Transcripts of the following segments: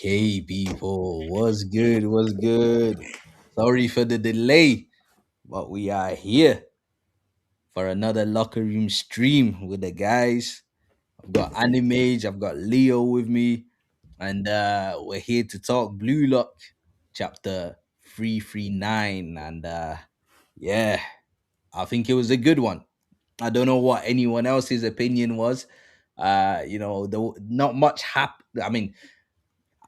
Okay, people, what's good? What's good? Sorry for the delay, but we are here for another locker room stream with the guys. I've got Animage, I've got Leo with me, and we're here to talk Blue Lock chapter 339. And yeah, I think it was a good one. I don't know what anyone else's opinion was. Not much happened. I mean,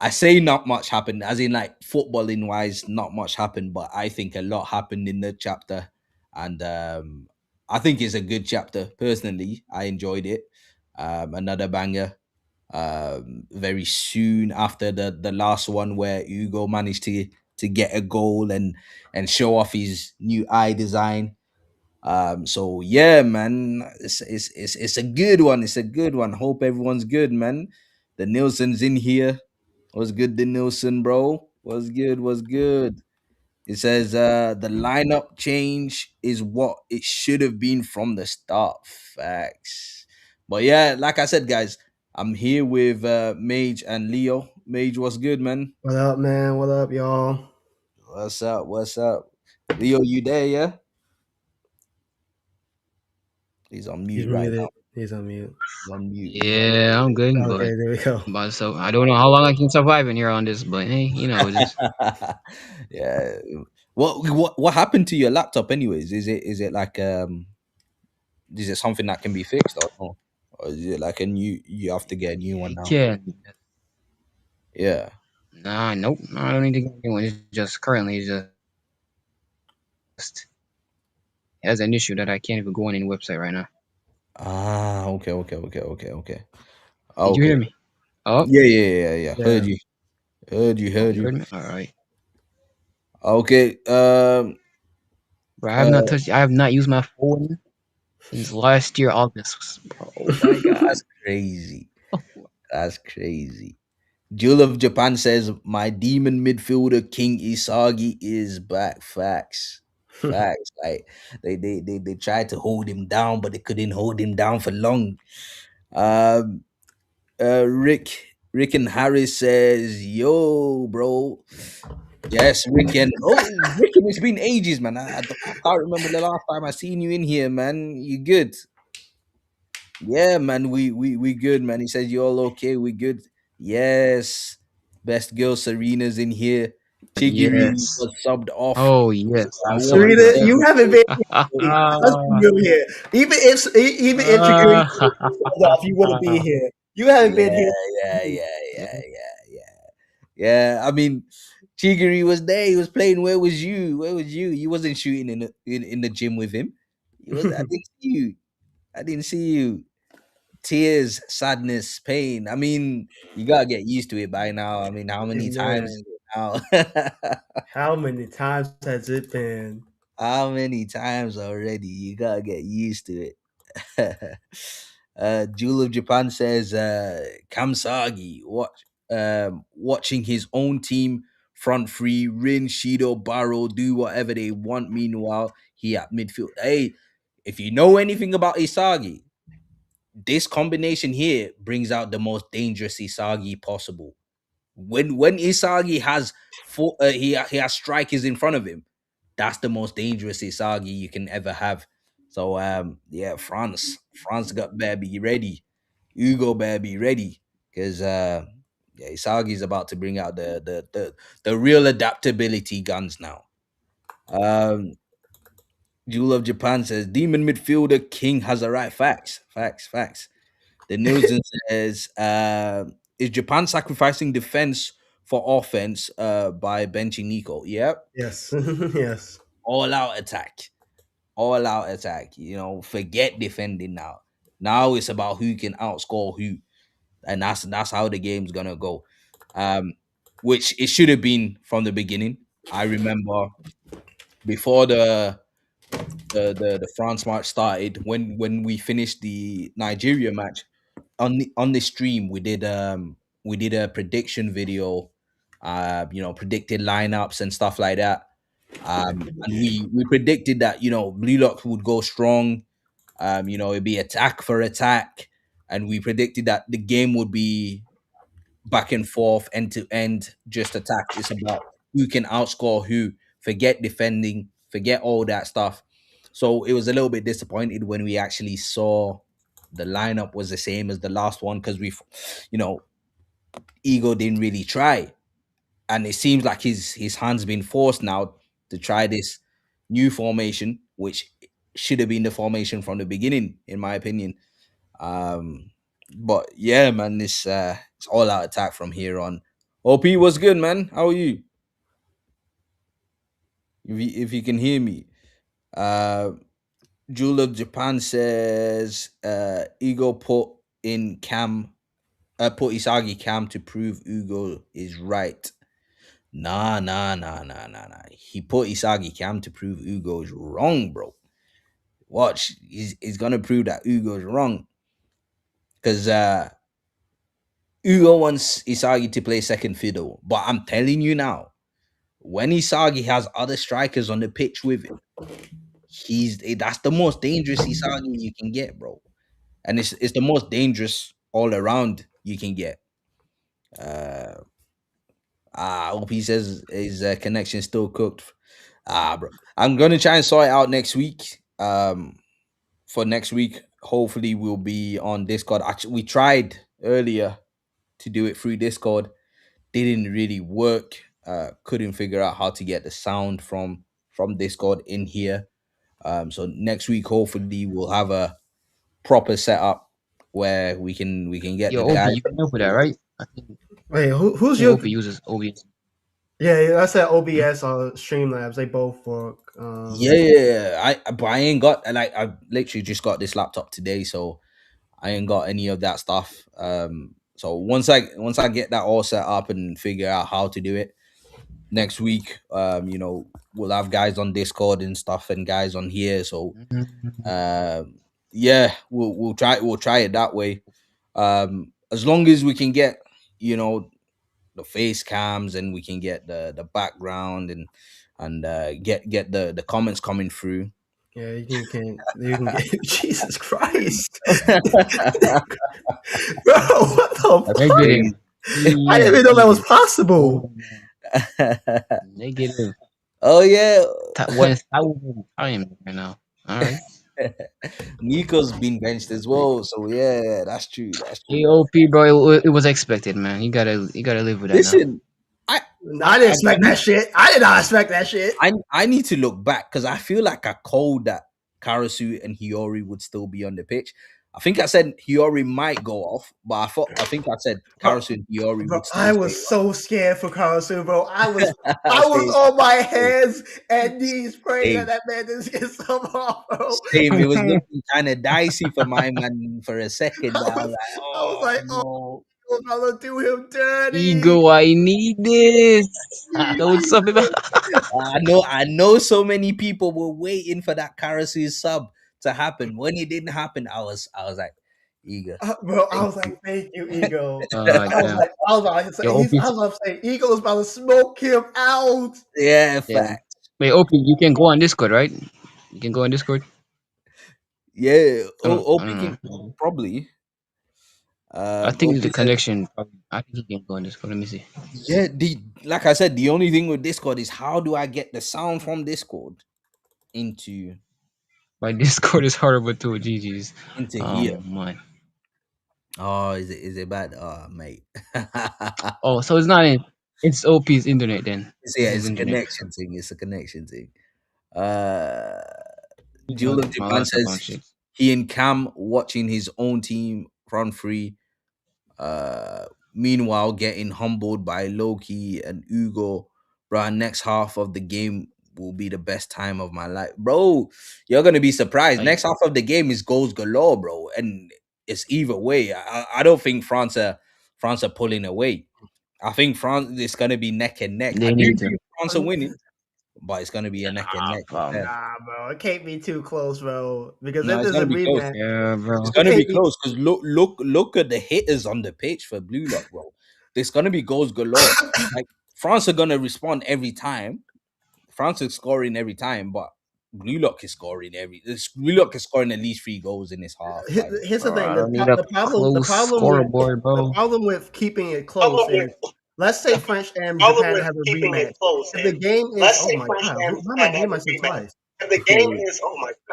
I say not much happened, as in like footballing wise, not much happened, but I think a lot happened in the chapter, and I think it's a good chapter. Personally, I enjoyed it. Another banger. Very soon after the last one where Hugo managed to get a goal and show off his new eye design. So yeah, man, it's a good one. It's a good one. Hope everyone's good, man. The Nilson's in here. What's good, the Nilsson, bro? What's good? What's good? It says the lineup change is what it should have been from the start. Facts. But yeah, like I said, guys, I'm here with Mage and Leo. Mage, what's good, man? What up, man? What up, y'all? What's up? What's up? Leo, you there? Yeah, he's on He's mute right now. muted. He's on mute. He's on mute. He's on. Yeah, I'm good, Okay, there we go. but so I don't know how long I can survive in here on this, but hey, just Yeah. What happened to your laptop anyways? Is it like is it something that can be fixed or no? Or is it like a new you have to get a new one now? yeah, Yeah. nope, I don't need to get anyone. It's just currently it's just it has an issue that I can't even go on any website right now. Ah, okay. Did you Okay. hear me? Oh, Yeah. Heard Yeah. you. Heard you, oh, heard you you. heard me. All right, Okay. bro. Uh I have not used my phone since last year August. Bro, oh my god. that's crazy. That's crazy. Jewel of Japan says my demon midfielder King Isagi is back. Facts. Facts. Like they tried to hold him down, but they couldn't hold him down for long. Um Rick and Harris says, yo, bro. Yes, Rick and Rick and it's been ages, man. I can't remember the last time I seen you in here, man. You good? Yeah, man, we good, man. He says you all okay, we good. Yes. Best girl Serena's in here. Chigiri Yes. was subbed off. Oh yes, I I'm so wasn't Serena, there you excited. haven't before. been here. Let's be Ah, real here. Even if Shiguri was off, you wouldn't be here. You haven't been Yeah, here. yeah, yeah, yeah, yeah, yeah. Yeah, I mean, Chigiri was there. He was playing. Where was you? Where was you? You wasn't shooting in the gym with him. You was. I didn't see you. I didn't see you. Tears, sadness, pain. I mean, you gotta get used to it by now. I mean, how many times is Man, it now? how many times has it been? How many times already? You gotta get used to it. Jewel of Japan says Kamsagi watching his own team front three, Rin, Shido, Barrow do whatever they want. Meanwhile, he at midfield. Hey, if you know anything about Isagi, this combination here brings out the most dangerous Isagi possible. When Isagi has he has strikers in front of him, that's the most dangerous Isagi you can ever have. So yeah, France got better be ready. Hugo better be ready because yeah, Isagi's about to bring out the real adaptability guns now. Um, Jewel of Japan says demon midfielder King has the right facts. The Nielsen says, is Japan sacrificing defense for offense by benching Nico? Yep. Yes, yes. All out attack. All out attack. You know, forget defending now. Now it's about who can outscore who. And that's how the game's gonna go. Um, which it should have been from the beginning. I remember before the France match started, when we finished the Nigeria match, on the stream we did a prediction video, predicted lineups and stuff like that. And we predicted that Blue Lock would go strong. It'd be attack for attack, and we predicted that the game would be back and forth, end to end, just attack. It's about who can outscore who. Forget defending, forget all that stuff. So it was a little bit disappointed when we actually saw the lineup was the same as the last one because you know, Ego didn't really try, and it seems like his hands been forced now to try this new formation, which should have been the formation from the beginning, in my opinion. Um, but yeah, man, it's all out attack from here on. OP was good, man. How are you? If you can hear me, uh, Jewel of Japan says Ego put Isagi Cam to prove Ugo is right. Nah. He put Isagi Cam to prove Ugo is wrong, bro. Watch, he's gonna prove that Ugo is wrong because Ugo wants Isagi to play second fiddle. But I'm telling you now, when Isagi has other strikers on the pitch with him, that's the most dangerous Isagi you can get, bro. And it's the most dangerous all around you can get. Uh, I hope he says his connection still cooked. Bro, I'm gonna try and sort it out next week. For next week, hopefully we'll be on Discord. Actually, we tried earlier to do it through Discord, didn't really work. Couldn't figure out how to get the sound from Discord in here. So next week, hopefully, we'll have a proper setup where we can get the Yo, OP, guys. you can know for that, right? Wait, I who's think your? OP uses OBS. Yeah, I said Hmm? OBS or Streamlabs. They both work. Yeah, but I ain't got like I literally just got this laptop today, so I ain't got any of that stuff. So once I get that all set up and figure out how to do it next week, we'll have guys on Discord and stuff and guys on here. So Mhm. yeah, we'll try it that way. As long as we can get you know the face cams and we can get the background and get the comments coming through. Yeah, you can get Jesus Christ, bro. What the fuck? Negative. I didn't even know that was ESE. possible. Oh, negative. Oh yeah. 1,000 times right now. All right. Nico's been benched as well, so yeah, that's true. That's true. AOP, bro, it was expected, man. You gotta live with that now. Listen, I I didn't I expect that need shit. I did not expect that shit. I need to look back because I feel like I called that Karasu and Hiyori would still be on the pitch. I think I said Hiyori might go off, but I think I said Bro, Karasu and Hiyori bro, would still I stay was so scared for Karasu, bro. I was on. I was Same, on my same, hands and knees praying that same, that man doesn't get some off, bro. same. It was looking kind of dicey for my man for a second. There. I I was was like, I was oh like, oh, no. I'm gonna do him dirty. Ego, I need this. Don't sub him. I know so many people were waiting for that Karasu sub to happen. When it didn't happen, I was like, eager. Bro, I Thank was you. like, thank you, Ego. Damn. I Yo, was OP. about to say, Ego was about to smoke him out. Yeah, Yeah. fact. Wait, OP, you can go on Discord, right? You can go on Discord. Yeah. I OP can don't know. probably. I think OP the said, connection. I think he can go on Discord. Let me see. yeah. Like I said, the only thing with Discord is how do I get the sound from Discord into My Discord is horrible too. GG's. into here? Man. Oh, is it bad? Oh, mate. Oh, so it's not in. It's OP's internet then. Yeah, It's his it's a internet. connection thing. It's a connection thing. Uh, You know, Jewel of my Japan WhatsApp on says shit. he and Cam watching his own team run free. Uh, Meanwhile, getting humbled by Loki and Ugo. Bro, next half of the game will be the best time of my life. Bro, you're gonna be surprised. Like, Next half of the game is goals galore, bro. And it's either way. I don't think France are pulling away. I think France is gonna be neck and neck. I they do need to. think France are winning, but it's gonna be a neck and Ah, neck. bro. Yeah. Nah, bro, it can't be too close, bro. Because No, if it's there's a gonna be close. rematch, Yeah, It's bro. it gonna be can't be. close because look at the hitters on the pitch for Blue Lock, bro. There's gonna be goals galore. Like France are gonna respond every time. France is scoring every time, but Glulock is scoring Glulock is scoring at least 3 goals in his half. Like, Here's the Bro, thing. I don't need a close scoreboard, The bro. problem with keeping it close is, let's say French and Japan have a rematch. If the game is, oh my god, why am I getting myself twice?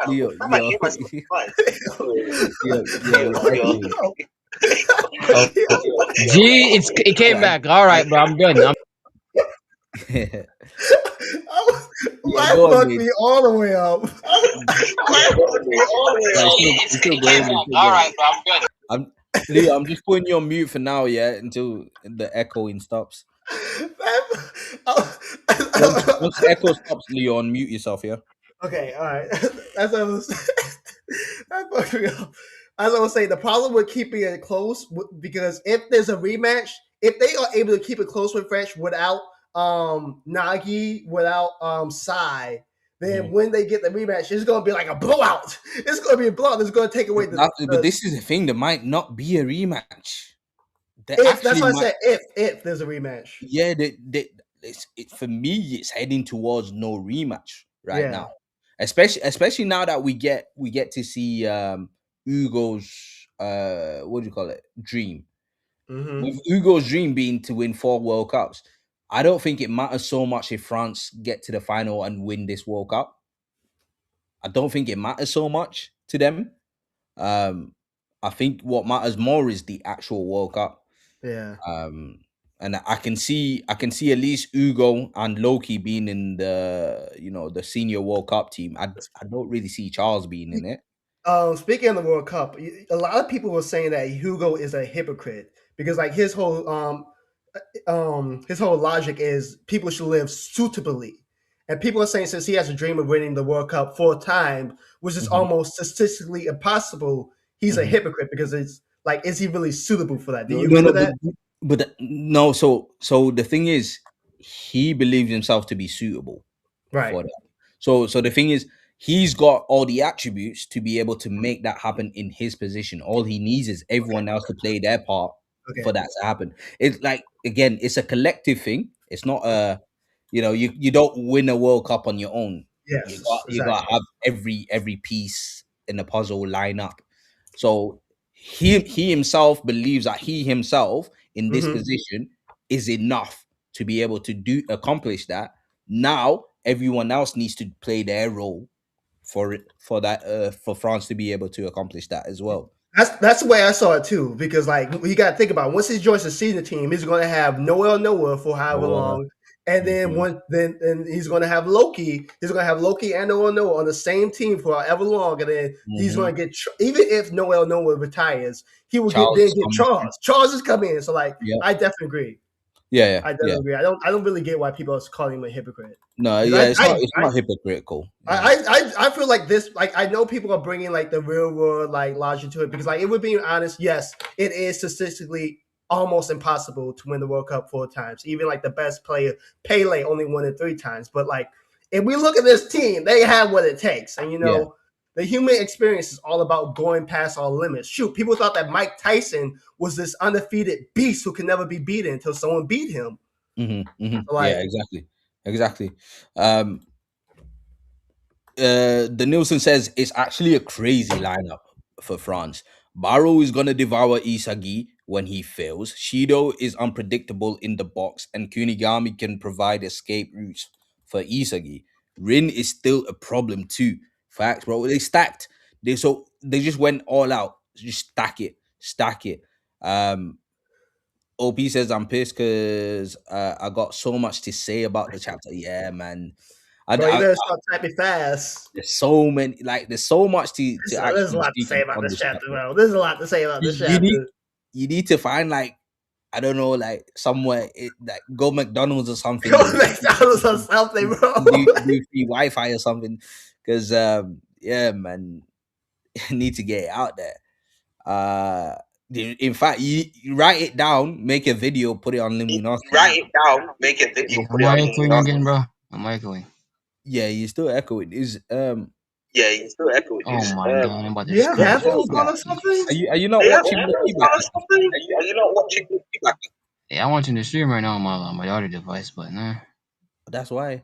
Leo, yo, you're echoing. Oh, G, it came I, back. All right, bro. I'm done. yeah, Why go on, fuck mate. me all the way up? No, it's still It came going. back. It's still All going. right, bro. I'm done. I'm Leo. I'm just putting you on mute for now, yeah, until the echoing stops. Once the echo stops, Leo, unmute yourself, yeah. Okay, all right. That's what I was. That fucked me up. As I was saying, the problem with keeping it close, because if there's a rematch, if they are able to keep it close with French without Nagy, without Sai, then Mhm. when they get the rematch, it's gonna be like a blowout. It's gonna be a blowout. It's gonna take away But this is the thing. There might not be a rematch. There if that's actually what I might. said. If there's a rematch, Yeah, for me, it's heading towards no rematch right yeah. now. Especially now that we get to see Hugo's what do you call it, dream. Mm-hmm. With Hugo's dream being to win 4 World Cups, I don't think it matters so much if France get to the final and win this World Cup. I don't think it matters so much to them. Um, I think what matters more is the actual World Cup. Yeah. Um, and I can see at least Hugo and Loki being in the senior World Cup team. I don't really see Charles being in it. Speaking of the World Cup, a lot of people were saying that Hugo is a hypocrite because like his whole logic is people should live suitably. And people are saying since he has a dream of winning the World Cup 4 times, which is Mhm, almost statistically impossible, he's a mhm. hypocrite because it's like, is he really suitable for that? Do No, you no, agree no, with that? no. So the thing is, he believes himself to be suitable Right. for that. So the thing is, he's got all the attributes to be able to make that happen in his position. All he needs is everyone else to play their part for Okay. that to happen. It's like, again, it's a collective thing. It's not you don't win a World Cup on your own. You got Yes, you got to exactly. have every piece in the puzzle line up. So he himself believes that he himself in this Hmm. position is enough to be able to accomplish that. Now everyone else needs to play their role for France to be able to accomplish that as well. That's the way I saw it too, because like you got to think about it. Once he joins the senior team, he's going to have Noah for however Noah. long, and then Mhm, then he's going to have Loki. He's going to have Loki and Noah on the same team for however long, and then he's mhm. going to get even if Noah retires, he will Charles is get coming through. Charles. Charles is coming in, so like Yeah, I definitely agree. yeah, yeah, I yeah. definitely agree. I don't really get why people are calling him a hypocrite No, because yeah, it's not hypocritical. Yeah. I feel like this, like I know people are bringing like the real world like logic to it because like if we're being honest, yes, it is statistically almost impossible to win the World Cup 4 times. Even like the best player, Pele, only won it 3 times. But like if we look at this team, they have what it takes, and Yeah. the human experience is all about going past our limits. Shoot, people thought that Mike Tyson was this undefeated beast who could never be beaten until someone beat him. Yeah, Like, exactly. Um, the Nielsen says it's actually a crazy lineup for France. Barrow is gonna devour Isagi when he fails. Shido is unpredictable in the box, and Kunigami can provide escape routes for Isagi. Rin is still a problem too. Facts, bro. They stacked. They just went all out. Just stack it. OP says I'm pissed because I got so much to say about the chapter. Yeah, man. bro, you better start typing fast. There's so many, like there's so much to There's a actually lot to speak say about on this this chapter, chapter. bro. There's a lot to say about this You need chapter. you need to find, like, I don't know, like somewhere like go McDonald's or something Go and McDonald's or something, bro. do free Wi-Fi or something. Because yeah, man, you need to get it out there. In fact, you write it down, make a video, put it on Luminosity. I'm echoing again, bro. I'm echoing. Yeah, you still echo it. Is Oh my god, I'm about Do to you have scream. what is headphones on that? or something? Are you not watching the feedback? Yeah, I'm watching the stream right now on my other device, but nah. That's why.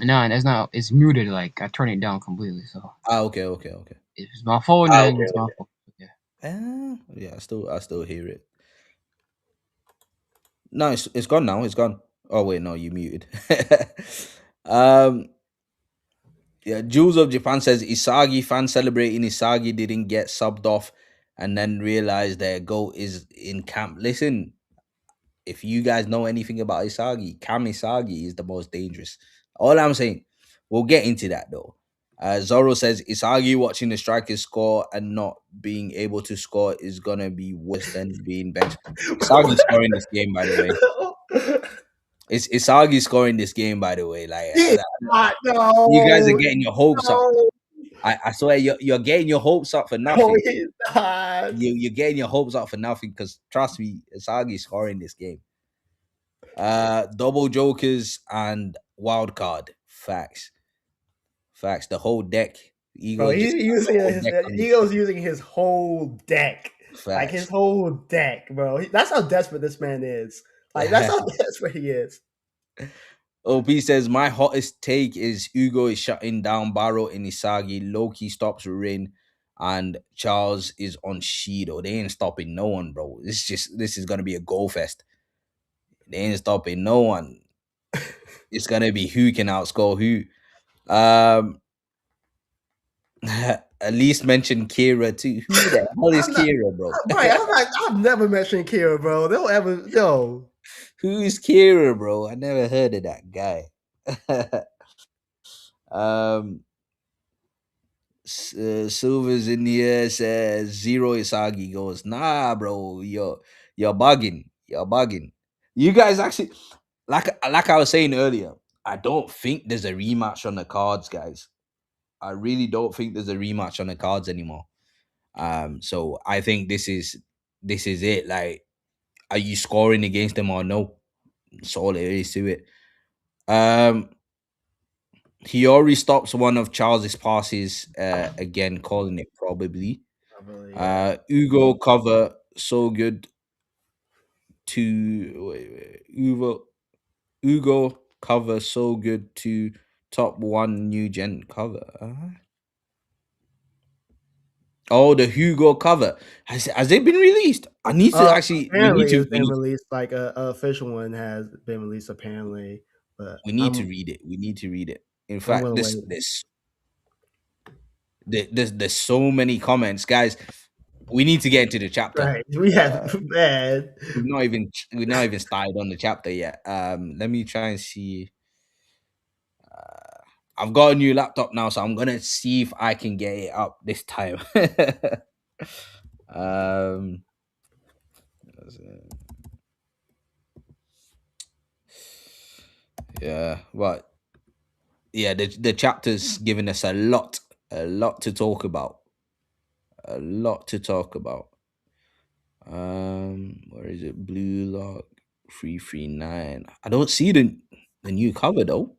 No, that's not. It's muted. Like I turned it down completely. So Okay. if it's my phone, then it's my fault. Okay. Yeah, I still hear it. No, it's gone now. It's gone. Oh wait, no, you muted. um, yeah, Jules of Japan says Isagi fans celebrating Isagi didn't get subbed off, and then realized their goat is in camp. Listen, if you guys know anything about Isagi, Kam Isagi is the most dangerous. All I'm saying, we'll get into that though. Zoro says Isagi watching the strikers score and not being able to score is gonna be worse than being benched. Isagi scoring this game, by the way. It's Isagi scoring this game, by the way. Like He's not. you guys are No, getting your hopes up. no, I swear you're getting your hopes up for no, nothing. he's not. You're getting your hopes up for nothing because trust me, Isagi scoring this game. Double jokers and wild card. Facts. The whole deck. Bro, Eagles he's just got the using whole his deck on this Eagles using his whole deck, like his facts. whole deck, bro. That's how desperate this man is. Like that's how desperate he is. OP says my hottest take is Ugo is shutting down Barrow in Isagi. Loki stops Rin, and Charles is on Shido. They ain't stopping no one, bro. This is gonna be a goal fest. They ain't stopping no one. It's gonna be who can outscore who. At least mention Kira too. Who the hell is I'm not, Kira, bro? right? I've never mentioned Kira, bro. They'll ever no. Who's Kira, bro? I never heard of that guy. um, Silver's in the air says Zero Isagi goes, nah, bro, you're bugging. You're bugging. You guys actually like I was saying earlier, I don't think there's a rematch on the cards, guys. I really don't think there's a rematch on the cards anymore. So I think this is it. Like, are you scoring against them or no? That's all there is to it. Hiyori stops one of Charles's passes again, calling it probably. Ugo cover so good to Ugo cover so good to top one new gen cover. Oh, the Hugo cover has it been released? I need to actually. We need Apparently, to. it's been released. Like a official one has been released. Apparently, but We need to read it. We need to read it. In I'm fact, gonna wait. there's so many comments, guys. We need to get into the chapter. Right, we have man. We've not even started on the chapter yet. Let me try and see. I've got a new laptop now, so I'm gonna see if I can get it up this time. um, yeah, but yeah, the chapter's giving us a lot to talk about. A lot to talk about. Where is it? Blue Lock 339. I don't see the new cover though.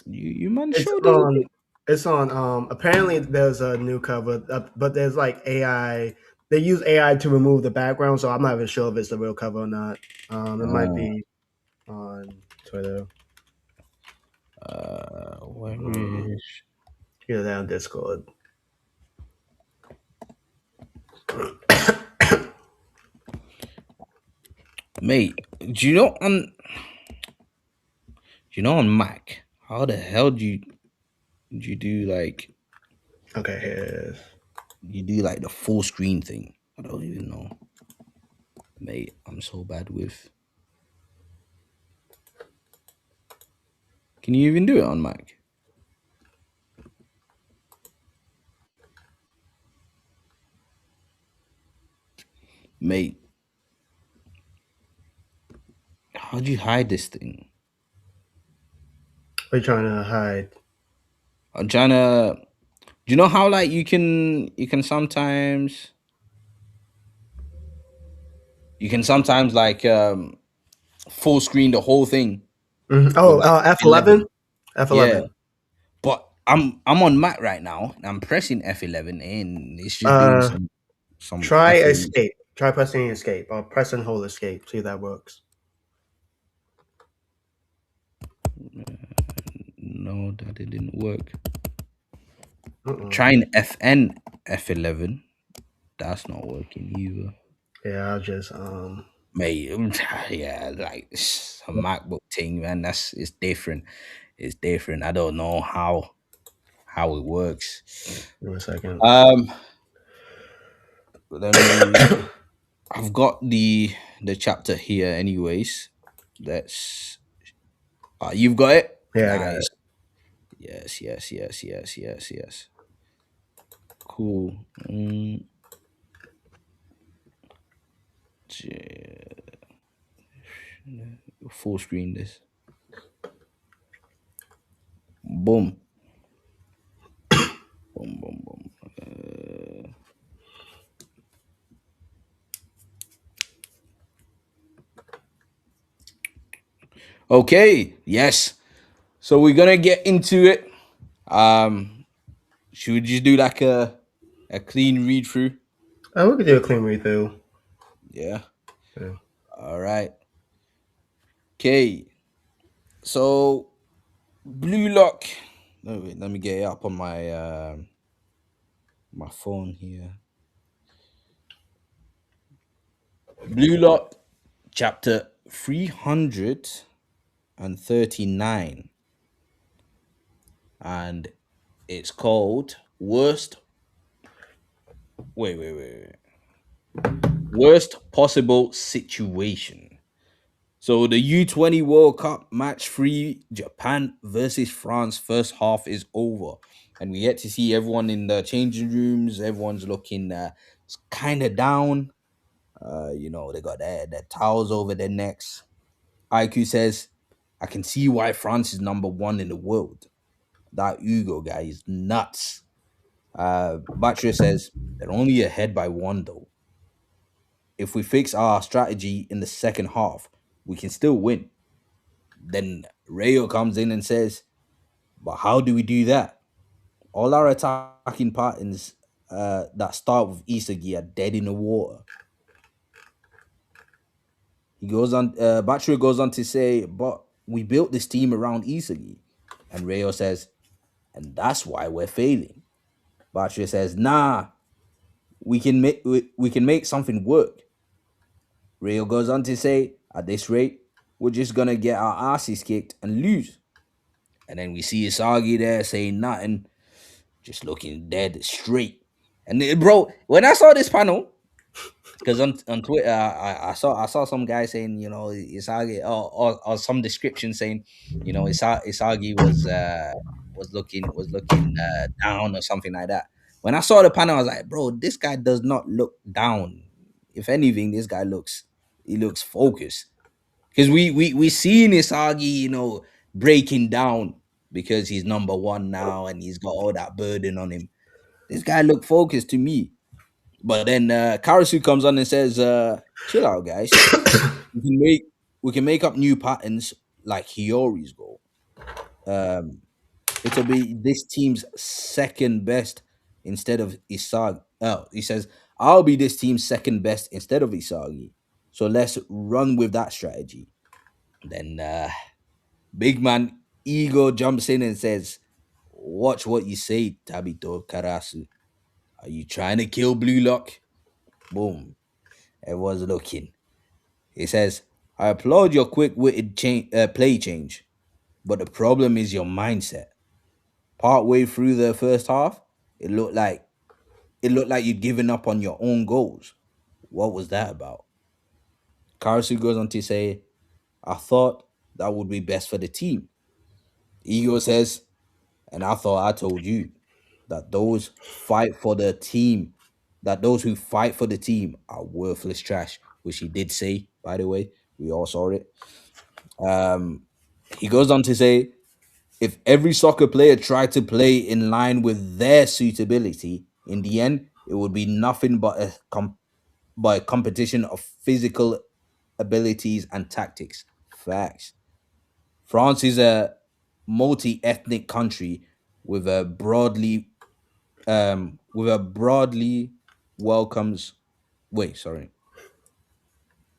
You man It's showed us on. again. It's on. Apparently, there's a new cover, but there's like AI. They use AI to remove the background, so I'm not even sure if it's the real cover or not. It might be on Twitter. Where is Either that on Discord. mate? Do you know on Mac? How the hell do you do like Okay, here it is. you do like the full screen thing? I don't even know, mate. I'm so bad with. Can you even do it on Mac, mate? How do you hide this thing? We're trying to hide. I'm trying to. Do you know how like you can sometimes like full screen the whole thing with Oh, like F11. 11. Yeah, F11. but I'm on Mac right now. And I'm pressing F11 and it's just doing Uh, some try effing. escape. Try pressing escape or press and hold escape. See if that works. no, that didn't work. Mm-mm. Trying FN F11. That's not working either. Yeah, I'll just Mate, yeah, like it's a MacBook thing, man. It's different. It's different. I don't know how it works. give me a second. Um, let me. I've got the chapter here, anyways. Let's. You've got it. Yeah, I got Nice. it. Yes, yes, yes, yes, yes, yes. Cool. Mm, j- full screen this. Boom. Boom, boom, boom. Okay. Yes. So we're gonna get into it. Um, should we just do like a clean read through? We could do a clean read through. Yeah. Yeah. All right. Okay. So blue lock. No, wait, let me get it up on my phone here. Blue lock, chapter 339, and it's called worst. Wait. Worst possible situation. So the U20 World Cup match three, Japan versus France, first half is over. And we get to see everyone in the changing rooms. Everyone's looking kind of down. They got their towels over their necks. IQ says, I can see why France is number one in the world. That Hugo guy is nuts. Batra says, they're only ahead by one though. If we fix our strategy in the second half, we can still win. Then Rayo comes in and says, but how do we do that? All our attacking patterns that start with Isagi are dead in the water. Batra goes on to say, but we built this team around Isagi. And Rayo says, and that's why we're failing. Batra says, nah, we can make something work. Rayo goes on to say, at this rate, we're just gonna get our asses kicked and lose. And then we see Isagi there saying nothing, just looking dead straight. And bro, when I saw this panel, because on Twitter I saw some guy saying Isagi or some description saying Isagi was looking down or something like that. When I saw the panel, I was like, bro, this guy does not look down. If anything, this guy looks focused because we seen Isagi breaking down because he's number one now and he's got all that burden on him. This guy looked focused to me. But then Karasu comes on and says, "Chill out, guys. We can make we can make up new patterns like Hiyori's goal. Um, it'll be this team's second best instead of Isagi. Oh, he says I'll be this team's second best instead of Isagi. So let's run with that strategy." Then big man Ego jumps in and says, "Watch what you say, Tabito Karasu. Are you trying to kill Blue Lock?" Boom. Everyone's looking. He says, I applaud your quick-witted play change, but the problem is your mindset. Partway through the first half, it looked like it looked like you'd given up on your own goals. What was that about? Karasu goes on to say, I thought that would be best for the team. Ego says, and I thought I told you that those who fight for the team are worthless trash, which he did say, by the way. We all saw it. Um, he goes on to say, if every soccer player tried to play in line with their suitability, in the end, it would be nothing but a competition of physical abilities and tactics. Facts. France is a multi-ethnic country with a broadly welcomes wait sorry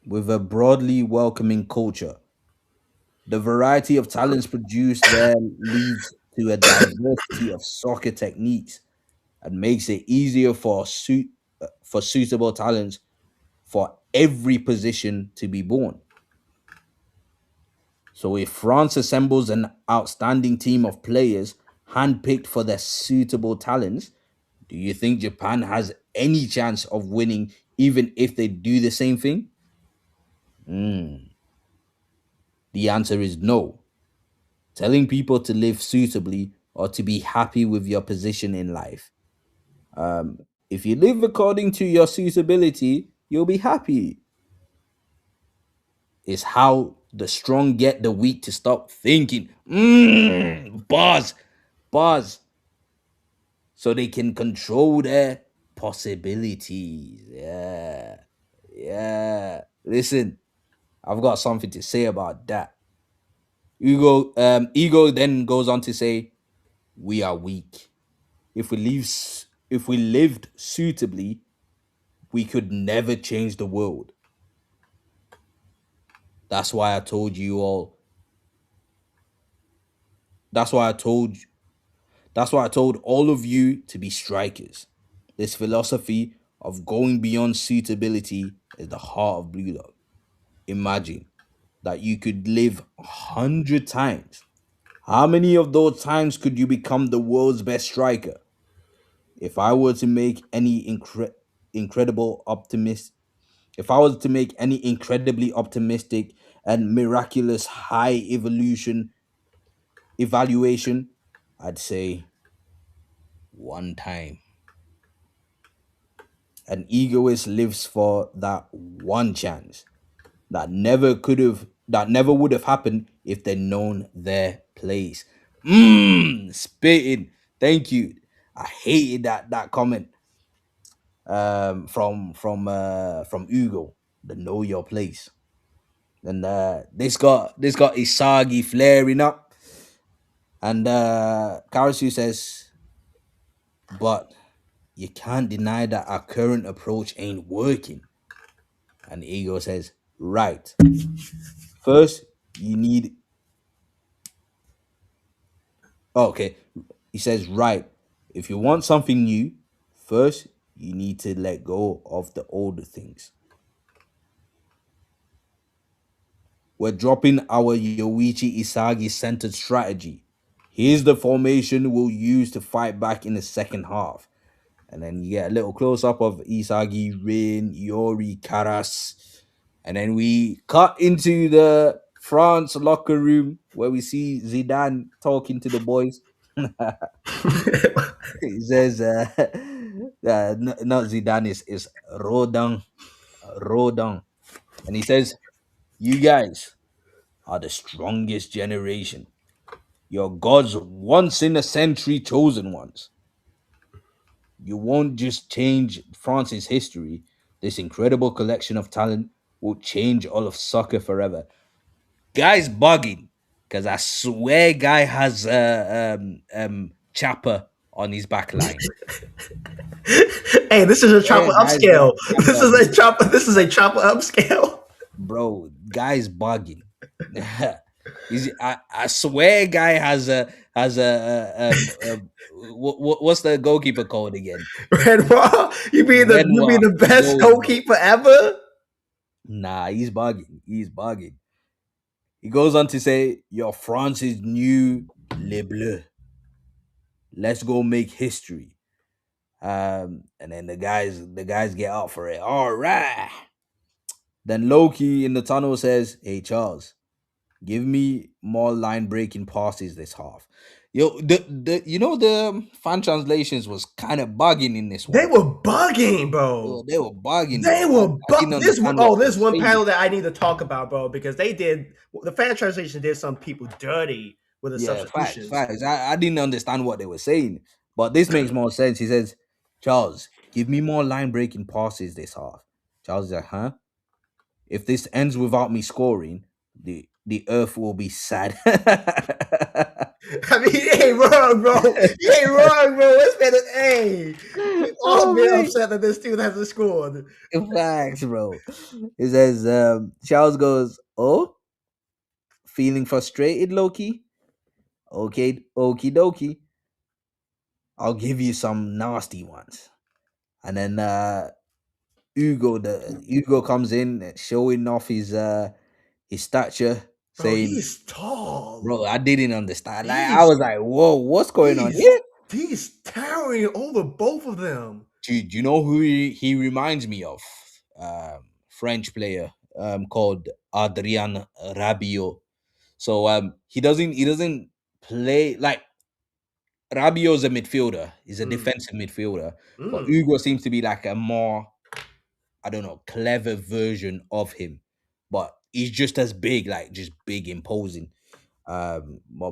with a broadly welcoming culture. The variety of talents produced there leads to a diversity of soccer techniques and makes it easier for suitable talents for every position to be born. So if France assembles an outstanding team of players handpicked for their suitable talents, do you think Japan has any chance of winning even if they do the same thing? Hmm. The answer is no. Telling people to live suitably or to be happy with your position in life. If you live according to your suitability, you'll be happy. Is how the strong get the weak to stop thinking. Buzz, buzz, so they can control their possibilities. Yeah, yeah. Listen, I've got something to say about that. Ego then goes on to say, "We are weak. If we lived suitably, we could never change the world. That's why I told you all. That's why I told That's why I told all of you to be strikers. This philosophy of going beyond suitability is the heart of Blue Lock. Imagine that you could live 100 times. How many of those times could you become the world's best striker? If I were to make any incredible optimist, if I was to make any incredibly optimistic and miraculous high evaluation, I'd say one time. An egoist lives for that one chance that never would have happened if they'd known their place. Spitting. Thank you. I hated that comment from Hugo, the know your place. And this got Isagi flaring up. And Karasu says, but you can't deny that our current approach ain't working. And Ego says, right. First, you need. Oh, okay. He says, right. If you want something new, first, you need to let go of the older things. We're dropping our Yoichi Isagi centered strategy. Here's the formation we'll use to fight back in the second half. And then you get a little close up of Isagi, Rin, Yori, Karas. And then we cut into the France locker room where we see Zidane talking to the boys. He says, not Zidane, is Rodin. Rodin. And he says, you guys are the strongest generation. You're God's once in a century chosen ones. You won't just change France's history. This incredible collection of talent will change all of soccer forever. Guy's bugging because I swear, guy has Chopper on his back line. Hey, this is a Yeah, chopper guy's got upscale. Chopper on his back. This is a chopper upscale. Bro, guy's bugging. I swear, guy has a what's the goalkeeper called again? Renoir, you be Renoir. the best Yo, bro. goalkeeper ever. Nah, he's bugging. He's bugging. He goes on to say, "You're France's new Le Bleu. Let's go make history." And then the guys get up for it. All right. Then Loki in the tunnel says, "Hey Charles, give me more line breaking passes this half." Yo, the fan translations was kind of bugging in this They one. were bugging, bro. They were bugging, They bro. were I didn't understand what they this were one saying. panel that I need to talk about, bro, because the fan translation did some people dirty with the Yeah, facts, substitutions. facts. I didn't understand what they were saying, but this makes more sense. He says, Charles, give me more line breaking passes this half. Charles is like, huh? If this ends without me scoring, the earth will be sad. I mean, he ain't wrong, bro. He ain't wrong, bro. It's been we've all Oh been man. upset that this team hasn't scored. Facts, bro. He says, Charles goes, oh, feeling frustrated, Loki? Okay, okie dokie. I'll give you some nasty ones. And then Hugo comes in showing off his stature, Bro, saying, he's tall. "Bro, I didn't understand." Like I He's was like, "Whoa, what's going on he's here?" he's towering over both of them. Do you know who he reminds me of? French player called Adrian Rabiot. So he doesn't play like Rabiot's a midfielder. He's a Mm, defensive midfielder, but mm. Hugo seems to be like a more, I don't know, clever version of him. But he's just as big, like just big, imposing. But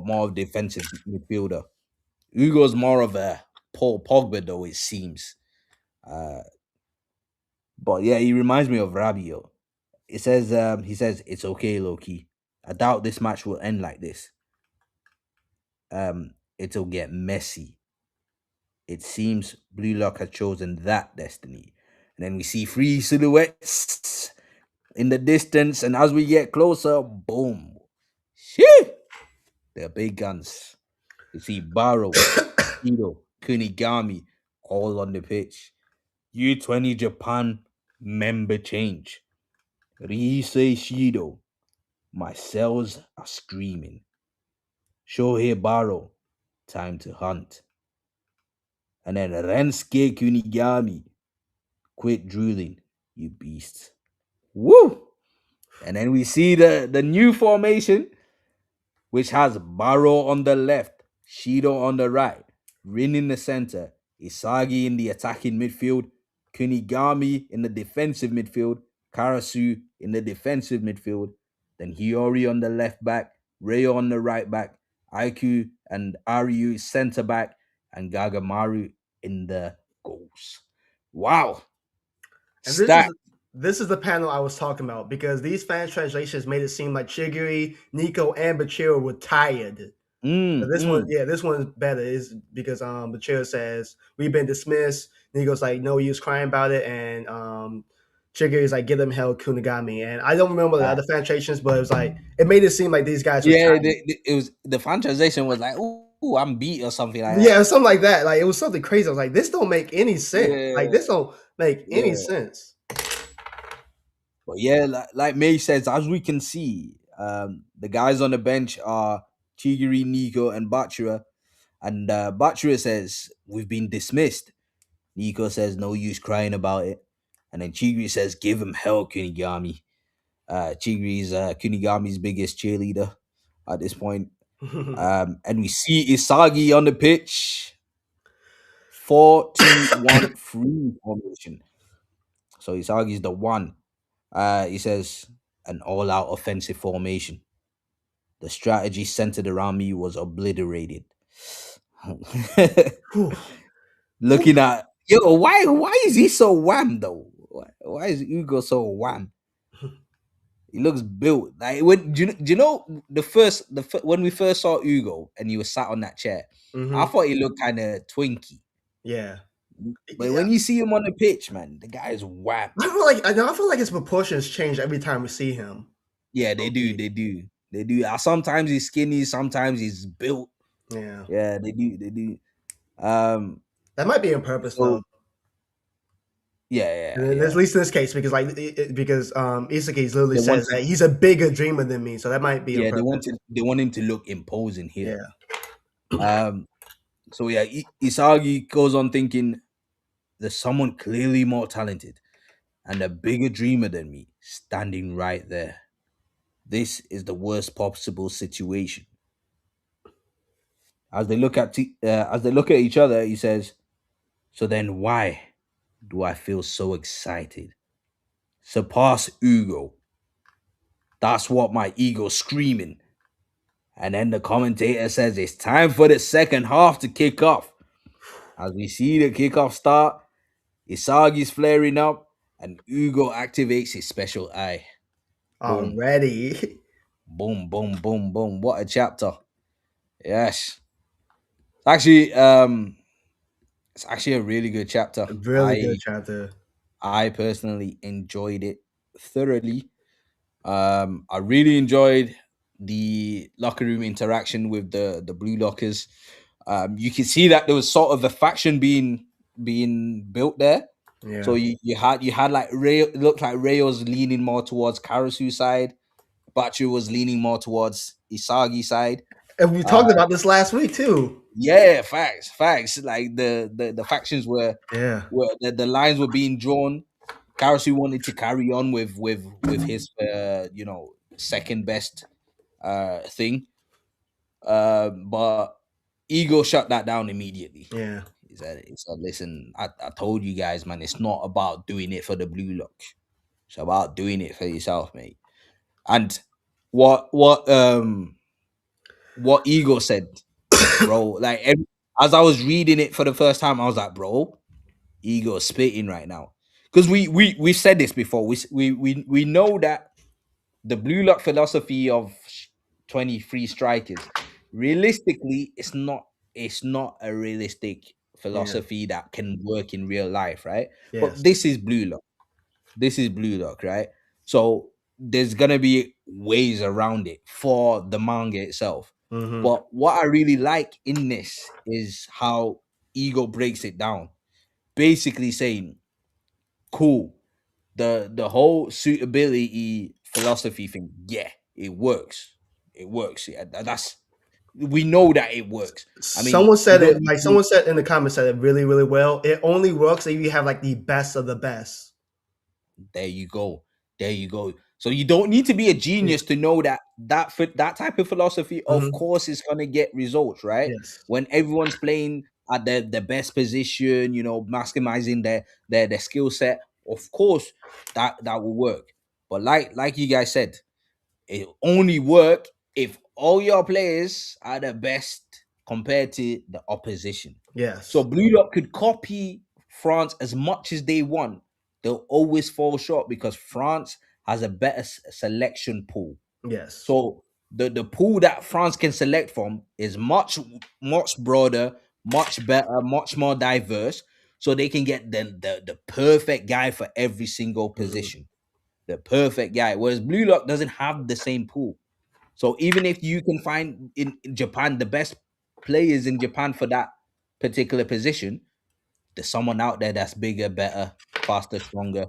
more of defensive midfielder. Hugo's more of a Paul Pogba, though it seems. Uh, but yeah, he reminds me of Rabiot. He says it's okay, Loki. I doubt this match will end like this. It'll get messy. It seems Blue Lock had chosen that destiny. And then we see three silhouettes in the distance, and as we get closer, boom. Shee! They're big guns. You see Barrow, Ito, Kunigami all on the pitch. U20 Japan member change. Riisei Shido. My cells are screaming. Shohei Barrow. Time to hunt. And then Rensuke Kunigami. Quit drooling, you beast. Woo! And then we see the new formation, which has Barrow on the left, Shido on the right, Rin in the center, Isagi in the attacking midfield, Kunigami in the defensive midfield, Karasu in the defensive midfield, then Hiyori on the left back, Reo on the right back, Aiku and Aryu center back, and Gagamaru in the goals. Wow. And Stack. this is the panel I was talking about because these fan translations made it seem like Chigiri, Nico, and Bachiro were tired. But this one, Mm. yeah, this one's better. Is because Bachiro says we've been dismissed. Nico's like no use crying about it, and Chigiri's like give them hell Kunigami. And I don't remember the Right. other fan translations, but it was like it made it seem like these guys were Yeah, tired. it was the fan translation was like, "Ooh, I'm beat" or something like that. Yeah, something like that. Like it was something crazy. I was like, this don't make any sense. Like Yeah, this don't make any yeah. sense. But yeah, like May says, as we can see, the guys on the bench are Chigiri, Nico, and Bachira. And Bachira says, "We've been dismissed." Nico says, "No use crying about it." And then Chigiri says, "Give him hell, Kunigami." Chigiri's Kunigami's biggest cheerleader at this point. And we see Isagi on the pitch. 4-2-1-3 formation. So Isagi's the one. He says an all-out offensive formation. The strategy centered around me was obliterated. Whew. Looking at why is he so wham though? Why is Hugo so wham? He looks built. Like when do you know when we first saw Hugo and he was sat on that chair, I Hmm. thought he looked kind of twinky. Yeah. But Yeah. when you see him on the pitch, man, the guy is wham. I feel like his proportions change every time we see him. Yeah, they do, Okay. they do, they do. Sometimes he's skinny, sometimes he's built. Yeah. Yeah, they do, they do. Um, That might be on purpose so though. yeah, yeah, At yeah. least in this case, because because Isaki literally They want says to, that he's a bigger dreamer than me, so that might be on yeah, purpose. they want him to look imposing here. Yeah. Um, so yeah, Isagi goes on thinking there's someone clearly more talented and a bigger dreamer than me standing right there. This is the worst possible situation. As they look at each other, he says, "So then, why do I feel so excited? Surpass Ugo. That's what my ego's screaming." And then the commentator says it's time for the second half to kick off. As we see the kickoff start, Isagi's flaring up, and Ugo activates his special eye. Boom, Already. boom, boom, boom, boom. What a chapter! Yes, actually, it's actually a really good chapter. Really good chapter. I personally enjoyed it thoroughly. I really enjoyed the locker room interaction with the blue lockers. You can see that there was sort of a faction being built there. So Yeah. you had like Ray. It looked like Ray was leaning more towards Karasu's side. Bachu was leaning more towards Isagi's side. And we Uh, talked about this last week too. yeah, facts. Like the factions Yeah. were the lines were being drawn. Karasu wanted to carry on with his second best thing, but Ego shut that down immediately. Yeah. He said, listen, I told you guys, man, it's not about doing it for the blue lock. It's about doing it for yourself, mate. And what what um what Ego said, bro, like as I was reading it for the first time, I was like, bro, Ego spitting right now. Because we said this before. We know that the blue lock philosophy of 23 strikers, realistically, it's not a realistic Yeah. philosophy that can work in real life, right? But Yes. this is blue lock. This is blue lock, right? So there's gonna be ways around it for the manga itself. Mm-hmm. But what I really like in this is how Ego breaks it down, basically saying, cool, the whole suitability philosophy thing, yeah, it works. Yeah, that's, we know that it works. I mean, Someone you said it don't like someone said in the comments said it really, really well. It only works if you have like the best of the best. there you go. There you go. So you don't need to be a genius to know that that type of philosophy, of Mm-hmm. course, is gonna get results, right? Yes. When everyone's playing at the best position, maximizing their skill set, of course, that will work. But like you guys said, it only work if all your players are the best compared to the opposition. So Yes. Blue Lock could copy France as much as they want. They'll always fall short because France has a better selection pool. Yes. So the pool that France can select from is much broader, much better, much more diverse. So they can get the perfect guy for every single Mm-hmm. position, the perfect guy. Whereas Blue Lock doesn't have the same pool. So even if you can find in Japan the best players in Japan for that particular position, there's someone out there that's bigger, better, faster, stronger.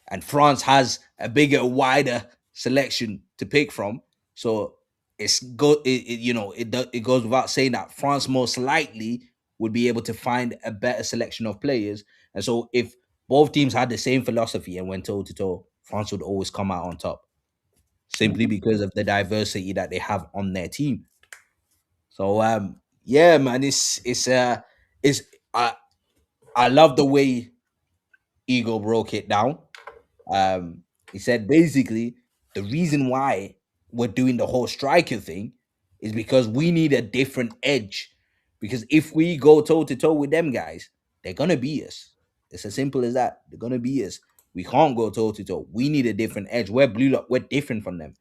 And France has a bigger, wider selection to pick from. So it goes without saying that France most likely would be able to find a better selection of players. And so if both teams had the same philosophy and went toe to toe, France would always come out on top simply because of the diversity that they have on their team. So yeah, man, it's I love the way Ego broke it down. Um, he said basically the reason why we're doing the whole striker thing is because we need a different edge. Because if we go toe to toe with them guys, they're gonna beat us. It's as simple as that. They're gonna beat us. We can't go toe to toe. We need a different edge. We're blue lock. We're different from them.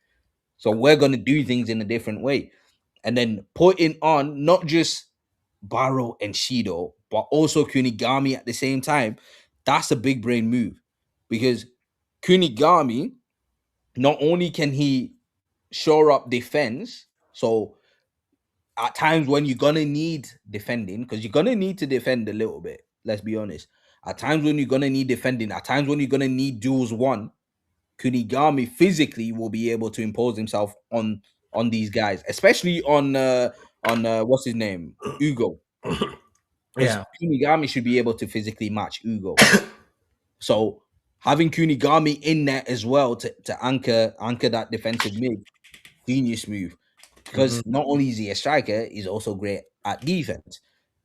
So we're gonna do things in a different way. And then putting on not just Barrow and Shido, but also Kunigami at the same time, that's a big brain move. Because Kunigami, not only can he shore up defense, so at times when you're gonna need defending, because you're gonna need to defend a little bit, let's be honest. At times when you're gonna need defending, at times when you're gonna need duels one, Kunigami physically will be able to impose himself on these guys, especially on what's his name, Ugo, because Yeah. Kunigami should be able to physically match Ugo. So having Kunigami in there as well to anchor that defensive mid, genius move. Mm-hmm. Because not only is he a striker, he's also great at defense.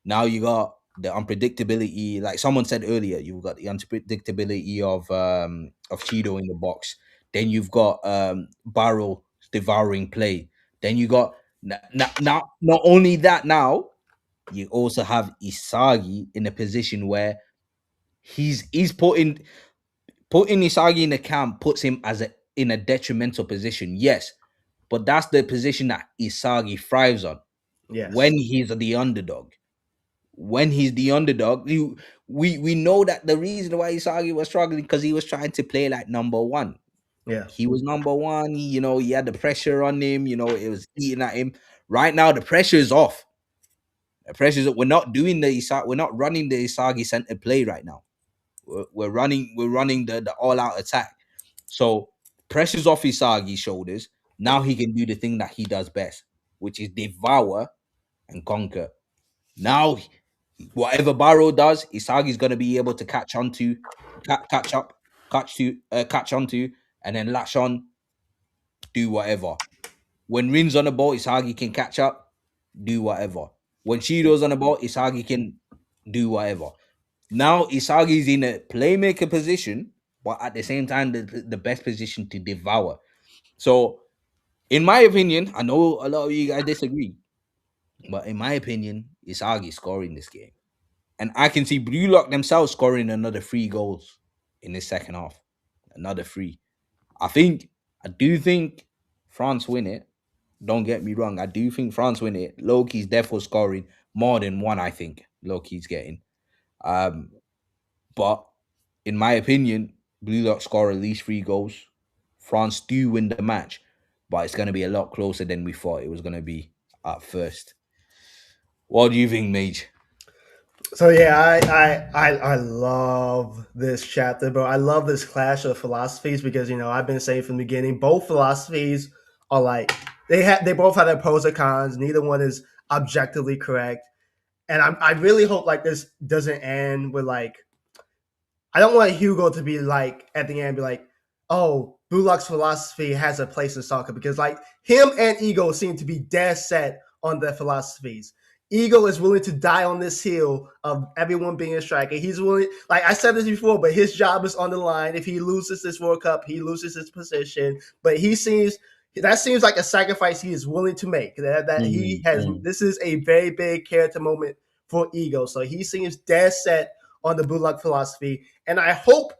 Now you got the unpredictability, like someone said earlier, you've got the unpredictability of Cheeto in the box. Then you've got Barrow devouring play. Then you got now not only that, now you also have Isagi in a position where he's putting Isagi in the camp puts him as in a detrimental position. Yes, but that's the position that Isagi thrives on when Yes. he's the underdog. When he's the underdog, we know that the reason why Isagi was struggling because he was trying to play like number one. Yeah. He was number one. He had the pressure on him. It was eating at him. Right now, the pressure is off. The pressure is. We're not doing we're not running the Isagi center play right now. We're running the all out attack. So pressure's off Isagi's shoulders. Now he can do the thing that he does best, which is devour and conquer. Now, whatever Barrow does, Isagi's gonna be able to catch onto, catch up, catch onto, and then latch on, do whatever. When Rin's on the ball, Isagi can catch up, do whatever. When Shido's on the ball, Isagi can do whatever. Now Isagi's in a playmaker position, but at the same time, the best position to devour. So, in my opinion, I know a lot of you guys disagree, but in my opinion, Isagi scoring this game. And I can see Blue Lock themselves scoring another 3 goals in the second half. Another three. I do think France win it. Don't get me wrong. I do think France win it. Loki's definitely scoring more than one, I think. Loki's getting. Um, but in my opinion, Blue Lock score at least 3 goals. France do win the match, but it's going to be a lot closer than we thought it was going to be at first. What do you think, Mage? So yeah, I love this chapter, bro. I love this clash of philosophies because I've been saying from the beginning, both philosophies are like they both have their pros and cons. Neither one is objectively correct, and I really hope like this doesn't end with like I don't want Hugo to be like at the end be like, oh, Bullock's philosophy has a place in soccer because like him and Ego seem to be dead set on their philosophies. Ego is willing to die on this hill of everyone being a striker. He's willing, like I said this before, but his job is on the line. If he loses this World Cup, he loses his position. But that seems like a sacrifice he is willing to make. That he has. This is a very big character moment for Ego. So he seems dead set on the Bullock philosophy, and I hope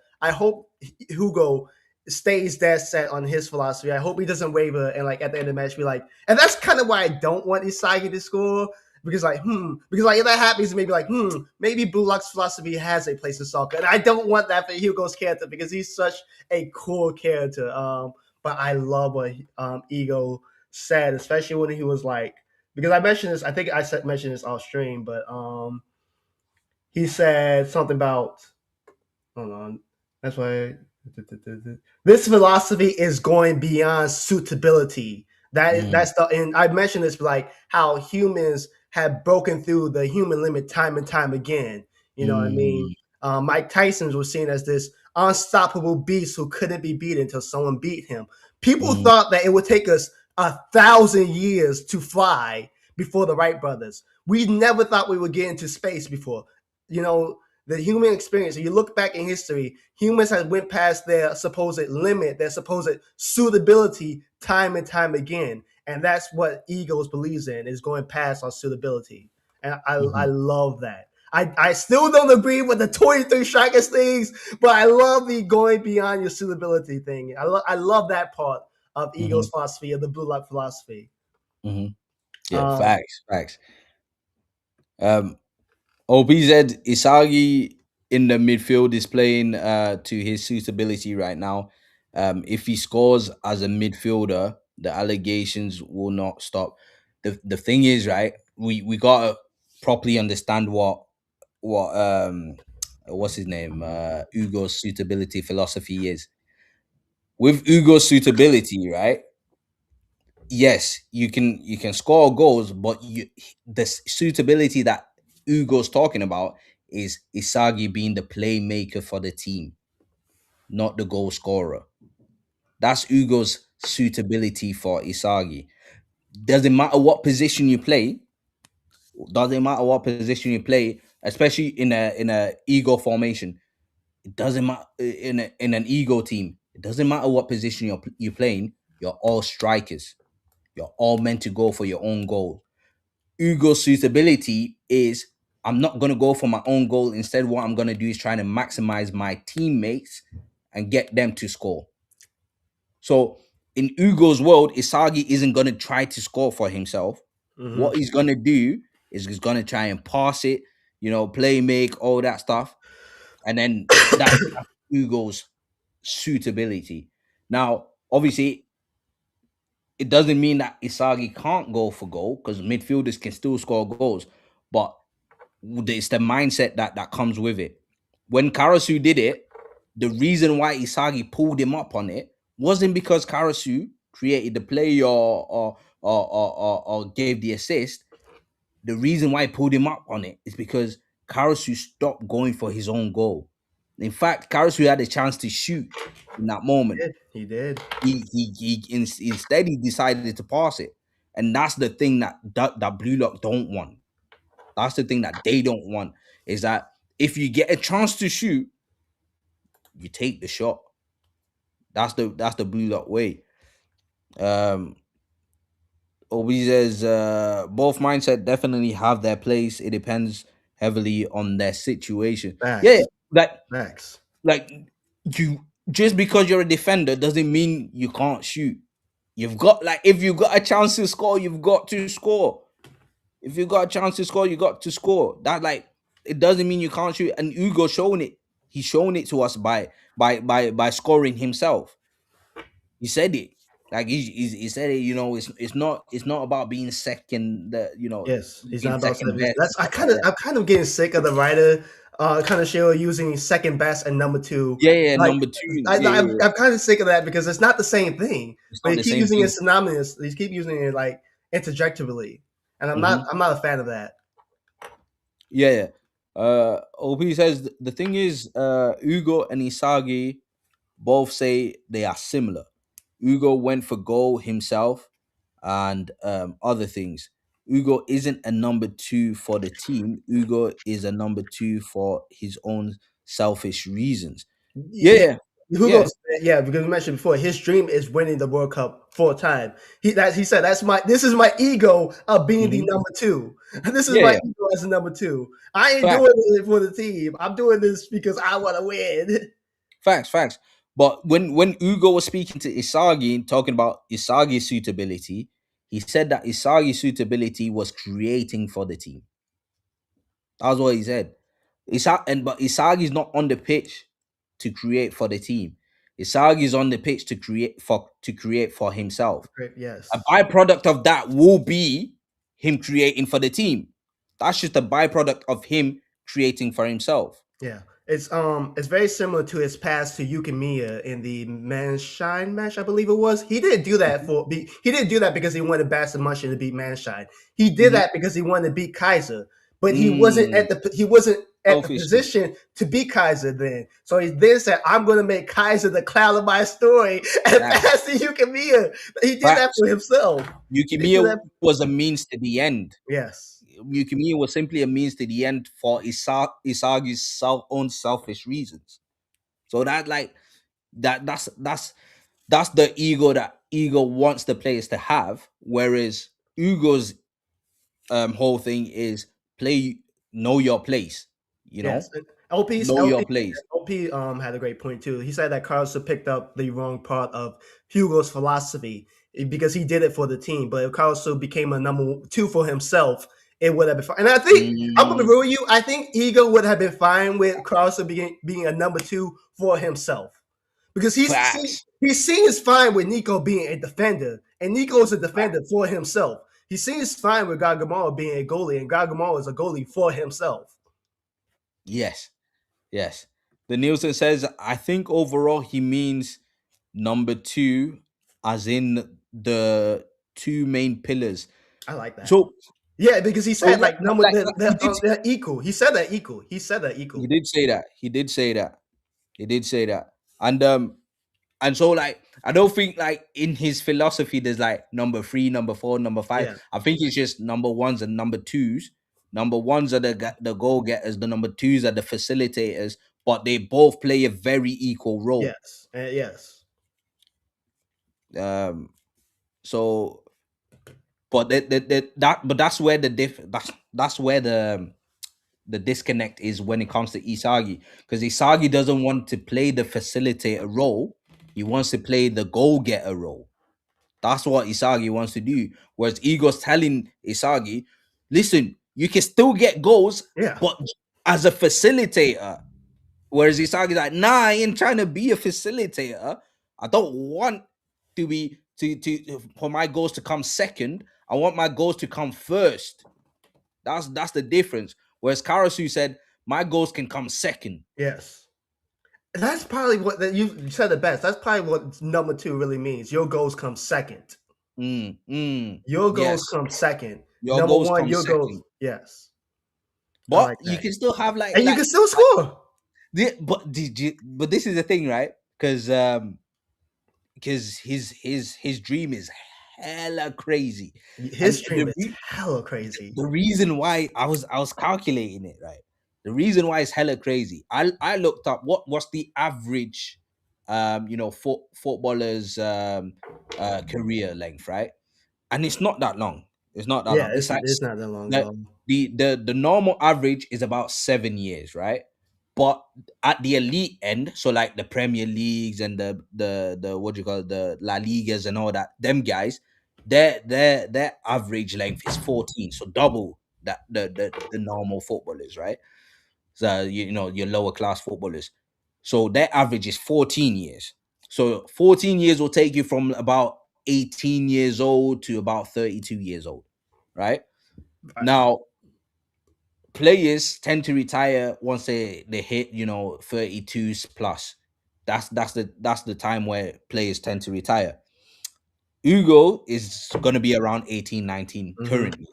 Hugo stays dead set on his philosophy. I hope he doesn't waver and like at the end of the match be like, and that's kind of why I don't want Isagi to score because if that happens, maybe maybe Bullock's philosophy has a place in soccer, and I don't want that for Hugo's character because he's such a cool character. But I love what Ego said, especially when he was like, because I mentioned this, I think mentioned this off stream, but he said something about, hold on, that's why this philosophy is going beyond suitability. That's and I mentioned this like how humans have broken through the human limit time and time again. You know what I mean? Mike Tyson was seen as this unstoppable beast who couldn't be beaten until someone beat him. People thought that it would take us 1,000 years to fly before the Wright brothers. We never thought we would get into space before. The human experience. If you look back in history, humans have went past their supposed limit, their supposed suitability time and time again. And that's what Egos believes in, is going past our suitability. And I love that. I still don't agree with the 23 strikers things, but I love the going beyond your suitability thing. I love that part of Ego's philosophy, of the Blue Lock philosophy. Yeah, facts. OBZ Isagi in the midfield is playing to his suitability right now. If he scores as a midfielder, the allegations will not stop. The thing is, right, we gotta properly understand what's his name? Ugo's suitability philosophy is. With Ugo's suitability, right? Yes, you can score goals, but the suitability that Ugo's talking about is Isagi being the playmaker for the team, not the goal scorer. That's Ugo's suitability for Isagi. Doesn't matter what position you play. Doesn't matter what position you play, especially in a ego formation. It doesn't matter in an ego team. It doesn't matter what position you're playing. You're all strikers. You're all meant to go for your own goal. Ugo's suitability is I'm not going to go for my own goal. Instead, what I'm going to do is trying to maximize my teammates and get them to score. So in Ugo's world, Isagi isn't going to try to score for himself. What he's going to do is he's going to try and pass it, play make, all that stuff. And then that's Ugo's suitability. Now, obviously, it doesn't mean that Isagi can't go for goal because midfielders can still score goals, but it's the mindset that comes with it. When Karasu did it, the reason why Isagi pulled him up on it wasn't because Karasu created the play or gave the assist. The reason why he pulled him up on it is because Karasu stopped going for his own goal. In fact, Karasu had a chance to shoot in that moment. He did. Instead he decided to pass it, and that's the thing that Blue Lock don't want. That's the thing that they don't want, is that if you get a chance to shoot, you take the shot. That's the Blue Lock way. Obi says both mindset definitely have their place. It depends heavily on their situation. Facts. Yeah, Facts. like you, just because you're a defender doesn't mean you can't shoot. You've got, like, if you've got a chance to score, you've got to score. If you got a chance to score, you got to score. That, like, it doesn't mean you can't shoot. And Ugo showing it. He's shown it to us by scoring himself. He said it. Like he said it. It's not about being second. Yes, he's Being not about second service. best and That's stuff like that. I'm kind of getting sick of the writer kind of show using second best and number two. Yeah, Like number two. I'm kind of sick of that because it's not the same thing. It's But not they the keep same using it thing. synonymous. They keep using it like interjectively, and Mhm. I'm not a fan of that. Yeah. OP says the thing is, Ugo and Isagi both say they are similar. Ugo went for goal himself and other things. Ugo isn't a number two for the team. Ugo is a number two for his own selfish reasons. Yeah, Yeah, Hugo, yeah. yeah, because we mentioned before, his dream is winning the World Cup 4 times. He said this is my ego of being the Mhm. number two. This is Yeah, my yeah. ego as a number two. I ain't Facts, doing it for the team. I'm doing this because I want to win. facts. But when Ugo was speaking to Isagi and talking about Isagi's suitability, he said that Isagi's suitability was creating for the team. That's what he said. But Isagi's not on the pitch to create for the team. Isagi's on the pitch to create for himself. Great, A yes. byproduct of that will be him creating for the team. That's just a byproduct of him creating for himself. Yeah. It's very similar to his pass to Yukimiya in the Manshine match, I believe it was. He didn't do that he didn't do that because he wanted Bastard Munchen to beat Manshine. He did Mhm. that because he wanted to beat Kaiser, but Mm, he wasn't at the selfishly. position to beat Kaiser then. So he then said, I'm gonna make Kaiser the cloud of my story and Facts. pass to Yukimiya. He did that Facts. for himself. He didn't do Yukimiya that. was a means to the end. Yes. Yukimiya was simply a means to the end for Isagi's own selfish reasons. So that's the ego that ego wants the players to have. Whereas Ugo's whole thing is play, know your place. Yes. LP's Know your LP place. LP had a great point too. He said that Carlson picked up the wrong part of Hugo's philosophy because he did it for the team. But if Carlson became a number two for himself, it would have been fine. And I think I'm gonna Mm, rule you. I think Ego would have been fine with Carlson being a number two for himself. Because facts. he seems fine with Nico being a defender, and Nico is a defender for himself. He seems fine with Gargamel being a goalie, and Gargamel is a goalie for himself. Yes. Yes. The Nielsen says, I think overall he means number two, as in the two main pillars. I like that. So, Yeah, because he said yeah, like number they're equal. He said that equal. He said that he equal. did say that. He did say that. He did say that. And so, like, I don't think, like, in his philosophy there's like number three, number four, number five. Yeah. I think it's just number ones and number twos. Number ones are the goal getters, the number twos are the facilitators, but they both play a very equal role. Yes. Yes. Um so but that's where that's where the disconnect is when it comes to Isagi, because Isagi doesn't want to play the facilitator role. He wants to play the goal getter role. That's what Isagi wants to do. Whereas Ego's telling Isagi, listen, you can still get goals, Yeah. but as a facilitator. Whereas Isagi's like, nah, I ain't trying to be a facilitator. I don't want to be to for my goals to come second. I want my goals to come first. That's the difference. Whereas Karasu said, my goals can come second. Yes. That's probably what you said it best. That's probably what number 2 really means. Your goals come second. Your goals Yes. come second. Your Number goals 1, come your goals. second. Yes. I But like you that. can still have like And you like can still score. but this is the thing, right? Because his dream is hella crazy. His And stream is hella crazy. the reason why I was calculating it, right? The reason why it's hella crazy. I looked up what's the average footballers career length, right? And it's not that long. It's not that Yeah, long. It's like it's not that long at the all. the normal average is about 7 years, right? But at the elite end, so like the Premier Leagues and the what do you call it, the La Ligas and all that, them guys, their average length is 14, so double that the normal footballers, right? So your lower class footballers. So their average is 14 years. So 14 years will take you from about 18 years old to about 32 years old, right? Right. Now, players tend to retire once they hit 32 plus. That's the time where players tend to retire. Hugo is gonna be around 18, 19 Mm-hmm. currently.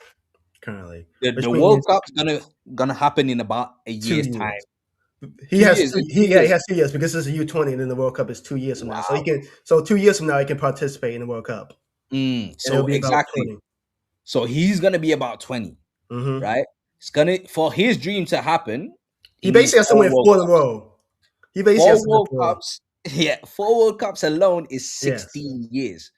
Currently, The which World means Cup's gonna happen in about a 2 year's time. years. He 2 years. has two. In 2 He years. has 2 years because it's a U20, and then the World Cup is 2 years from now. So he Wow. can. So 2 years from now, he can participate in the World Cup, and it'll So be about exactly. 20. So he's gonna be about 20, Mm-hmm. right? It's gonna for his dream to happen. He He needs basically has to four win World 4 in a Cups. row. He basically has Four to win World 4. Cups. Yeah, 4 World Cups alone is Yes. 16 years,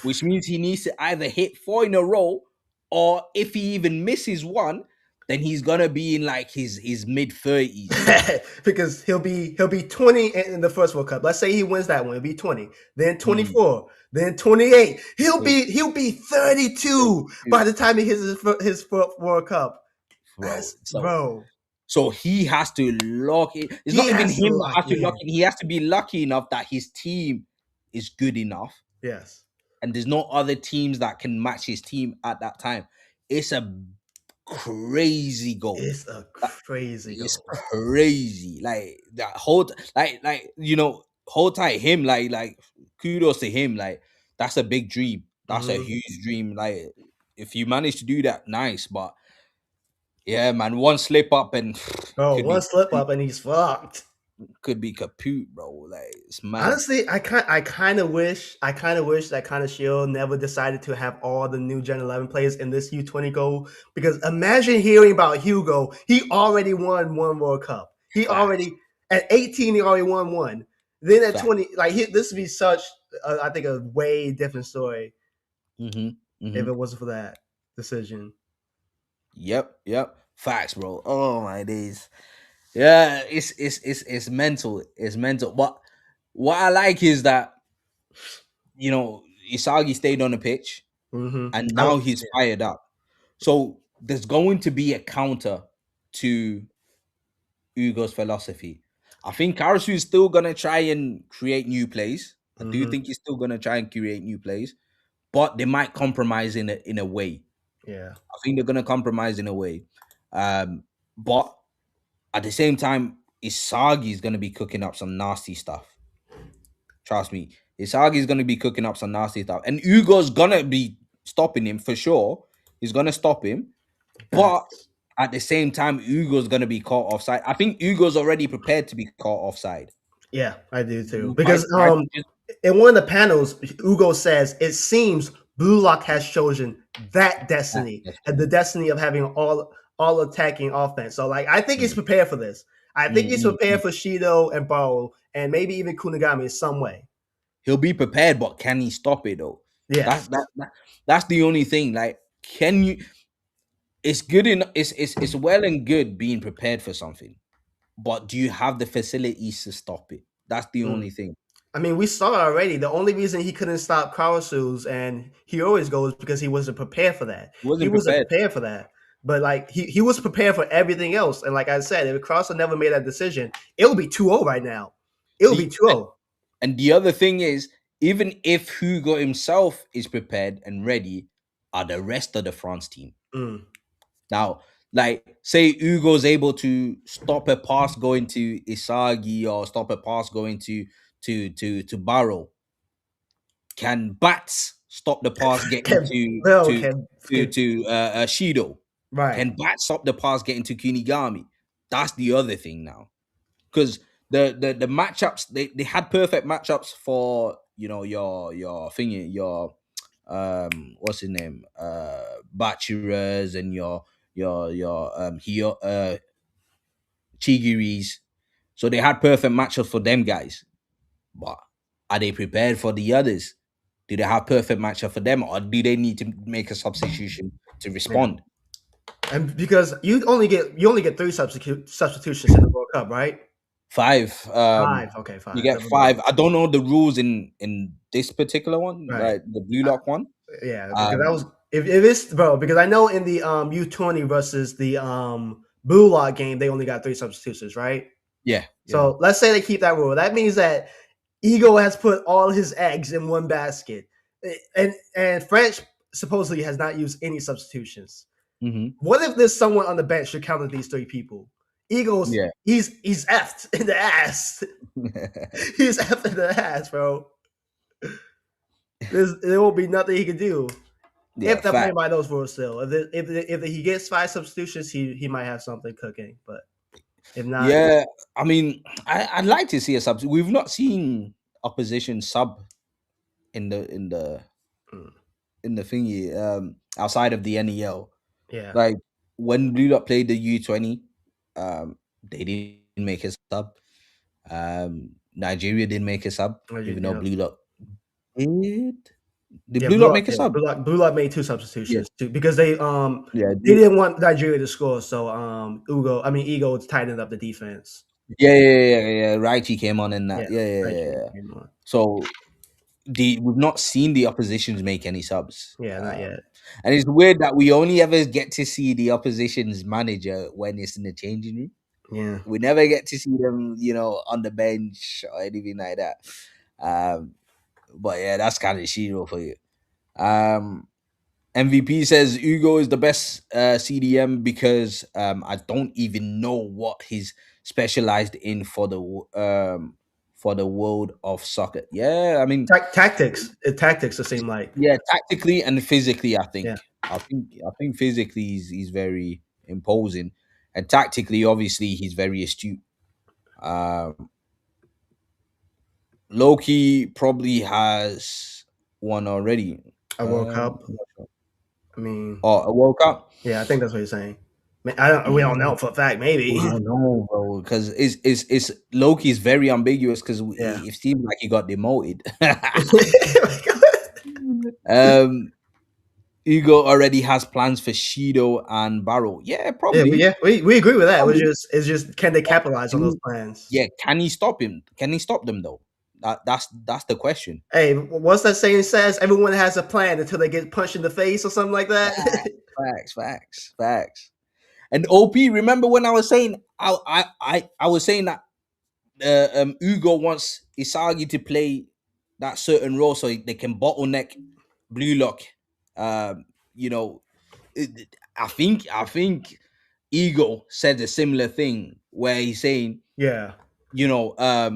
which means he needs to either hit 4 in a row, or if he even misses one, then he's gonna be in like his mid 30s. Because he'll be 20 in the first World Cup. Let's say he wins that one, he'll be 20, then 24, then 28. He'll be 32 by the time he hits his first World Cup. Bro. That's So bro. so he has to lock it. It's He not even has to him that lock has to lock in. it. He has to be lucky enough that his team is good enough, Yes. and there's no other teams that can match his team at that time. It's a crazy goal. It's a That- crazy It's goal. crazy. Like that whole hold tight him like kudos to him. Like that's a big dream. That's a Mhm. huge dream. Like if you manage to do that, nice. But yeah, man, one slip up and Bro, could one be slip up and he's fucked. kaput, bro. Like it's mad. Honestly, I kind of wish that kind of Shield never decided to have all the new Gen 11 players in this U20 goal, because imagine hearing about Hugo. He already won one World Cup. He Facts. already at 18 he already won one. Then at Facts. 20, like this would be such I think a way different story if it wasn't for that decision. Yep. Facts, bro. Oh my days. Yeah, it's mental. It's mental. But what I like is that Isagi stayed on the pitch Mm-hmm. and now he's fired up. So there's going to be a counter to Ugo's philosophy. I think Karasu is still gonna try and create new plays. I do Mm-hmm. think he's still gonna try and create new plays, but they might compromise in a way. Yeah. I think they're gonna compromise in a way. But at the same time, Isagi is gonna be cooking up some nasty stuff. Trust me, Isagi is gonna be cooking up some nasty stuff, and Ugo's gonna be stopping him for sure. He's gonna stop him, but Facts. at the same time, Ugo's gonna be caught offside. I think Ugo's already prepared to be caught offside. Yeah, I do too. Right, Because right. in one of the panels, Ugo says it seems Blue Lock has chosen that destiny, and the destiny of having all attacking offense. So like I think he's prepared for this. I think he's prepared for Shido and Baro and maybe even Kunigami in some way. He'll be prepared, but can he stop it though? Yeah. That's the only thing. Like, can you? It's good in it's well and good being prepared for something, but do you have the facilities to stop it? That's the only thing. I mean, we saw it already. The only reason he couldn't stop Kawasu's and he always goes because he wasn't prepared for that. He wasn't He wasn't prepared. prepared for that. But like he was prepared for everything else. And like I said, if Crosser never made that decision, it would be 2-0 right now. It would be 2-0. And the other thing is, even if Hugo himself is prepared and ready, are the rest of the France team. Mm. Now, like, say Hugo's able to stop a pass going to Isagi or stop a pass going to Barrow. Can Bats stop the pass getting Can Will can to Shido? right. Can Bats stop the pass getting to Kunigami? That's the other thing now. Because the matchups, they had perfect matchups for, your thingy, your what's his name? Bachiras and your Chigiris. So they had perfect matchups for them guys. But are they prepared for the others? Do they have perfect matchup for them, or do they need to make a substitution to Yeah. respond? And because you only get three substitutions in the World Cup, right? Five. Five. Okay, You five. get Never mind. five. I don't know the rules in this particular one, Right. like the blue lock one. Yeah, because that Um, was if it's bro, because I know in the U20 versus the Blue Lock game, they only got three substitutions, right? yeah, yeah. So let's say they keep that rule. That means that Ego has put all his eggs in one basket. And French supposedly has not used any substitutions. Hmm. What if there's someone on the bench who counted these three people? Eagles, Yeah. he's effed in the ass. He's effed in the ass, bro. There won't be nothing he can do Yeah, if they're playing fact. by those rules still. If he gets five substitutions, he might have something cooking. But if not, Yeah, I mean, I'd like to see a sub. We've not seen opposition sub in the mm, in the thingy outside of the NEL. yeah, Like when Blue Dot played the U20, they didn't make a sub. Nigeria didn't make a sub, even though yeah. Blue Dot did. Did Yeah, Blue Dot make a yeah, sub? Blue Lock made two Yeah, substitutions too because they yeah, they didn't want Nigeria to score, so Ego tightened up the defense. yeah. Raito came on in Yeah, that. Yeah. Nigeria came on. So we've not seen the oppositions make any subs. Yeah, not yet. And it's weird that we only ever get to see the opposition's manager when it's in the changing room. Yeah, We never get to see them, on the bench or anything like that. Um, but yeah, that's kind of shiro for you. Um, MVP says Hugo is the best CDM because I don't even know what he's specialized in for the world of soccer. Yeah, I mean, tactics. It seemed like yeah, tactically and physically, I yeah, think. I think physically he's very imposing, and tactically, obviously, he's very astute. Um, Loki probably has one already. a World Cup. I'm not sure. I mean, Oh, a World Cup. yeah, I think that's what he's saying. I don't. We don't know for a fact. Maybe. We don't know, bro, because it's Loki's very ambiguous because Yeah. it seems like he got demoted. um, Hugo already has plans for Shido and Barrow. Yeah, probably. yeah, we agree with that. Probably. It's just can they capitalize on Can those he- plans? yeah, can he stop him? Can he stop them though? That's the question. Hey, what's that saying says? Everyone has a plan until they get punched in the face or something like that. Facts. And OP, remember when I was saying I was saying that Ugo wants Isagi to play that certain role so they can bottleneck Blue Lock. Um, you know, I think Ego said a similar thing where he's saying, Yeah. they're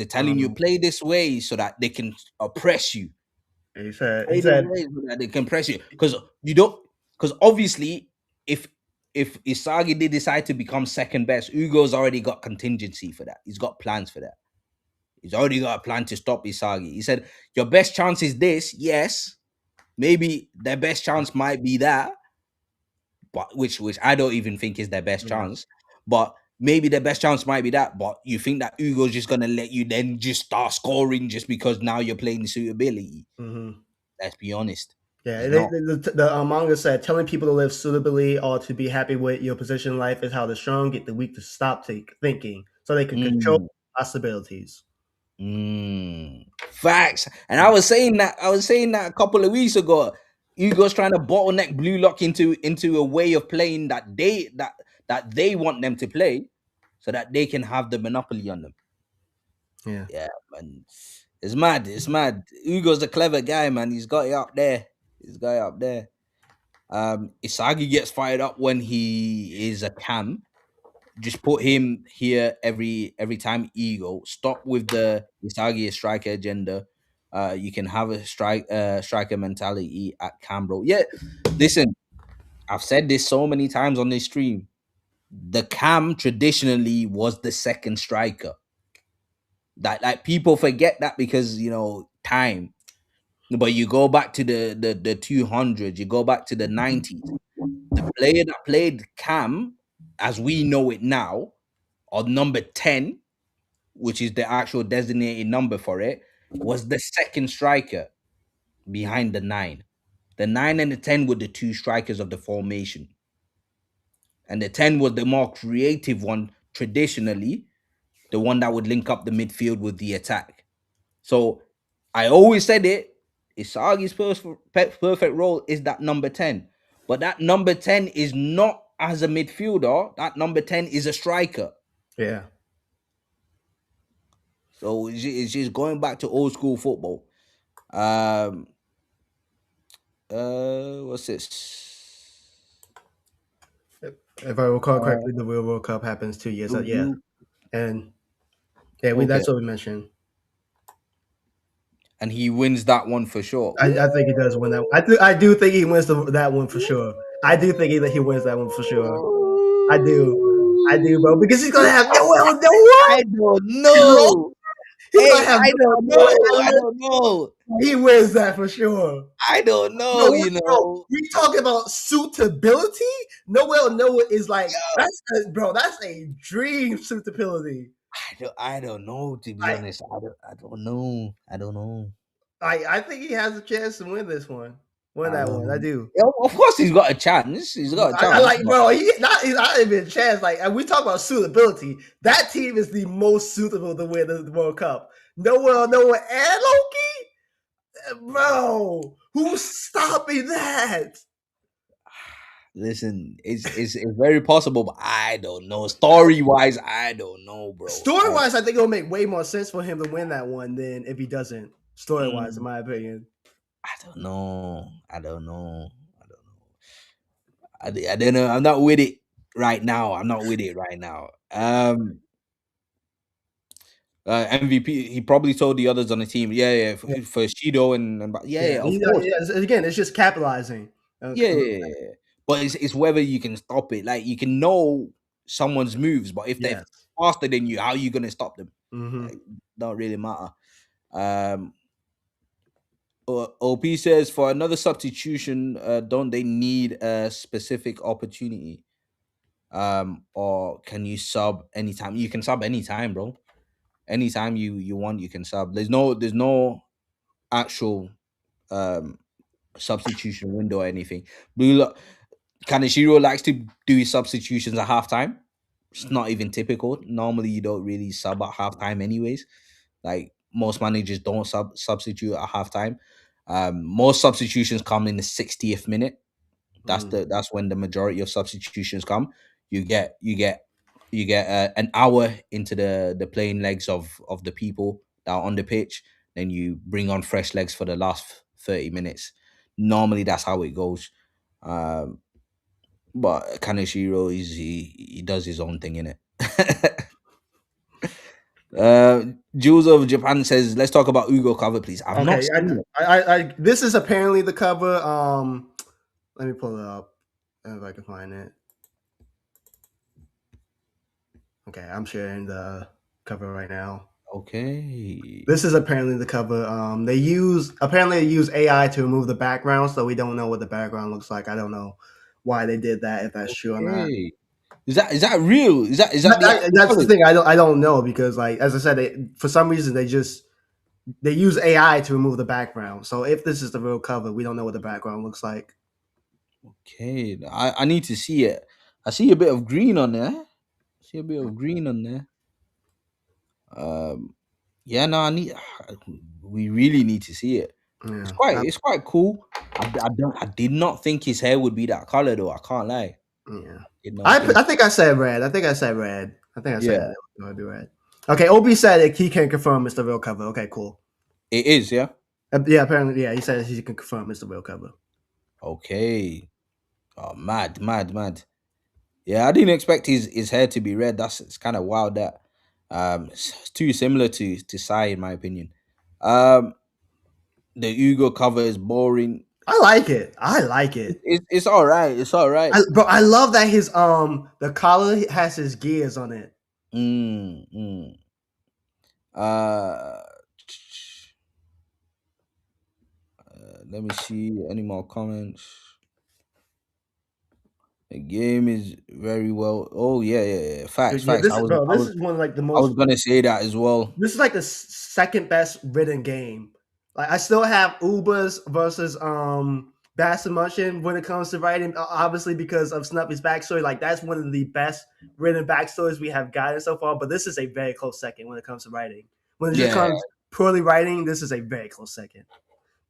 telling you play this way so that they can oppress you. He said Play this way so that they can press you because obviously if Isagi did decide to become second best, Ugo's already got contingency for that. He's got plans for that. He's already got a plan to stop Isagi. He said, "Your best chance is this. Yes, maybe their best chance might be that, but which I don't even think is their best yeah. chance. But maybe their best chance might be that. But you think that Ugo's just gonna let you then just start scoring just because now you're playing the suitability? Mm-hmm. Let's be honest. Yeah, He's not. the manga said telling people to live suitably or to be happy with your position in life is how the strong get the weak to stop thinking so they can control Mm, possibilities. facts. And I was saying that a couple of weeks ago. Ugo's trying to bottleneck Blue Lock into a way of playing that they want them to play, so that they can have the monopoly on them. Yeah. Yeah, man. It's mad. It's mad. Ugo's a clever guy, man. He's got it up there. He's got it up there. Isagi gets fired up when he is a cam. Just put him here every time Ego. Stop with the Isagi striker agenda. You can have a striker mentality at cam, bro. Yeah, listen, I've said this so many times on this stream. The cam traditionally was the second striker. That like people forget that because time. But you go back to the 200s, you go back to the 90s. The player that played cam, as we know it now, or number 10, which is the actual designated number for it, was the second striker behind the 9. The 9 and the 10 were the two strikers of the formation. And the 10 was the more creative one traditionally, the one that would link up the midfield with the attack. So I always said it. Isagi's perfect role is that number 10. But that number 10 is not as a midfielder. That number 10 is a striker. Yeah. So it's just going back to old school football. Um what's this? If I recall Uh correctly, the Real World Cup happens 2 years. Yeah, you and yeah, okay. that's what we mentioned. And he wins that one for sure. I think he does win that. I do think he wins that one for sure. I do think he wins that one for sure. I do. I do, bro, because he's gonna have Noel. I don't Noel. know. He's Hey, gonna have I don't know. I Noel. don't know. He wins that for sure. I don't No, know, bro, we talking about suitability. Noah is like that's a dream suitability. I don't know, to be honest. I don't know. I don't know. I think he has a chance to win this one. Win that one. I do. Yeah, of course he's got a chance. He's got a I chance. like, bro. He's not even a chance. Like, and we talk about suitability. That team is the most suitable to win the World Cup. Noah, and Loki, bro. Who's stopping that? Listen, it's very possible, but I don't know. Story wise, I don't know, bro. Story wise, I think it'll make way more sense for him to win that one than if he doesn't. Story wise, in my opinion. I don't know. I don't know. I don't know. I'm not with it right now. MVP. He probably told the others on the team. Yeah. For Shido and yeah. Of course. Again, it's just capitalizing. Yeah. But it's whether you can stop it. Like you can know someone's moves, but if they're faster than you, how are you gonna stop them? Like, don't really matter. OP says for another substitution, don't they need a specific opportunity? Or can you sub anytime? You can sub anytime, bro. Anytime you want, you can sub. There's no actual substitution window or anything. Kaneshiro likes to do his substitutions at halftime. It's not even typical. Normally, you don't really sub at halftime, anyways. Like most managers don't substitute at halftime. Most substitutions come in the 60th minute. That's when the majority of substitutions come. You get an hour into the playing legs of the people that are on the pitch. Then you bring on fresh legs for the last 30 minutes. Normally, that's how it goes. But Kaneshiro he does his own thing in it. Jules of Japan says, "Let's talk about Ugo cover, please." I've not seen it. This is apparently the cover. Let me pull it up if I can find it. Okay, I'm sharing the cover right now. Okay. This is apparently the cover. They use AI to remove the background, so we don't know what the background looks like. I don't know why they did that. If that's true or not. Is that real? Is that that's the thing? I don't know because, like, as I said, for some reason they use AI to remove the background. So if this is the real cover, we don't know what the background looks like. Okay, I need to see it. I see a bit of green on there. Yeah, no, we really need to see it. Yeah. It's quite cool. I did not think his hair would be that color though. I can't lie. Yeah. I think I said red. I think I said it would be red. Okay, Obi said that he can confirm it's the real cover. Okay, cool. It is, yeah. Yeah, apparently, yeah, he said he can confirm it's the real cover. Okay. Oh, mad, mad, mad. Yeah, I didn't expect his hair to be red. That's it's kind of wild. That it's too similar to Sai in my opinion. Um, the Hugo cover is boring. I like it. I like it. It's all right. It's all right. Bro, I love that his the collar has his gears on it. Mm, mm. Uh, let me see any more comments. The game is very well. Oh yeah, yeah, yeah. Facts, Yeah, facts. this is bro. This is one of like the I most. was gonna say that as well. This is like the second best written game. Like I still have Ubers versus Bass Munchen when it comes to writing, obviously because of Snuffy's backstory. Like that's one of the best written backstories we have gotten so far. But this is a very close second when it comes to writing. When it just Yeah, comes purely writing, this is a very close second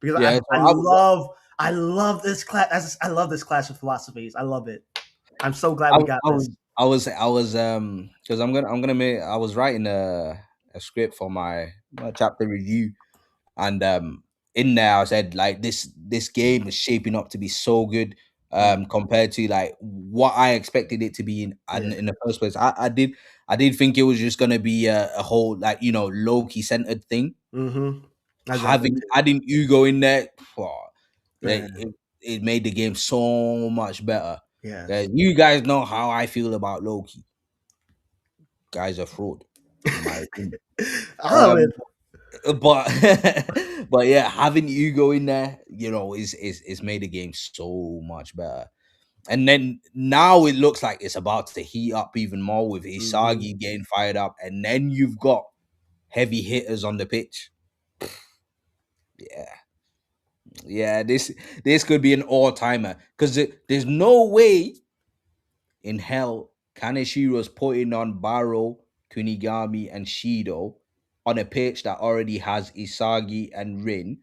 because yeah. So I love this class. I love this clash of philosophies. I love it. I'm so glad I, we got I this. was I was because I'm gonna make I was writing a script for my chapter review, and in there I said like this game is shaping up to be so good Mm, compared to like what I expected it to be yeah. in the first place. I did think it was just gonna be a whole like Loki centered thing. Mm-hmm. I got that Having too. adding Hugo in there, like, Yeah. it made the game so much better. Yes. You guys know how I feel about Loki. Guys are fraud, in my opinion. I love it. Um, but but yeah, having Hugo in there, is made the game so much better. And then now it looks like it's about to heat up even more with Mm-hmm. Isagi getting fired up, and then you've got heavy hitters on the pitch. Yeah, yeah. This could be an all timer because there's no way in hell Kaneshiro's putting on Baro, Kunigami, and Shido on a pitch that already has Isagi and Rin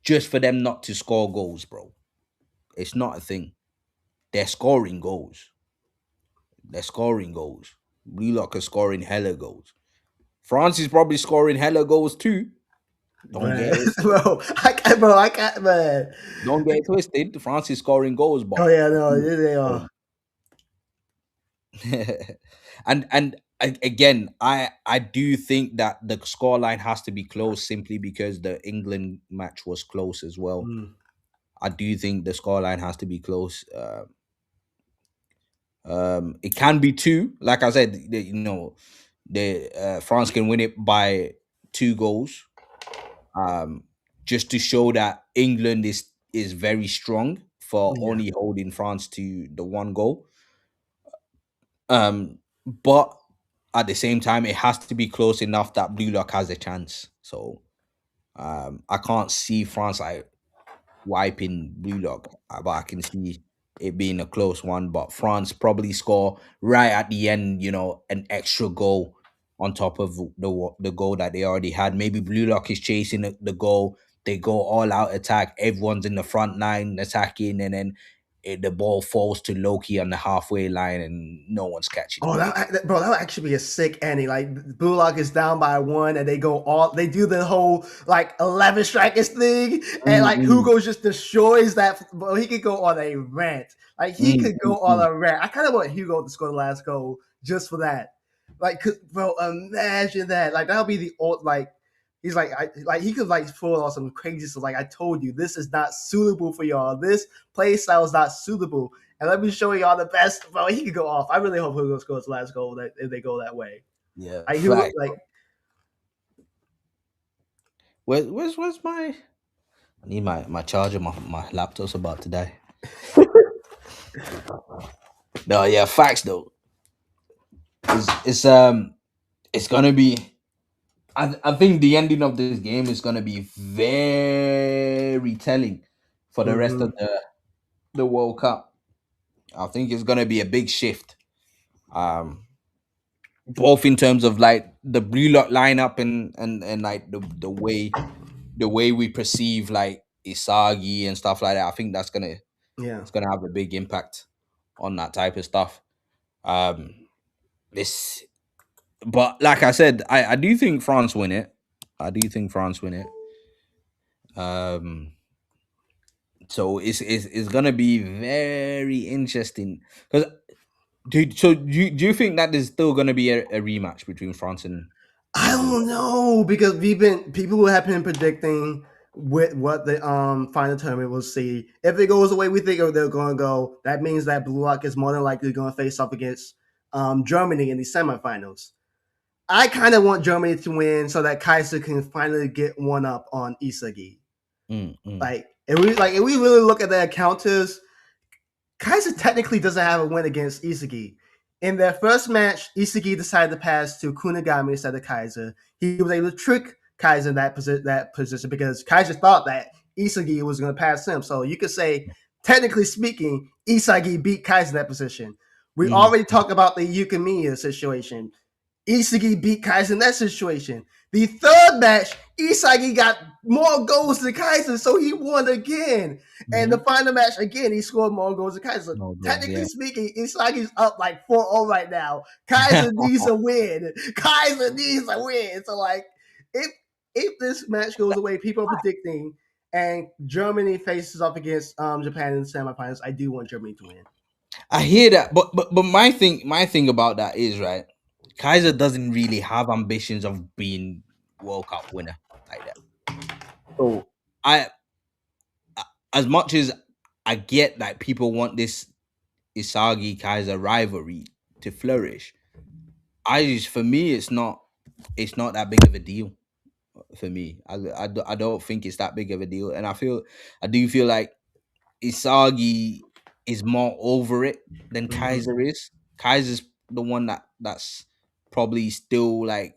just for them not to score goals, bro. It's not a thing. They're scoring goals. They're scoring goals. Blue Lock are scoring hella goals. France is probably scoring hella goals too. Don't Man, get it. I can't, man. Don't get it twisted. France is scoring goals, Oh but yeah, no, they are. Again, I do think that the scoreline has to be close simply because the England match was close as well. Mm, I do think the scoreline has to be close. It can be two, like I said. The France can win it by 2 goals, um, just to show that England is very strong for yeah. only holding France to the 1 goal. But at the same time, it has to be close enough that Blue Lock has a chance. So I can't see France like wiping Blue Lock, but I can see it being a close one. But France probably score right at the end, an extra goal on top of the goal that they already had. Maybe Blue Lock is chasing the goal. They go all out attack. Everyone's in the front line attacking, and then the ball falls to Loki on the halfway line, and no one's catching it. Oh, bro, that would actually be a sick ending. Like Bullock is down by one, and they do the whole like 11 strikers thing, and like Mm-mm, Hugo just destroys that. Bro, he could go on a rant. Like he could go on mm-mm, a rant. I kind of want Hugo to score the last goal just for that. Like, bro, imagine that. Like that'll be the old like. He's like he could like pull on some crazy stuff. Like I told you, this is not suitable for y'all. This play style is not suitable. And let me show y'all the best. Bro, he could go off. I really hope Hugo scores the last goal if they go that way. yeah, Like Hugo, fact. like Where's my? I need my charger. My laptop's about to die. No, yeah, facts though. It's gonna be. I think the ending of this game is gonna be very telling for the rest of mhm. the World Cup. I think it's gonna be a big shift. Um, both in terms of like the blue lot lineup and like the way we perceive like Isagi and stuff like that. I think that's gonna Yeah. it's gonna have a big impact on that type of stuff. Um, this but like I said, I do think France win it. I do think France win it. Um, so it's gonna be very interesting because do you think that there's still gonna be a rematch between France and I Italy? don't know because people who have been predicting with what the final tournament will see. If it goes away, we think they're going to go. That means that Blue Lock is more than likely going to face off against Germany in the semifinals. I kind of want Germany to win so that Kaiser can finally get one up on Isagi. Mm, mm, If we really look at their counters, Kaiser technically doesn't have a win against Isagi. In their first match, Isagi decided to pass to Kunigami instead of Kaiser. He was able to trick Kaiser in that position because Kaiser thought that Isagi was going to pass him. So you could say, technically speaking, Isagi beat Kaiser in that position. We mm. already talked about the Yukimiya situation. Isagi beat Kaiser in that situation. The third match, Isagi got more goals than Kaiser, so he won again. And the Mhm. final match, again, he scored more goals than Kaiser. No goals, Technically yeah. speaking, Isagi's up like 4-0 right now. Kaiser needs a win. Kaiser needs a win. So, like, if this match goes away, people are predicting, and Germany faces off against Japan in the semifinals, I do want Germany to win. I hear that, but my thing about that is right. Kaiser doesn't really have ambitions of being World Cup winner like that. So I, as much as I get that people want this Isagi Kaiser rivalry to flourish, for me it's not that big of a deal for me. I don't think it's that big of a deal, and I do feel like Isagi is more over it than Mm-hmm. Kaiser is. Kaiser's the one that's probably still like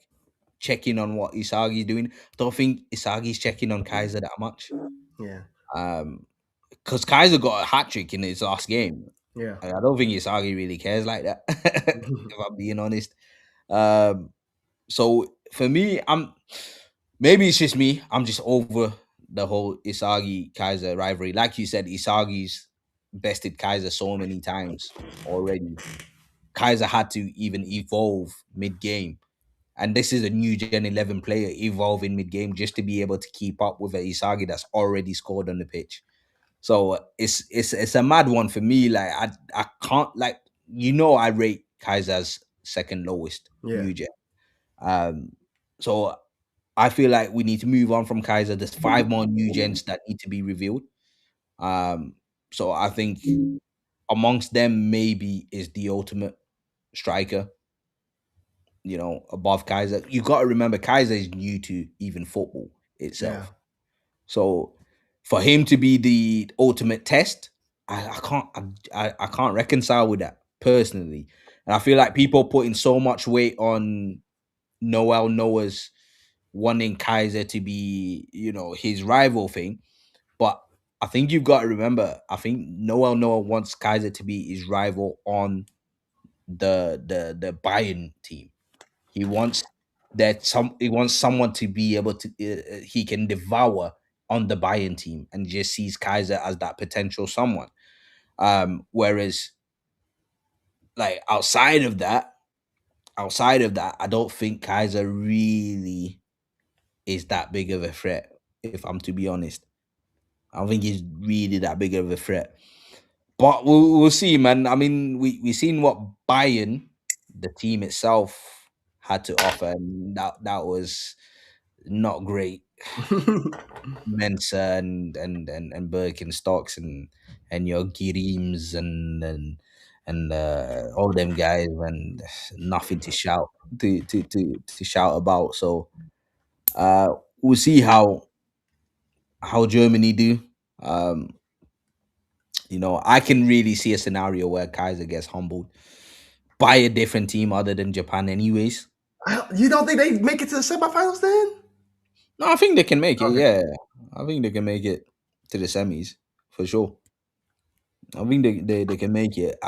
checking on what Isagi's doing. Don't think Isagi's checking on Kaiser that much. Yeah. Um, because Kaiser got a hat trick in his last game. Yeah. And I don't think Isagi really cares like that. If I'm being honest. Um, so for me, maybe it's just me. I'm just over the whole Isagi Kaiser rivalry. Like you said, Isagi's bested Kaiser so many times already. Kaiser had to even evolve mid game. And this is a new Gen 11 player evolving mid game just to be able to keep up with a Isagi that's already scored on the pitch. So it's a mad one for me. Like I can't like I rate Kaiser's second lowest Yeah. new gen. Um, so I feel like we need to move on from Kaiser. There's five more new gens that need to be revealed. Um, so I think amongst them maybe is the ultimate striker. Above Kaiser. You got to remember Kaiser is new to even football Yeah. itself. So for him to be the ultimate test, I can't reconcile with that personally. And I feel like people putting so much weight on Noel Noah's wanting Kaiser to be, his rival thing. But I think you've got to remember, I think Noel Noah wants Kaiser to be his rival on the Bayern team. He wants he wants someone to be able to he can devour on the Bayern team and just sees Kaiser as that potential someone. Whereas like outside of that, I don't think Kaiser really is that big of a threat. If I'm to be honest, I don't think he's really that big of a threat. But we'll see, man. I mean, we seen what Bayern, the team itself, had to offer, and that was not great. Mensa and Birkenstocks and your Girims and all them guys, and nothing to shout to shout about. So we'll see how Germany do. Um, I can really see a scenario where Kaiser gets humbled by a different team other than Japan, anyways. You don't think they make it to the semifinals then? No, I think they can make it. Okay. Yeah, I think they can make it to the semis for sure. I think they can make it.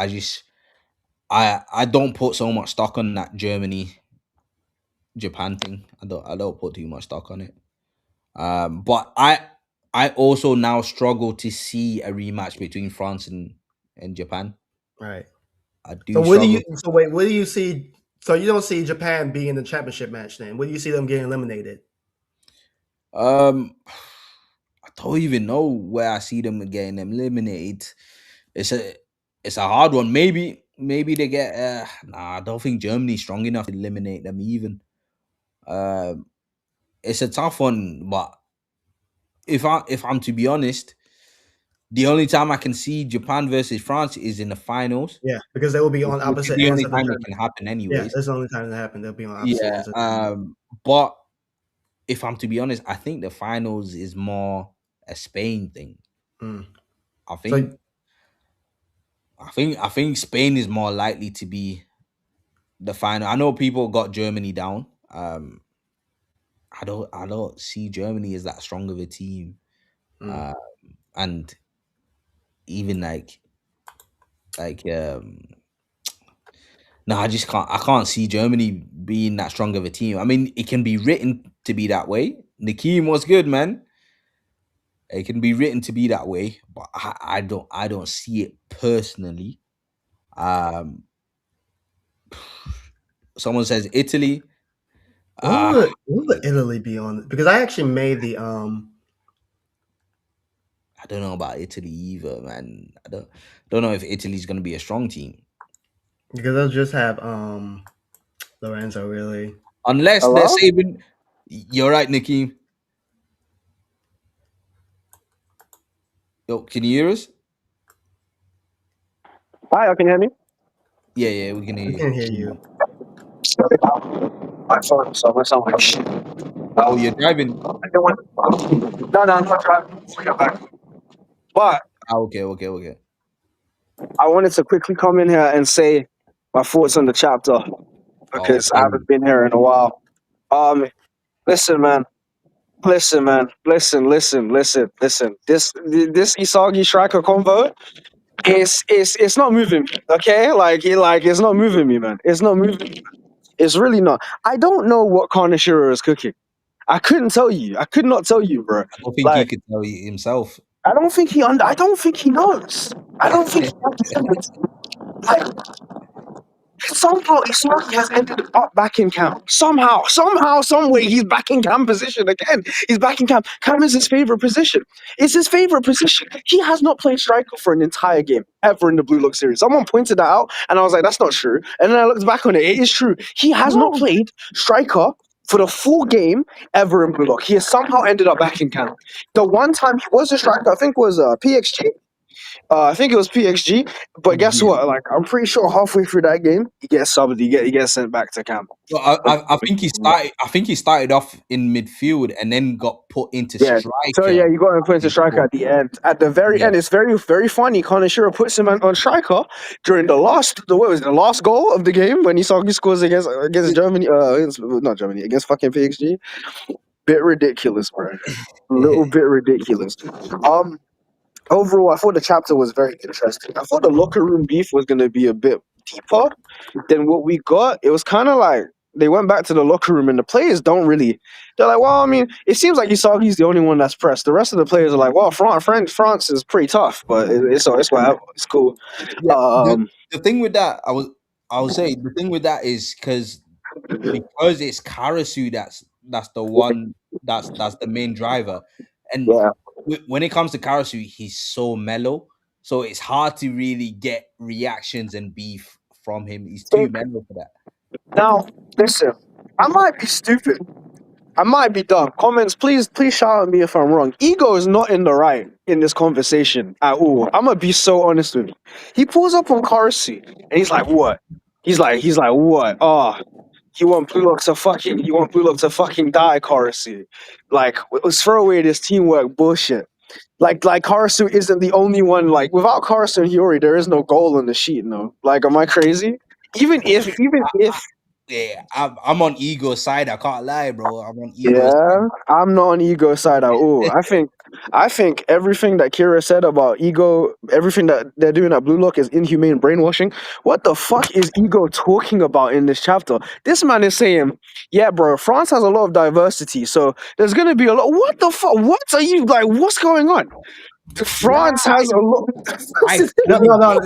I don't put so much stock on that Germany Japan thing. I don't put too much stock on it. But I also now struggle to see a rematch between France and Japan. Right. I So do struggle. wait, where do you see So you don't see Japan being in the championship match then? Where do you see them getting eliminated? Um, I don't even know where I see them getting eliminated. It's a it's a hard one. Maybe they get. Nah, I don't think Germany's strong enough to eliminate them even. Um, it's a tough one, but if I'm to be honest, the only time I can see Japan versus France is in the finals, Yeah, because they will be on which is opposite the ends only of the time it tournament. can happen, Yeah, anyways. that's the only time that happened. They'll be on opposite Yeah. ends of the tournament. But if I'm to be honest, I think the finals is more a Spain thing. Mm. I So think I think Spain is more likely to be the final. I know people got Germany down. I don't see Germany as that strong of a team. mm. Uh, and even like no, I can't see Germany being that strong of a team. I mean, it can be written to be that way. Nakeem was good, man. It can be written to be that way, but I don't see it personally. Um, someone says Italy. Uh What would Italy be on? Because I actually made the I don't know about Italy either, man. I don't know if Italy's gonna be a strong team because they'll just have Lorenzo really. unless they're Hello? saving. You're right, Nakeem. Yo, can you hear us? Hi, you can hear me? Yeah, yeah, we can hear We you. can hear you. My phone, so I sound like shit. Oh, you're driving. I don't want. No, I'm not driving. Bring it back. But Ah, okay, okay, okay. I wanted to quickly come in here and say my thoughts on the chapter Oh, because I okay. haven't been here in a while. Um, listen, man. Listen, man. Listen. This Isagi striker combo it's not moving me. Okay, it's not moving me, man. It's not moving me. It's really not. I don't know what Kaneshiro is cooking. I couldn't tell you. I could not tell you, bro. I don't think he Like, could tell you himself. I don't think he knows. I don't think he understands. Like, somehow Isaki has ended up back in camp. Somehow, some way, he's back in camp position again. He's back in camp. Camp is his favorite position. It's his favorite position. He has not played striker for an entire game ever in the Blue Lock series. Someone pointed that out, and I was like, "That's not true." And then I looked back on it. It is true. He has not No. played striker for the full game ever in Blue Lock. He has somehow ended up back in camp. The one time he was a striker, I think, was PXG. I think it was PXG, but guess Yeah. what? Like, I'm pretty sure halfway through that game, he gets subbed. He gets sent back to camp. Well, I think he started. I think he started off in midfield and then got put into Yeah. So yeah, striker. you got him put into striker at the end. At the very Yeah, end, it's very very funny. Kaneshiro puts him on striker during the last goal of the game when Isagi scores against Germany. Not Germany, against fucking PXG. Bit ridiculous, bro. A little bit ridiculous. Um, Overall, I thought the chapter was very interesting. I thought the locker room beef was going to be a bit deeper than what we got. It was kind of like they went back to the locker room and the players don't really. They're like, well, I mean, it seems like Isagi's the only one that's pressed. The rest of the players are like, well, France is pretty tough, but it's whatever. It's cool. yeah. The, Um, the thing with that, I would say the thing with that is because it's Karasu that's the one that's the main driver, and yeah. when it comes to Karasu, he's so mellow, so it's hard to really get reactions and beef from him. He's too So mellow for that. now, listen, I might be stupid. I might be dumb. Comments, please shout at me if I'm wrong. Ego is not in the right in this conversation at all. I'm gonna be so honest with you. He pulls up on Karasu and he's like, "What?" He's like, "What? Oh, you want Blue Lock to fucking die, Karasu. Like, let's throw away this teamwork bullshit. Like Karasu isn't the only one. Like, without Karasu and Hiyori, there is no goal on the sheet. No, like, am I crazy? Even if Yeah, I'm on ego side. I can't lie, bro. I'm on ego side. Yeah, I'm not on ego side at all. I think everything that Kira said about ego, everything that they're doing at Blue Lock is inhumane brainwashing. What the fuck is ego talking about in this chapter? This man is saying, "Yeah, bro, France has a lot of diversity, so there's gonna be a lot." What the fuck? What are you like? What's going on? France has a lot. I No, fully no,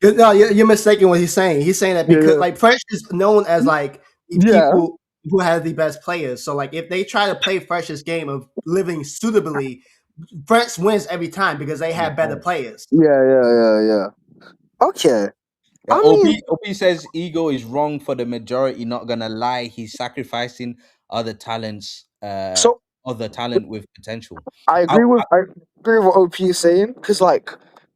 get. no. You're mistaken what he's saying. He's saying that because Yeah, like French is known as like the yeah, people who have the best players. So like if they try to play French's game of living suitably, France wins every time because they have better players. yeah. Okay, Yeah, I mean, OP says ego is wrong for the majority. Not gonna lie, he's sacrificing other talents, so other talent with potential. I I, agree with what OP is saying because like,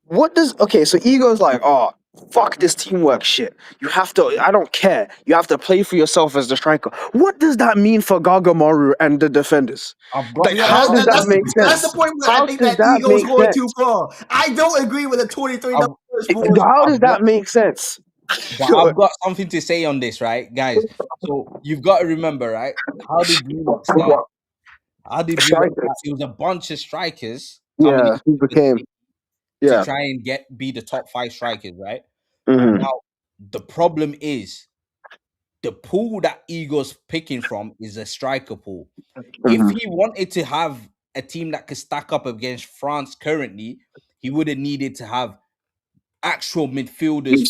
what does okay? So ego's like, oh, fuck this teamwork shit. You have to. I don't care. You have to play for yourself as the striker. What does that mean for Gagamaru and the defenders? I've got Like, Yeah, how does that make that's the sense? point where I How think does that that ego's make going too sense? far. I don't agree with the 23 I've, numbers rules. How does I've got that make sense? but I've got something to say on this, right, guys? So you've got to remember, right? How did Blue Lock start? How did Blue Lock start? Strikers. It was a bunch of strikers coming Yeah, he into the became. team to Yeah. try and be the top five strikers, right? And Mm-hmm. now the problem is the pool that Eagles picking from is a striker pool. If Mm-hmm. he wanted to have a team that could stack up against France currently, he would have needed to have actual midfielders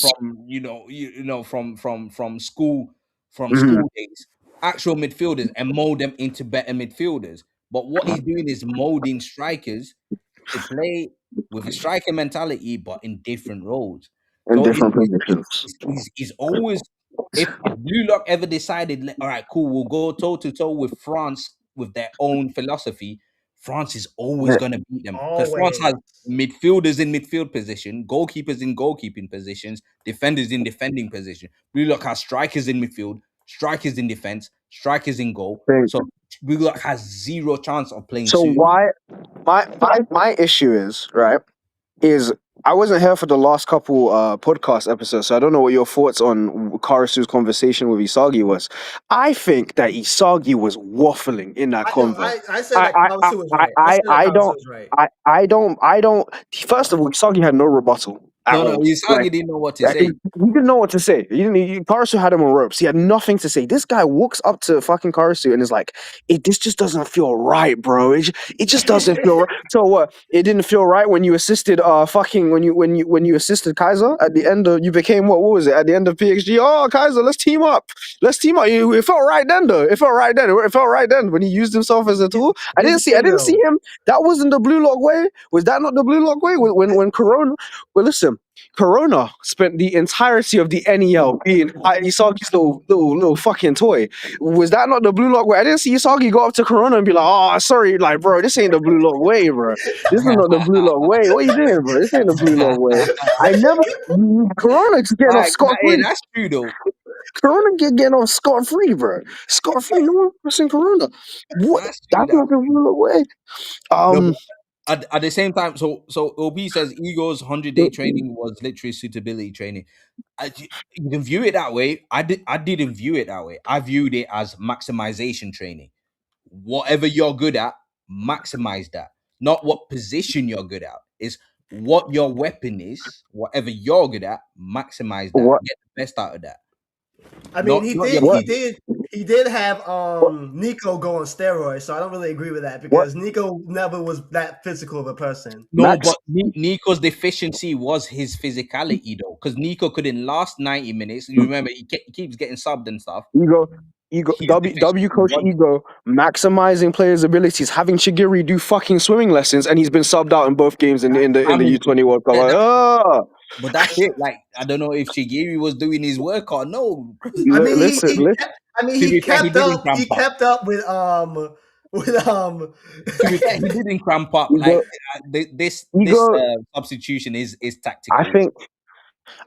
from from Mm-hmm. school days, actual midfielders, and mold them into better midfielders. But what he's doing is molding strikers to play with a striker mentality, but in different roles. In So different positions. he's always, if Blue Lock ever decided, all right, cool, we'll go toe to toe with France with their own philosophy, France is always Yeah. going to beat them because France Always. has midfielders in midfield position, goalkeepers in goalkeeping positions, defenders in defending position. Blue Lock has strikers in midfield, strikers in defense, strikers in goal. Thing. So Blue Lock has zero chance of playing So suit. why my issue is right is I wasn't here for the last couple podcast episodes, so I don't know what your thoughts on Karasu's conversation with Isagi was. I think that Isagi was waffling in that I know. convo. I said that Kawasu was right. I said that I Kawasu don't was right. I don't. First of all, Isagi had no rebuttal at No, all. Isagi didn't know what to He say. didn't know what to say. Karasu had him on ropes. He had nothing to say. This guy walks up to fucking Karasu and is like, this just doesn't feel right, bro. It just doesn't feel right. So what? It didn't feel right when you assisted when you assisted Kaiser at the end of you became what was it at the end of PXG? Oh, Kaiser, let's team up. Let's team up. It felt right then though. It felt right then. It felt right then when he used himself as a tool. Here's the I thing, didn't see though. him. That wasn't the Blue Lock way. Was that not the Blue Lock way? When Corona. Well, listen. Corona spent the entirety of the NEL being Isagi's little fucking toy. Was that not the Blue Lock way? I didn't see Isagi go up to Corona and be like, "Oh, sorry, like, bro, this ain't the Blue Lock way, bro. This is not the Blue Lock way. What you doing, bro? This ain't the Blue Lock way." I never Corona's getting off scot Hey, free. that's true though. Corona getting off scot free, bro. Scot free. No one pressing Corona. What? That's true. That's not the Blue Lock way. No, Um. but at the same time, so OP says Ego's 100-day training was literally suitability training. You can view it that way. I didn't view it that way. I viewed it as maximization training. Whatever you're good at, maximize that. Not what position you're good at. It's what your weapon is. Whatever you're good at, maximize that. What? Get the best out of that. I mean, Not your What? he did have What? Nico go on steroids, so I don't really agree with that What? because Nico never was that physical of a person. No, Max? but Nico's deficiency was his physicality, though, because Nico couldn't last 90 minutes. You remember, he keeps getting subbed and stuff. His W deficiency coach was. Ego maximizing players' abilities, having Chigiri do fucking swimming lessons, and he's been subbed out in both games in I the mean, U20 World Cup. yeah, Like, but that's it. Like, I don't know if Shigiri was doing his work or no. 'Cause I mean, listen, to be fair, he didn't cramp he up. kept up with To be fair, he didn't cramp up. Like Ego, this Ego. substitution is I tactical. think,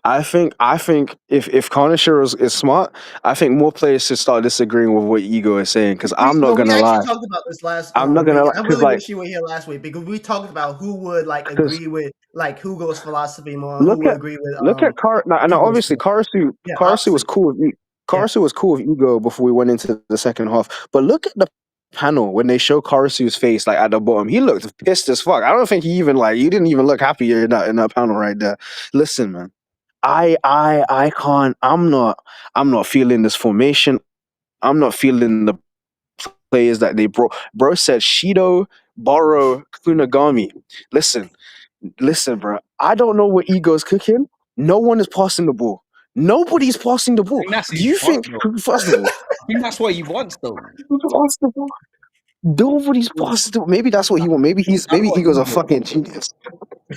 I think if Carnisher is smart, I think more players should start disagreeing with what Ego is saying. Because I'm not we gonna actually lie, talked about this last I'm not gonna week. lie. I Because really like, wish you were here last week because we talked about who would like because agree with like Hugo's philosophy more, and who look would at agree with now Ego's obviously philosophy. Yeah, Karasu was obviously, cool. yeah. Karasu was cool with Ego before we went into the second half. But look at the panel when they show Karasu's face like at the bottom. He looked pissed as fuck. I don't think he didn't even look happy in that panel right there. Listen, man. I can't I'm not feeling this formation. I'm not feeling the players that they brought. Bro said Shido, Baro, Kunagami. Listen, Listen, bro. I don't know what Ego's cooking. No one is passing the ball. Nobody's passing the I ball. think that's Do his you want, think, though. first of all, I think that's what he wants, though. who's passing the ball? Nobody's passing the ball. Maybe that's what he wants. That's Maybe what Ego's a Ego fucking wants. genius.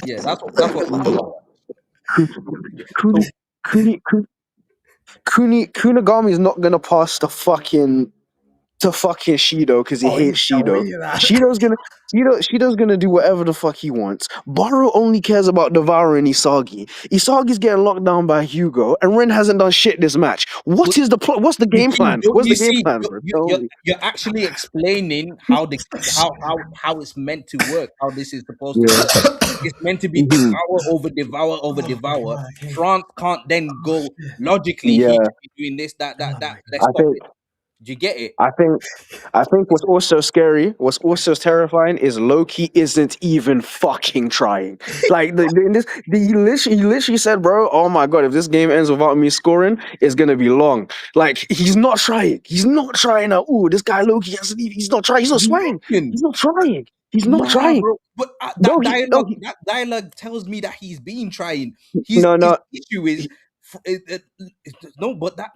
Yeah, that's what Ego wants. Kuni, So Kuni, Kunigami is not gonna pass the fucking to fucking Shido because he Oh, hates no, Shido. he's not. Shido's gonna do whatever the fuck he wants. Baru only cares about devouring Isagi. Isagi's getting locked down by Hugo, and Ren hasn't done shit this match. What but is the plot? What's the game plan? What's you the game see, plan, bro? Tell me. you're actually explaining how it's meant to work, how this is supposed to Yeah. be. It's meant to be Mhm. Oh my devour. god, I can't. France can't then Oh go shit. logically. He Yeah. should be doing this, Oh that. my Let's I stop think it. Do you get it? I think I think what's also scary, what's also terrifying is Loki isn't even fucking trying. Like he literally said, bro, oh my god, if this game ends without me scoring, it's gonna be long. Like he's not trying. He's not trying at all. This guy Loki hasn't even he's not trying, he's not You swaying. reckon? He's not trying. He's not Nah, trying. bro. But No, he that dialogue tells me that he's been trying. no His no issue is no, but that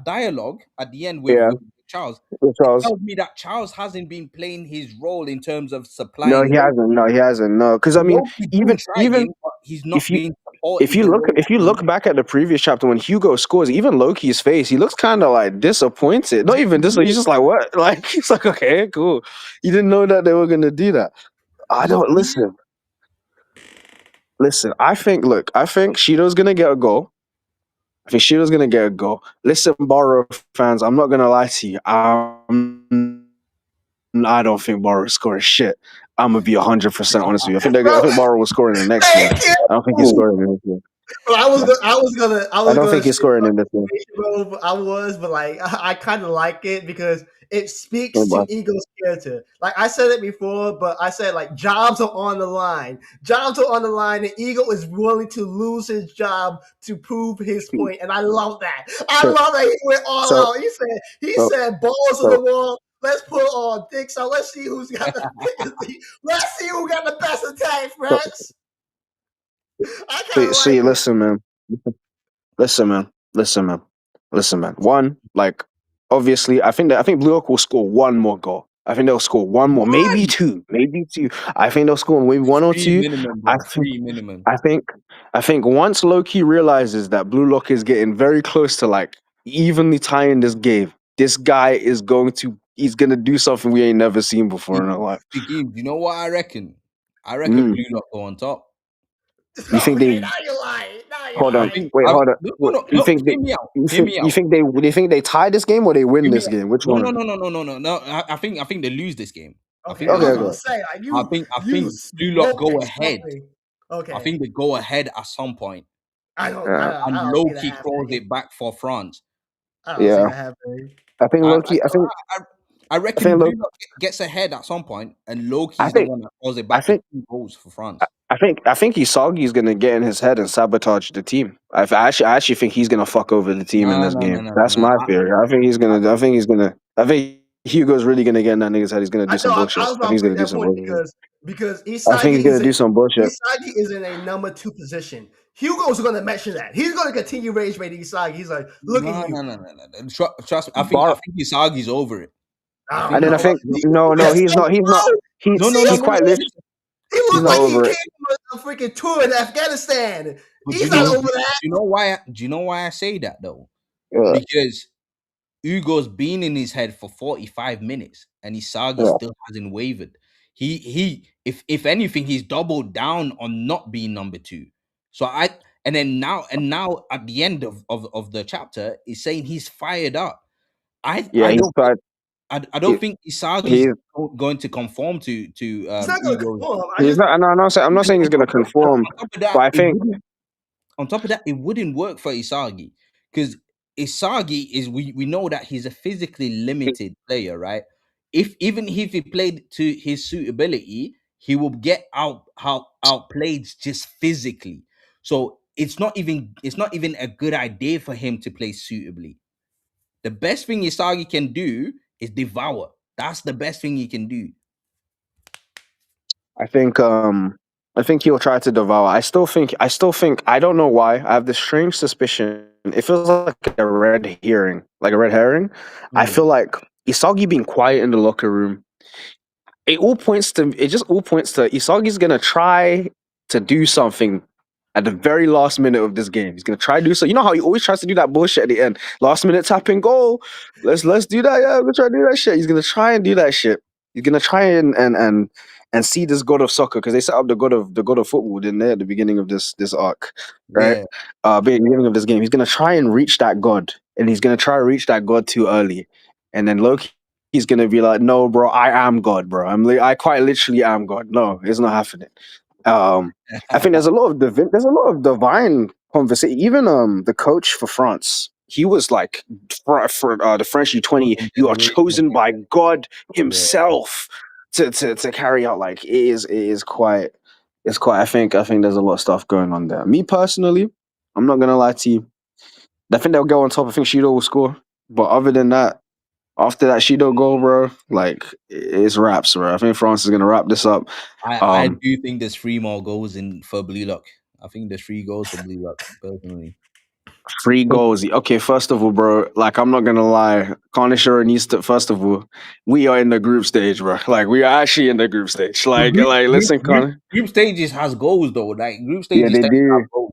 dialogue at the end yeah, with Charles, it Charles. tells me that Charles hasn't been playing his role in terms of No, supplying he Loki. hasn't. No, he hasn't. No, because I So mean, Loki's been even trying, but he's if not you being supported the way if that you he look back at the previous chapter when Hugo scores, even Loki's face, he looks kind of like disappointed. Not even this, he's did. just like what? Like he's like, okay, cool. You didn't know that they were gonna do that. I don't Yeah. listen. I think Shido's gonna get a goal. I think Shido's gonna get a goal. Listen, Borrow fans, I'm not gonna lie to you. I don't think Borrow is scoring shit. I'm gonna be 100% honest with you. I Bro, think Borrow will score in the next game. thank you. I don't think he's scoring in this game. Bro, I I was don't gonna think say he's scoring in this game. bro, but like I kind of like it because it speaks to But Ego's character. Like I said it before, but I said like jobs are on the line. Jobs are on the line, and Ego is willing to lose his job to prove his point, and I love that. I so love that he went all so out. He so said balls to the so wall. Let's put on dicks out. Let's see who's got the let's see who got the best attack, so Rex. I kind of see, like it. listen, man. Listen, man. Listen, man. Listen, man. One, like, obviously, I think Blue York will score one more goal. I think they'll score one more, maybe One, two, maybe two. I think they'll score maybe one or three two. minimum, I bro. think, Three minimum. I think, I think once Loki realizes that Blue Lock is getting very close to like evenly tying this game, this guy is he's gonna do something we ain't never seen before in our life. The game. You know what I reckon? I reckon Mm. Blue Lock go on top. You think Okay, they? now you're lying. Now you're Hold I on. lying. think Wait, I hold on. no no What, no no. Hear me out. Hear me out. you think they tie this game or they win Hear me this out. game? Which No no one? no no no no no no. I think they lose this game. I Okay, think I they Okay, was lose. gonna okay. say like I you think Blue Lock smoke go ahead. something. I Okay, think they go ahead at some point, Yeah, and I don't see that Loki crawls happening. it back for France. I don't see yeah. that happening. I think Loki. I I think reckon Blue Loki. Lock gets ahead at some point, and I Loki's the think. one that calls it I back for think. 2 goals for France. I think Isagi is gonna get in his head and sabotage the team. I actually think he's gonna fuck over the team in No, this no, no, game. no, no, That's no. my theory. I think he's gonna. I think he's gonna. I think Hugo's really gonna get in that nigga's head. He's gonna do I some know. bullshit. I was I think about he's to make gonna do that some point bullshit. because I think he's gonna do some bullshit. Isagi is in a number 2 position. Hugo's going to mention that. He's going to continue rage baiting Isagi. He's like, look at No, you. no, no, no, no. Trust me. I Bar, think Isagi's over it. I I think don't and then I know. Isagi's think You over it. no, listen, he's not. He's not. bro. No, no, See, no, He's no, quite no. lit. Listen, he He's looked not like he over came it. from a freaking tour in Afghanistan. but He's not over do that. you know why? Do you know why I say that though? Yeah, Because Ugo's been in his head for 45 minutes, and Isagi yeah. still hasn't wavered. If anything, he's doubled down on not being number 2. So now at the end of the chapter, he's saying he's fired up. I Yeah, I he's don't quite. I He, don't think Isagi's he's going to conform to He's not going to Ugo's. conform. he's not. No, I'm not And saying he's gonna conform, on top of but that, I think it wouldn't work for Isagi because Isagi is we know that he's a physically limited player, right? If even if he played to his suitability, he will get outplayed just physically. So it's not even a good idea for him to play suitably. The best thing Isagi can do is devour. That's the best thing he can do. I think I think he'll try to devour. I still think. I don't know why. I have this strange suspicion. It feels like a red herring, like a red herring. I feel Mm. like Isagi being quiet in the locker room, it just all points to Isagi's gonna try to do something at the very last minute of this game. He's gonna try to do so. You know how he always tries to do that bullshit at the end. Last minute tap and goal. Let's do that. Yeah, we're gonna try to do that shit. He's gonna try and do that shit. He's gonna try and see this god of soccer because they set up the god of football, didn't they, at the beginning of this arc, right? Yeah. Beginning of this game. He's gonna try and reach that god, and he's gonna try to reach that god too early. And then Loki he's gonna be like, "No, bro, I am God, bro. I quite literally am God. No, it's not happening." Um, I think there's a lot of divine conversation. Even the coach for France, he was like, for the French U20, Golden you are generation. chosen by God Yeah. Himself to carry out. Like it is quite. It's quite. I think there's a lot of stuff going on there. Me personally, I'm not gonna lie to you. I think they'll go on top. I think Shido will score. But other than that, after that Shido goal, bro, like it's wraps, bro. I think France is gonna wrap this up. I Um, do think there's 3 more goals in for Blue Lock. I think there's 3 goals for Blue Lock, personally. Free goals. Okay, first of all, bro, like I'm not gonna lie, Carnisher needs to. First of all, we are in the group stage, bro. Like we are actually in the group stage. But Like listen, Con. group stages has goals though. Like group Yeah, stages they tend to have do. goals.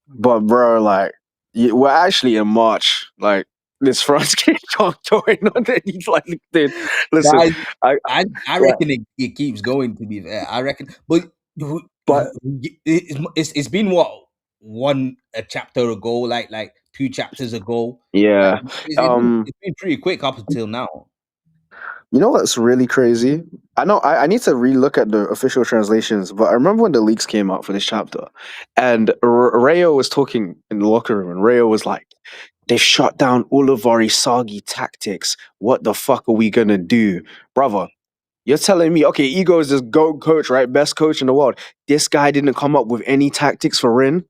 But bro, like we're actually in March. Like this France game going on. They need like, dude, listen, Guys, I I like, reckon it keeps going. To be fair, I reckon. But but it's been what, one a chapter ago, like 2 chapters ago. Like yeah. it's been pretty quick up until now. You know what's really crazy? I know I need to relook at the official translations, but I remember when the leaks came out for this chapter, and Rayo was talking in the locker room, and Rayo was like, "They've shut down all of our Isagi tactics. What the fuck are we gonna do, brother? You're telling me, okay, Ego is this GOAT coach, right? Best coach in the world. This guy didn't come up with any tactics for Rin.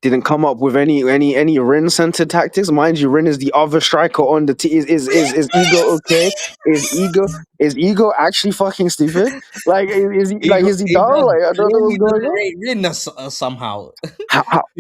Didn't come up with any Rin centered tactics. Mind you, Rin is the other striker on the team. Is Ego okay? Is Ego actually fucking stupid? Like is he dumb? Ego Like I don't know what's clearly going doesn't on. rate Rinna somehow.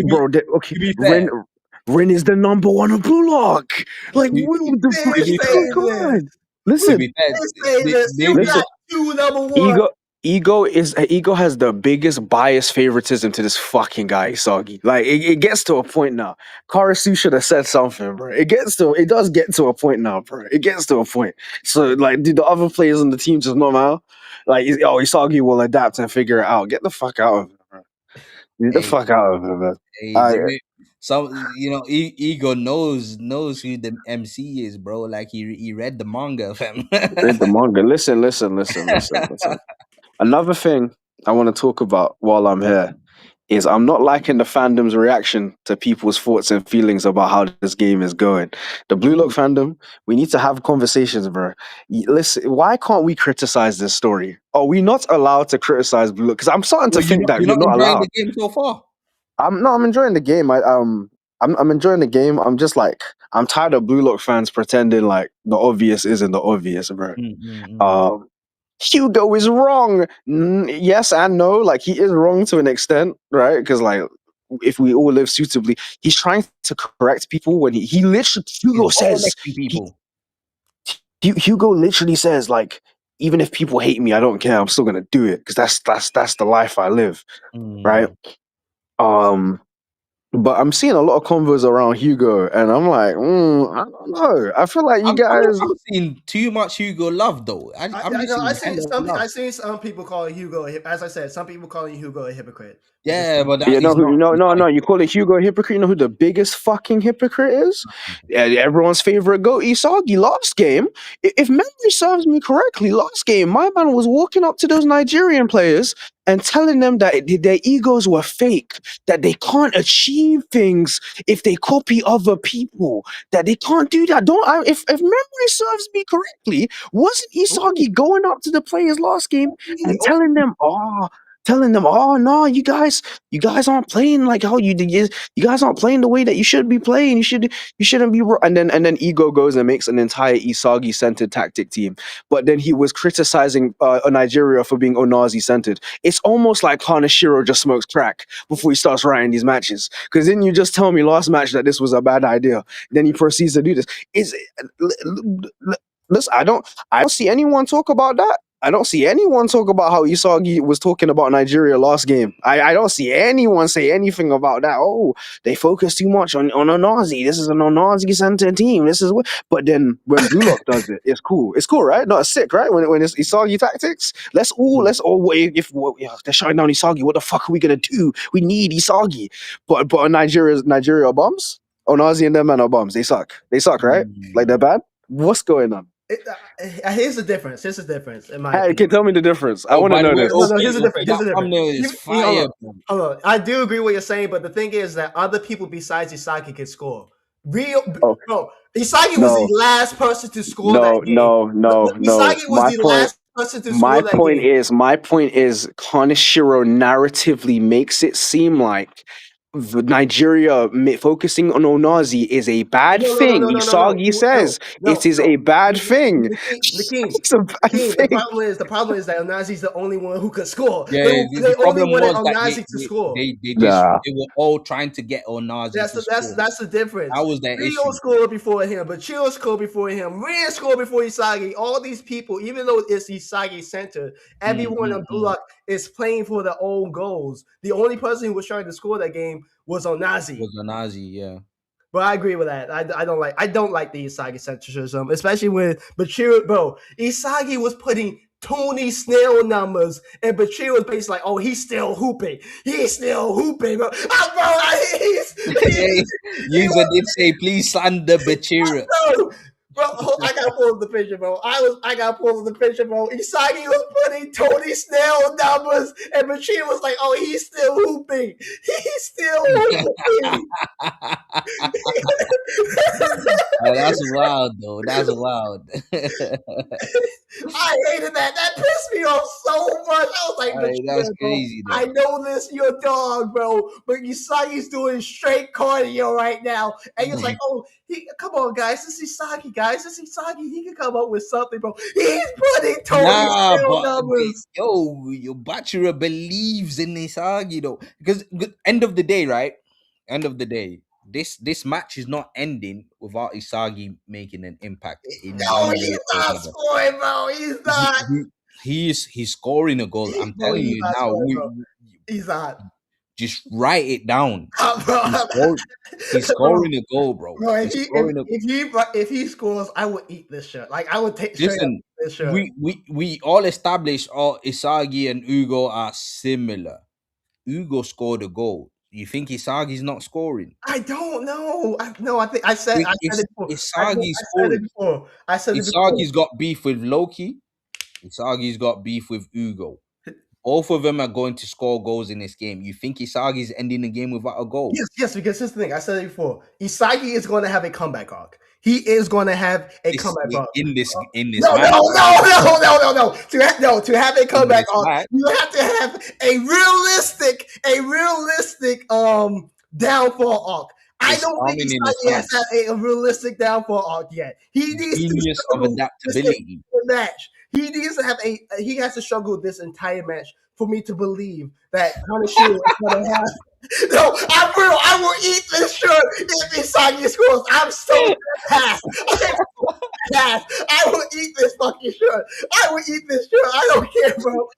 Bro, okay, To be Rin fair, Rin is the number one of Blue Lock. Like to, what the to fuck? They be say fair, Come this. on, to listen. be fair, They say this. You maybe Listen, got two number one. Ego has the biggest bias favoritism to this fucking guy, Soggy. Like it gets to a point now. Karasu should have said something, bro. It does get to a point now, bro. It gets to a point. So like, do the other players on the team just not now? Like, Isagi will adapt and figure it out. Get the fuck out of it, bro. Get the hey, fuck out of it, man. hey, I some Ego knows who the MC is, bro. Like he read the manga, fam. read the manga. Listen. Another thing I want to talk about while I'm here is I'm not liking the fandom's reaction to people's thoughts and feelings about how this game is going. The Blue Lock fandom, we need to have conversations, bro. Listen, why can't we criticize this story? Are we not allowed to criticize Blue Lock? Because I'm starting to Well, think that you're we're not not enjoying allowed. the game so far. I'm enjoying the game. I'm enjoying the game. I'm just like I'm tired of Blue Lock fans pretending like the obvious isn't the obvious, bro. Mm. Um, Hugo is wrong. Yes and no. Like he is wrong to an extent, right? Because like if we all live suitably, he's trying to correct people when he literally He's Hugo says bottlenecking he, people. Hugo literally says like even if people hate me, I don't care. I'm still gonna do it because that's the life I live, right? Mm. Um, but I'm seeing a lot of convos around Hugo, and I'm like, I don't know. I feel like you guys. I'm seeing too much Hugo love though. I'm I just know. seeing hella love. I seen some people calling Hugo. As I said, some people calling Hugo a hypocrite. At this Yeah, point. but You that know is who? not. No, He's no, not. no. You call it Hugo a hypocrite. You know who the biggest fucking hypocrite is? Everyone's favorite goat, Isagi. Last game, if memory serves me correctly, last game, my man was walking up to those Nigerian players and telling them that their egos were fake, that they can't achieve things if they copy other people, that they can't do that. If memory serves me correctly, wasn't Oh, Isagi going up to the players last game and oh, telling them, "Oh, telling them, "Oh no, you guys aren't playing like how you did. You guys aren't playing the way that you should be playing. You shouldn't be." And then Ego goes and makes an entire Isagi centered tactic team. But then he was criticizing Nigeria for being Onazi centered. It's almost like Kaneshiro just smokes crack before he starts writing these matches. Because then you just tell me last match that this was a bad idea. Then he proceeds to do this. Is listen, I don't see anyone talk about that. I don't see anyone talk about how Isagi was talking about Nigeria last game. I don't see anyone say anything about that. Oh, they focus too much on Onazi. This is an Onazi centered team. This is what. But then when Blue Lock does it, it's cool. It's cool, right? Not sick, right? When it's Isagi tactics, let's all if they're shutting down Isagi, what the fuck are we gonna do? We need Isagi. But Nigeria are bums. Onazi and them man are bums. They suck. They suck, right? Like they're bad. What's going on? Here's the difference. Here's the difference in my Hey, opinion. can tell me the difference. I Oh, want to by the know way, this. No, okay, here's the difference. Here's the that difference. thumbnail is fire, bro. Hold on. I do agree what you're saying, but the thing is that other people besides Isagi can score. Oh. Bro, Isagi was No. the last person to score No, that game. no. Isagi was the last person to score that game. My point is, Kaneshiro narratively makes it seem like Nigeria focusing on Onazi is a bad thing. Isagi says it is a bad thing. The king. It's a bad The thing. problem is that Onazi's the only one who could score. Yeah, They the only problem wanted was that Onazi to score. they were all trying to get Onazi to score. That's the difference. That was their Rio issue. scored before him, but Chill scored before him. Rin scored before Isagi. All these people, even though it's Isagi centered, everyone on Blue Lock is playing for their own goals. The only person who was trying to score that game was Onazi. Yeah. But I agree with that. I don't like the Isagi centrism, especially when Bachir, bro. Isagi was putting Tony Snell numbers, and Bachir was basically like, "Oh, he's still hooping. He's still hooping, bro." User did say, "Please slander Bachira." Bro, I gotta pull up the picture, bro. I gotta pull up the picture, bro. Isagi was putting Tony Snell numbers, and Bachir was like, "Oh, he's still hooping. He's still hooping." That's wild, though. That's wild. I hated that. That pissed me off so much. I was like, that's crazy, bro, I know this, your dog, bro, but Isagi's doing straight cardio right now. And you're like, oh, come on, guys. This is Isagi, guys. This is Isagi. He can come up with something, bro. He's putting Tony numbers. Yo, Bachira believes in Isagi, though. Because end of the day, right? End of the day, this match is not ending without Isagi making an impact in one He's way or not another. scoring, bro. He's not. He's scoring a goal. I'm telling you now. He's not. Just write it down. Bro. He's scoring a goal, bro. Bro, if he scores, I would eat this shirt. Like I would take straight up this shirt. We all established Isagi and Ugo are similar. Ugo scored a goal. You think Isagi's not scoring? I don't know. I think I said it before. Isagi's scoring. I said it before. Isagi's got beef with Loki. Isagi's got beef with Ugo. Both of them are going to score goals in this game. You think Isagi's ending the game without a goal? Yes, because here's the thing. I said it before. Isagi is going to have a comeback arc. He is going to have a comeback arc in this no, match. No. To have a comeback arc, you have to have a realistic downfall arc. I don't think Isagi has had a realistic downfall arc yet. He needs genius of adaptability. Match. He needs to have he has to struggle this entire match for me to believe that Kaneshiro is going to have. No, I will eat this shirt if Isagi scores. I'm so pass. I will eat this fucking shirt. I will eat this shirt. I don't care, bro.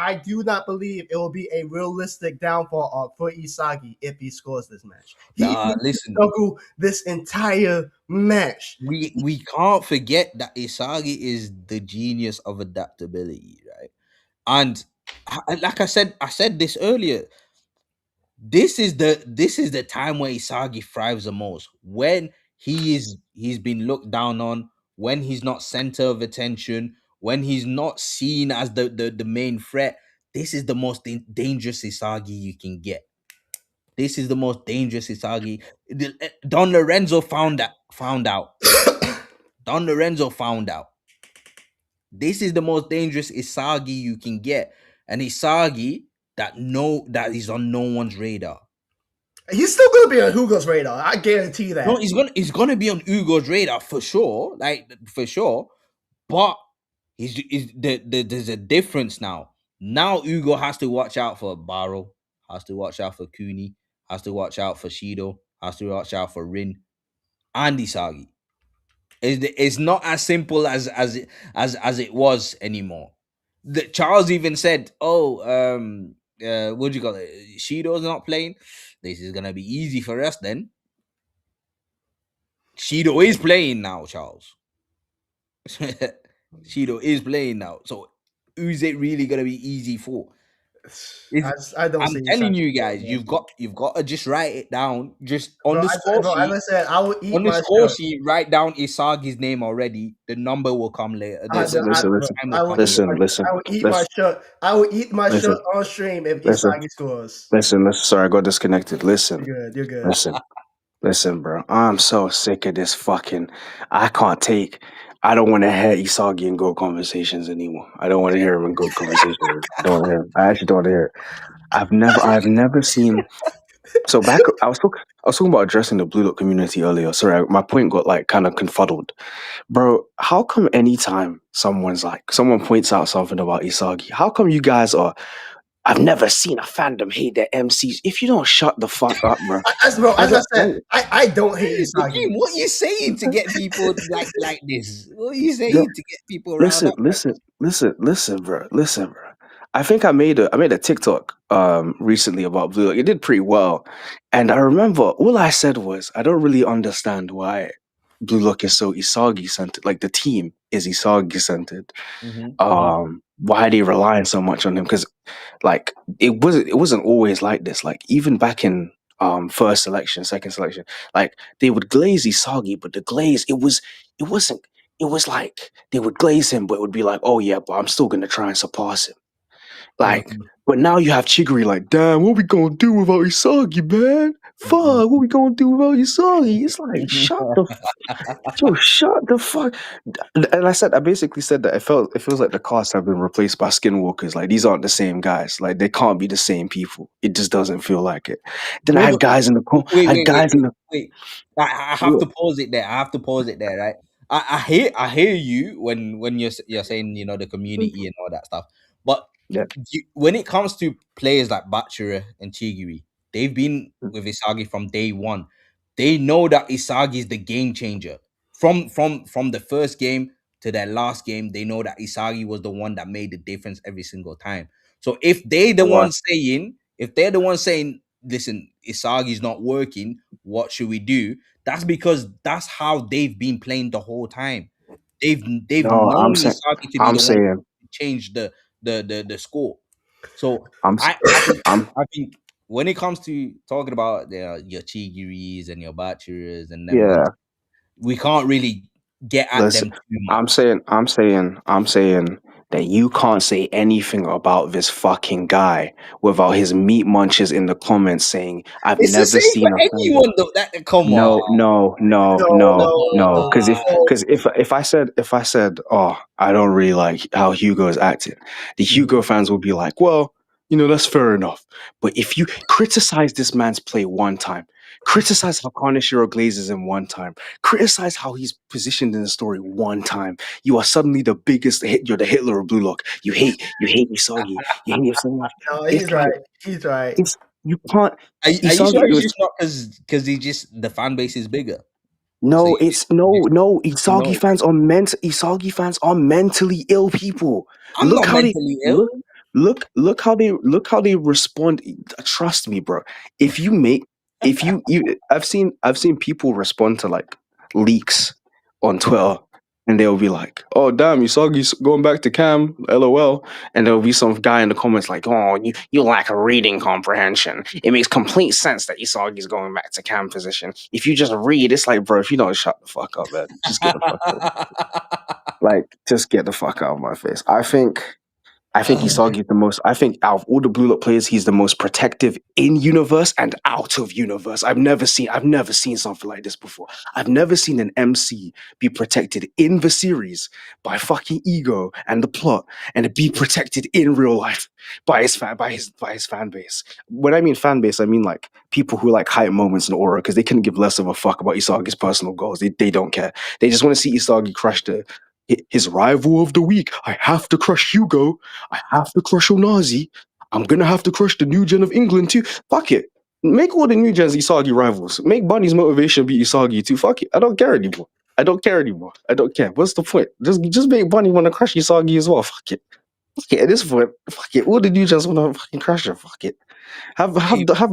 I do not believe it will be a realistic downfall arc for Isagi if he scores this match. Listen, struggle this entire match. We can't forget that Isagi is the genius of adaptability, right? And like I said this earlier. This is the time where Isagi thrives the most, when he's been looked down on, when he's not center of attention, when he's not seen as the main threat. This is the most dangerous Isagi you can get. This is the most dangerous Isagi. Don Lorenzo found out. Don Lorenzo found out. This is the most dangerous Isagi you can get. An Isagi that is on no one's radar. He's still gonna be on Hugo's radar. I guarantee that. No, he's gonna be on Ugo's radar for sure. Like for sure. But there's a difference now. Now Ugo has to watch out for Baro, has to watch out for Kuni, has to watch out for Shido, has to watch out for Rin and Isagi. It's not as simple as it was anymore. Charles even said, "Oh, what do you call it? Shido's not playing. This is gonna be easy for us then." Shido is playing now, Charles. Shido is playing now. So who's it really gonna be easy for? I don't I'm see telling Isagi you guys, playing. you've got to just write it down. Just on Bro, the score bro, as sheet. I said, I will eat On the my score shirt. sheet, write down Isagi's name already. The number will come later. Listen. I will eat my shirt. I will eat my shirt on stream if Isagi scores. Listen. Sorry, I got disconnected. Listen. You're good. Listen, bro. I'm so sick of this fucking. I can't take. I don't want to hear Isagi in GOAT conversations anymore. I don't want to hear him in GOAT conversations. I don't want to hear him. I actually don't want to hear it. I've never seen. So back, I was talking about addressing the Blue Lock community earlier. Sorry, my point got like kind of confuddled, bro. How come anytime someone points out something about Isagi, how come you guys are? I've never seen a fandom hate their MCs. If you don't shut the fuck up, bro. As I said, I don't hate Isagi. What are you saying to get people like this? What are you saying to get people around up? Listen, bro. I think I made a TikTok recently about Blue Lock. It did pretty well, and I remember all I said was I don't really understand why Blue Lock is so Isagi centered. Like the team is Isagi centered. Why are they relying so much on him? Because like it wasn't always like this. Like even back in first selection, second selection, like they would glaze Isagi, but the glaze it wasn't. It was like they would glaze him, but it would be like, oh yeah, but I'm still gonna try and surpass him. Like, but now you have Chiguri like, damn, what we gonna do without Isagi, man? Fuck, what we gonna do without Isagi? It's like, shut the fuck. And I basically said that it feels like the cast have been replaced by skinwalkers. Like these aren't the same guys. Like they can't be the same people. It just doesn't feel like it. Then I had guys in the wait. I have to pause it there. Right. I hear you when you're saying the community and all that stuff, but when it comes to players like Bachira and Chigiri, they've been with Isagi from day one. They know that Isagi is the game changer. From the first game to their last game, they know that Isagi was the one that made the difference every single time. So if they're the ones saying, listen, Isagi's not working, what should we do? That's because that's how they've been playing the whole time. They've No, known Isagi to be I'm the saying one to change the score. So I'm I think when it comes to talking about your Chigiris and your Bachiras and them ones, we can't really get at them too much. I'm saying that you can't say anything about this fucking guy without his meat munches in the comments saying, I've It's the never same seen for a anyone though. Come on. No. Because if I said, oh, I don't really like how Hugo is acting, the Hugo fans will be like, well, that's fair enough. But if you criticize this man's play one time, criticize how Kaneshiro glazes him one time, criticize how he's positioned in the story one time, you are suddenly the biggest hit. You're the Hitler of Blue Lock. You hate Isagi. You hate him so much. No, he's right. He's right. You can't. Are you sure it's just not because the fan base is bigger? No, Isagi fans are mentally ill people. I'm not mentally ill. Look how they respond. Trust me, bro. If you I've seen people respond to like leaks on Twitter, and they'll be like, "Oh damn, Usagi's going back to Cam, LOL." And there'll be some guy in the comments like, "Oh, you lack a reading comprehension. It makes complete sense that Usagi's going back to Cam position. If you just read, it's like, bro, if you don't shut the fuck up, man, just get the fuck out. Like, just get the fuck out of my face." I think Isagi's the most. I think out of all the Blue Lock players, he's the most protective in universe and out of universe. I've never seen something like this before. I've never seen an MC be protected in the series by fucking ego and the plot, and be protected in real life by his fan base. When I mean fan base, I mean like people who like hype moments and aura, because they couldn't give less of a fuck about Isagi's personal goals. They don't care. They just want to see Isagi crush his rival of the week. I have to crush Hugo. I have to crush Onazi. I'm gonna have to crush the new gen of England too. Fuck it. Make all the new gens Isagi rivals. Make Bunny's motivation be Isagi too. Fuck it. I don't care anymore. I don't care. What's the point? Just make Bunny want to crush Isagi as well. Fuck it. Fuck it. At this point, fuck it. All the new gens want to fucking crush her. Fuck it. Have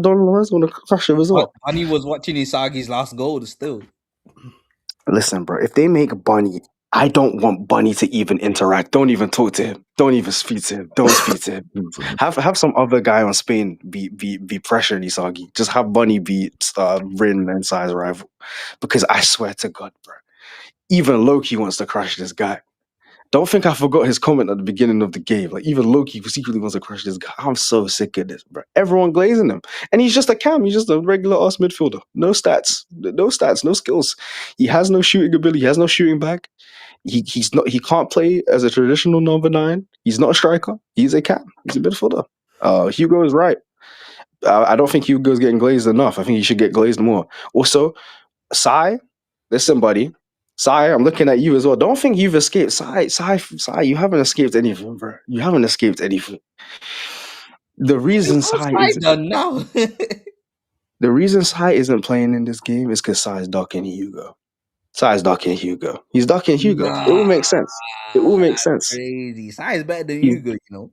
Don Lawrence want to crush him as well. Bunny was watching Isagi's last goal still. Listen, bro. If they make Bunny, I don't want Bunny to even interact. Don't even talk to him. Don't even speak to him. Don't speak to him. Have some other guy on Spain be pressuring Isagi. Just have Bunny be Rin and Sai's rival. Because I swear to God, bro, even Loki wants to crush this guy. Don't think I forgot his comment at the beginning of the game. Like, even Loki secretly wants to crush this guy. I'm so sick of this, bro. Everyone glazing him. And he's just a cam. He's just a regular ass midfielder. No stats, no skills. He has no shooting ability. He has no shooting back. He can't play as a traditional number 9. He's not a striker. He's a cam. He's a midfielder. Hugo is right. I don't think Hugo's getting glazed enough. I think he should get glazed more. Also, Sai, listen, buddy. Sai, I'm looking at you as well. Don't think you've escaped. Sai, you haven't escaped anything, bro. You haven't escaped anything. The reason Sai is done now. the reason Sai isn't playing in this game is because Sai is ducking Hugo. Sai's ducking Hugo. He's ducking Hugo. It will make sense. It will make sense. Crazy. Sai is better than Hugo, you know.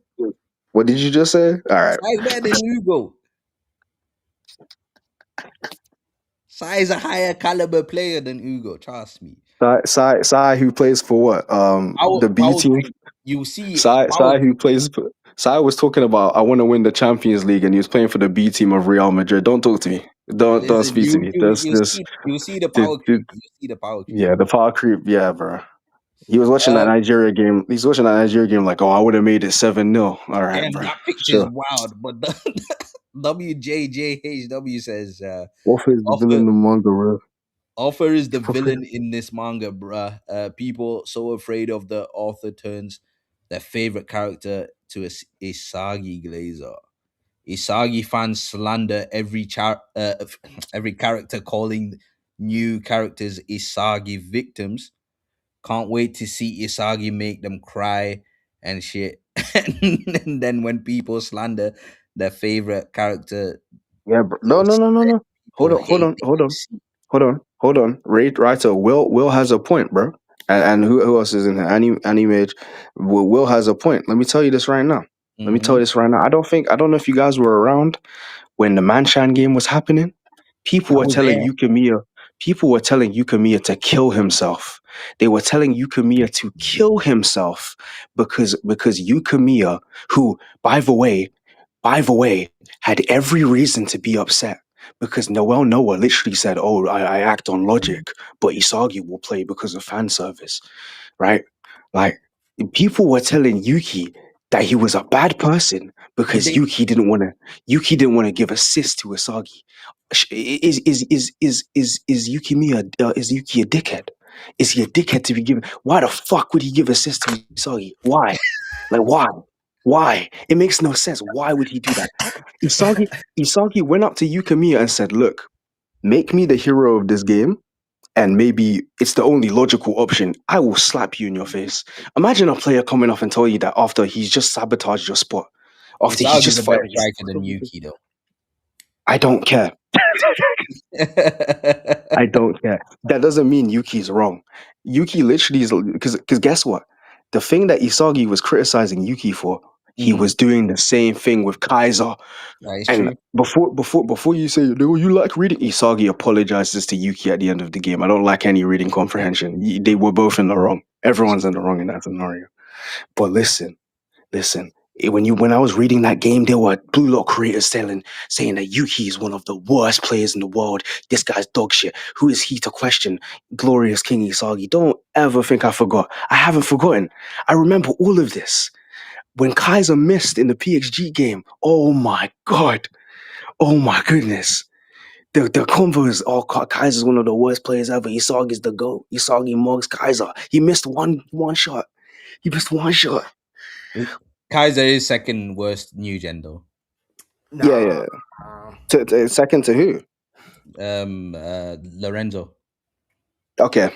What did you just say? All right. Sai is better than Hugo. Sai is a higher caliber player than Hugo. Trust me. Sai who plays for what? The B team. You see, Sai who plays. Sai was talking about I want to win the Champions League, and he was playing for the B team of Real Madrid. Don't talk to me. Don't speak to me. You see the power creep. You see the power creep. Yeah, the power creep. Yeah, bro. He was watching that Nigeria game. He's watching that Nigeria game like, oh, I would have made it 7-0. All right, damn, bro. that picture is wild. But WJJHW says, Offer is the villain in the manga, bro. Offer is the villain in this manga, bruh. People so afraid of the author turns their favorite character to a Isagi glazer. Isagi fans slander every character, calling new characters Isagi victims. Can't wait to see Isagi make them cry and shit. And then when people slander their favorite character, Yeah, bro. No. Hold on. Raito. Will has a point, bro. And who else is in here? Animage. Will has a point. Let me tell you this right now. Let me tell you this right now. I don't know if you guys were around when the Manchan game was happening. People were telling Yukimiya to kill himself. They were telling Yukimiya to kill himself because Yukimiya, who, by the way, had every reason to be upset because Noel Noah literally said, "Oh, I act on logic, but Isagi will play because of fan service," right? Like, people were telling Yuki that he was a bad person because Yuki didn't want to give assist to Isagi. Is Yuki a dickhead? Is he a dickhead to be given? Why the fuck would he give assist to Isagi? Why? Like, why? Why? It makes no sense. Why would he do that? Isagi went up to Yukimiya and said, "Look, make me the hero of this game, and maybe it's the only logical option. I will slap you in your face." Imagine a player coming off and tell you that after he's just sabotaged your spot. After he's just a better striker than Yuki, though. I don't care. I don't care. That doesn't mean Yuki's wrong. Yuki literally is, because guess what? The thing that Isagi was criticizing Yuki for, he was doing the same thing with Kaiser. And true. Before you say, "No, you like reading," Isagi apologizes to Yuki at the end of the game. I don't like any reading comprehension. They were both in the wrong. Everyone's in the wrong in that scenario. But listen. When I was reading that game, there were Blue Lock creators saying that Yuki is one of the worst players in the world. This guy's dog shit. Who is he to question glorious King Isagi? Don't ever think I forgot. I haven't forgotten. I remember all of this. when Kaiser missed in the PXG game, oh my god, oh my goodness. The convo is, Kaiser's one of the worst players ever. Isagi's the GOAT. Isagi mugs Kaiser. He missed one shot. He missed one shot. Kaiser is second worst new gen though. Yeah. Second to who? Lorenzo. Okay.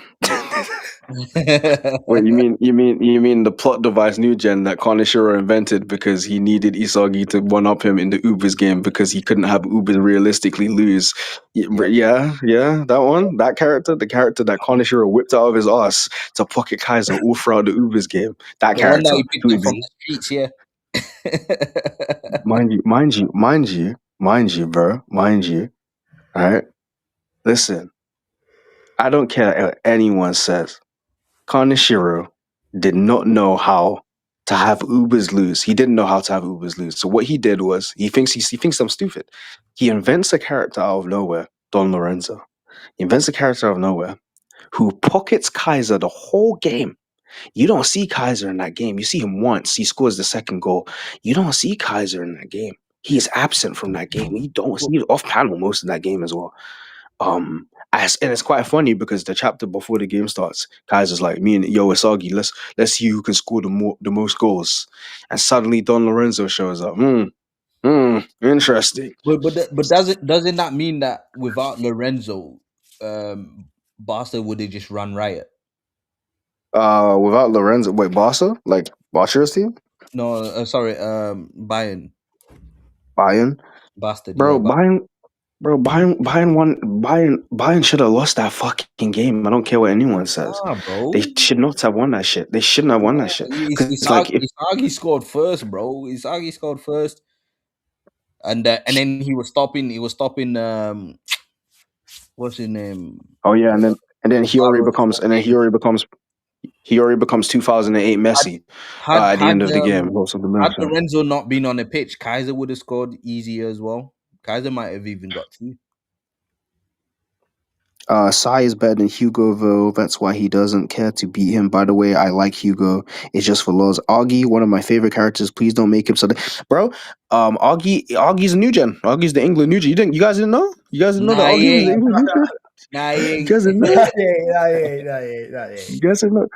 Wait, you mean the plot device new gen that Kaneshiro invented because he needed Isagi to one up him in the Ubers game because he couldn't have Ubers realistically lose. Yeah, that one, the character that Kaneshiro whipped out of his ass to pocket Kaiser all throughout the Ubers game. That The one that character, he picked up from the streets, yeah. mind you, bro, mind you. All right, listen, I don't care what anyone says. Kaneshiro did not know how to have Ubers lose. He didn't know how to have Ubers lose. So what he did was he thinks I'm stupid. He invents a character out of nowhere, Don Lorenzo. He invents a character out of nowhere who pockets Kaiser the whole game. You don't see Kaiser in that game. You see him once. He scores the second goal. You don't see Kaiser in that game. He is absent from that game. You don't see, he's off panel most of that game as well. And it's quite funny because the chapter before the game starts, Kaiser's like, me and Isagi, let's see who can score the most goals. And suddenly Don Lorenzo shows up. Interesting. But doesn't that mean that without Lorenzo, Barca would have just run riot? Without Lorenzo, wait, Barca? Like Barca's team? No, sorry, Bayern. Bastard, Bro, yeah, Bayern should have lost that fucking game. I don't care what anyone says. Nah, bro. They should not have won that shit. They shouldn't have won that shit. Because like, Isagi scored first, bro. Isagi scored first, and then he was stopping. What's his name? Oh yeah, and then he already becomes 2008 Messi at the end of the game. Had Lorenzo not been on the pitch, Kaiser would have scored easier as well. Kaiser might have even got two. Sai is better than Hugo, though. That's why he doesn't care to beat him. By the way, I like Hugo. It's just for lols. Augie, one of my favorite characters. Please don't make him so. Bro, Augie's a new gen. Augie's the England new gen. You guys didn't know? You guys didn't know that Augie was the England new gen? Nah, you guys didn't know? You guys didn't know?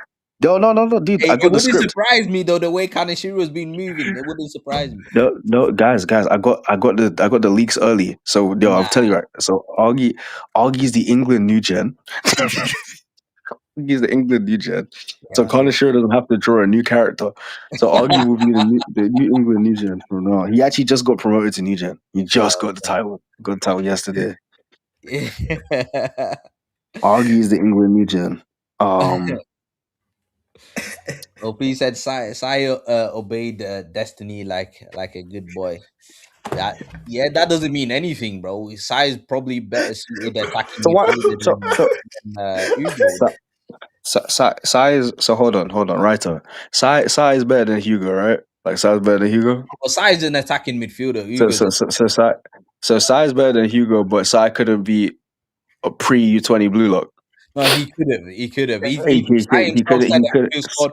No, dude. Hey, I got the script. It wouldn't surprise me though the way Kaneshiro's been moving. It wouldn't surprise me. No, guys. I got the leaks early. So I'll tell you right. So Augie's the England new gen. He's the England new gen. So Connoisseur doesn't have to draw a new character. So Augie will be the new England new gen from now. He actually just got promoted to new gen. He just got the title. Got the title yesterday. Augie is the England new gen. OP said Sai obeyed destiny like a good boy. That doesn't mean anything, bro. Sai is probably better suited attacking Sai is so hold on, Raito. Sai is better than Hugo, right? Like Sai is better than Hugo. Well, Sai is an attacking midfielder. So Sai is better than Hugo, but Sai couldn't be a pre U20 blue lock. No, he could have. He could have scored.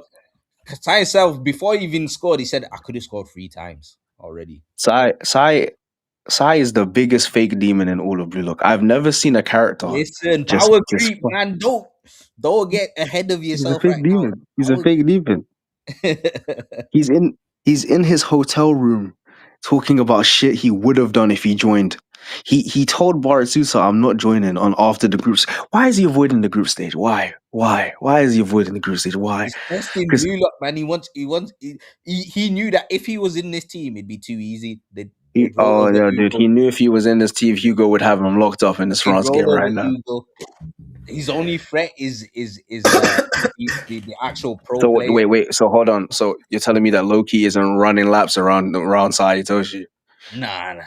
Sai himself, before he even scored, he said, "I could have scored 3 times already." Sai is the biggest fake demon in all of Blue Lock. I've never seen a character. Listen, power creep, man. Don't get ahead of yourself. He's a fake demon. He's a fake demon. He's in his hotel room talking about shit he would have done if he joined. He told Baratsusa, "I'm not joining on after the groups." Why is he avoiding the group stage? Why is he avoiding the group stage? Why? Best in Blue Lock, man. He knew that if he was in this team, it'd be too easy. Dude. He knew if he was in this team, Hugo would have him locked up in this France game right now. His only threat is the actual pro. So player. wait. So hold on. So you're telling me that Loki isn't running laps around Saitoshi? Nah.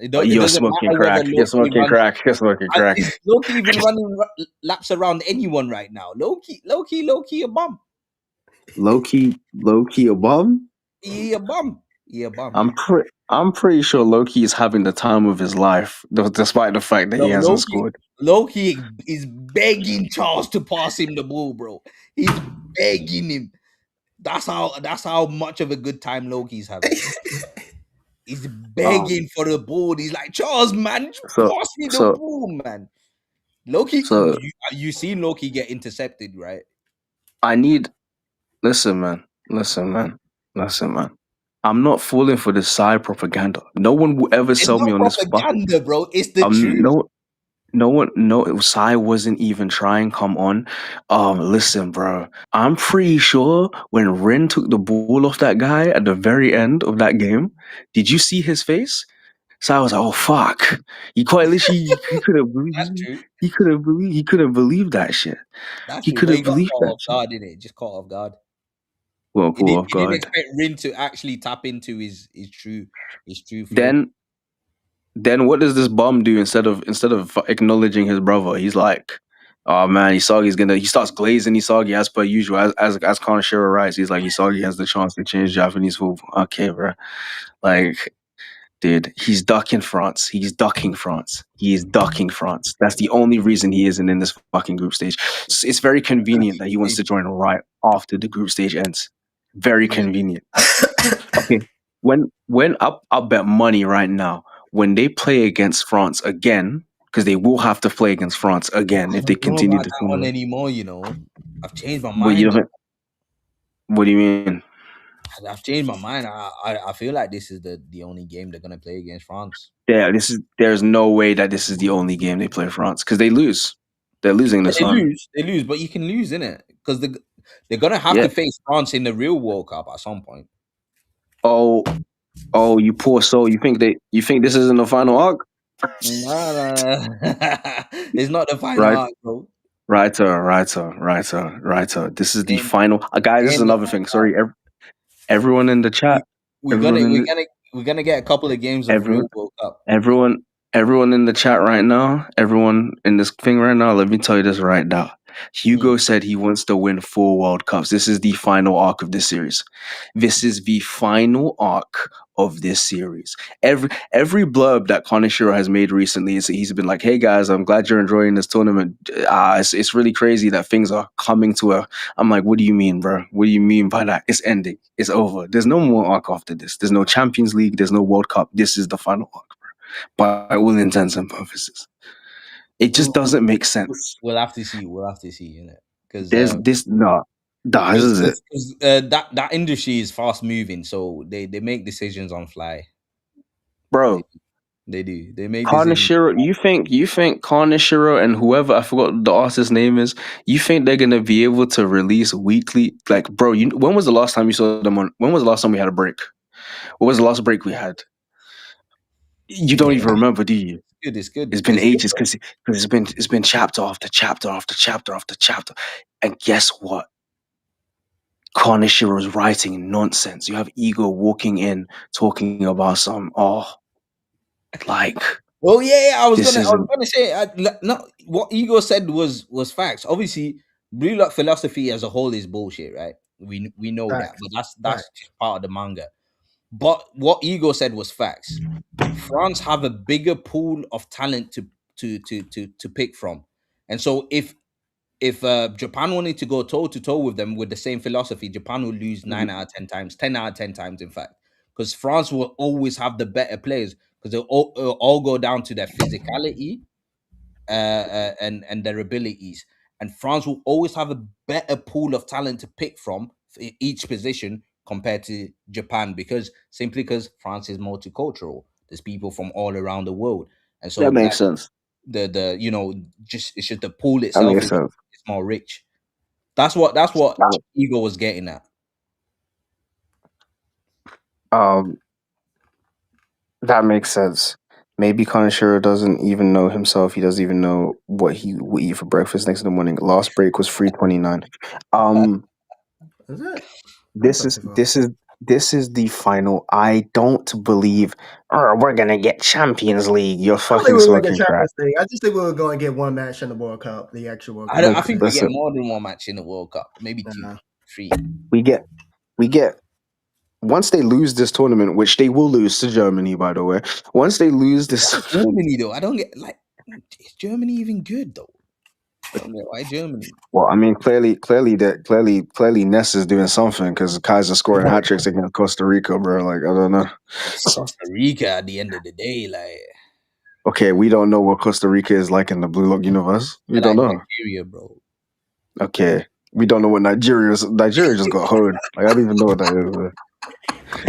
You're smoking crack. You're smoking crack. Is Loki even running laps around anyone right now? Loki a bum. Loki a bum? He a bum. I'm pretty sure Loki is having the time of his life, despite the fact that he hasn't scored. Loki is begging Charles to pass him the ball, bro. He's begging him. That's how much of a good time Loki's having. He's begging for the ball. He's like, Charles, man, just So pass me the so ball, man. Loki, so you seen Loki get intercepted, right? I need listen, man. Listen, man. Listen, man. I'm not falling for this side propaganda. No one will ever It's sell me not on this fucking. propaganda, bro. It's the truth. No, no one, no. Sai wasn't even trying. Come on, listen, bro. I'm pretty sure when Ren took the ball off that guy at the very end of that game, did you see his face? Sai was like, "Oh fuck!" He quite literally, he could have That's believed, true. he couldn't believe that shit. That's He true. But he couldn't got believe caught that off shit. guard, didn't it? Just caught off guard. Well, He cool didn't off he didn't guard. expect Rin to actually tap into his true flow. Then what does this bum do instead of acknowledging his brother? He's like, "Oh man, Isagi's gonna." He starts glazing Isagi as per usual, as Kanashiro writes. He's like, "Isagi has the chance to change Japanese football." Okay, bro. Like, dude, he's ducking France. He's ducking France. He is ducking France. That's the only reason he isn't in this fucking group stage. It's very convenient that he wants to join right after the group stage ends. Very Yeah. convenient. Okay, when I'll bet money right now when they play against France again, because they will have to play against France again I if they don't know continue about the that one tournament. anymore, you know. I've changed my But you mind though. don't. What do you mean? I've changed my mind. I feel like this is the only game they're gonna play against France. Yeah, there's no way that this is the only game they play France because they lose. They're losing Yeah, this one. they lose, but you can lose in it because they're gonna have Yeah. to face France in the real World Cup at some point. Oh, you poor soul. You think this isn't the final arc? Nah, nah. It's not the final Right, arc, bro. writer. This is the Ain't, final. Guys, this is ain't the another thing. final arc. Sorry, everyone in the We, chat. we're Everyone gonna in we're the, gonna we're gonna get a couple of games of everyone real World Cup. Everyone, everyone in the chat right now, everyone in this thing right now, let me tell you this right now. Mm. Hugo said he wants to win 4 World Cups. This is the final arc of this series. This is the final arc of this series. Every blurb that Kaneshiro has made recently is he's been like, "Hey guys, I'm glad you're enjoying this tournament. It's really crazy that things are coming to a." I'm like, "What do you mean, bro? What do you mean by that? It's ending. It's over. There's no more arc after this. There's no Champions League. There's no World Cup. This is the final arc." By all intents and purposes. It just doesn't make sense. We'll have to see. We'll have to see, innit? Because There's this no, this is it, that industry is fast moving, so they make decisions on fly. They bro. they do. They make decisions. Kaneshiro, you think Kaneshiro and whoever I forgot the artist's name is, you think they're gonna be able to release weekly? Like, bro, when was the last time you saw them on? When was the last time we had a break? What was the last break we had? You don't Yeah, even remember, do you? good. It's good. It's been It's good. ages because it's been chapter after chapter after chapter after chapter, and guess what? Kaneshiro's writing nonsense. You have Ego walking in talking about some like Well, yeah, I was this gonna, isn't say, no, what Ego said was facts. Obviously, Blue Lock philosophy as a whole is bullshit, right? We know that, Facts. but that's Facts. part of the manga. But what Ego said was facts. France have a bigger pool of talent to pick from, and so if Japan wanted to go toe to toe with them with the same philosophy, Japan will lose 9 out of 10 times, 10 out of 10 times, in fact, because France will always have the better players because it'll all go down to their physicality and their abilities. And France will always have a better pool of talent to pick from for each position compared to Japan because France is multicultural. There's people from all around the world, and that so that makes sense. the just it's just the pool That itself makes is sense. it's more rich. That's what Um, Ego was getting at. um, that makes sense. Maybe Kaneshiro doesn't even know himself. He doesn't even know what he will eat for breakfast next in the morning. Last break was 3:29. Um, Is it? That's this not is too far. this is this is the final. I don't believe. Oh, we're gonna get Champions League. You're I don't think fucking we were going to get smoking crack. Champions League. I just think we were going to get one match in the World Cup, the actual World Cup. I Look, think we get listen. more than one match in the World Cup, maybe two, Uh, three. We get we get once they lose this tournament, which they will lose to Germany, by the way. Once they lose this, Why Germany though? I don't get like, is Germany even good though? Why Germany? Well, I mean, clearly, Ness is doing something because Kaiser scoring hat tricks against Costa Rica, bro. Like, I don't know. It's Costa Rica at the end of the day. Like Okay, we don't know what Costa Rica is like in the Blue Lock universe. We they're don't like know. Nigeria, bro. Okay, we don't know what Nigeria is. Nigeria just got hoed. Like, I don't even know what that is. Bro.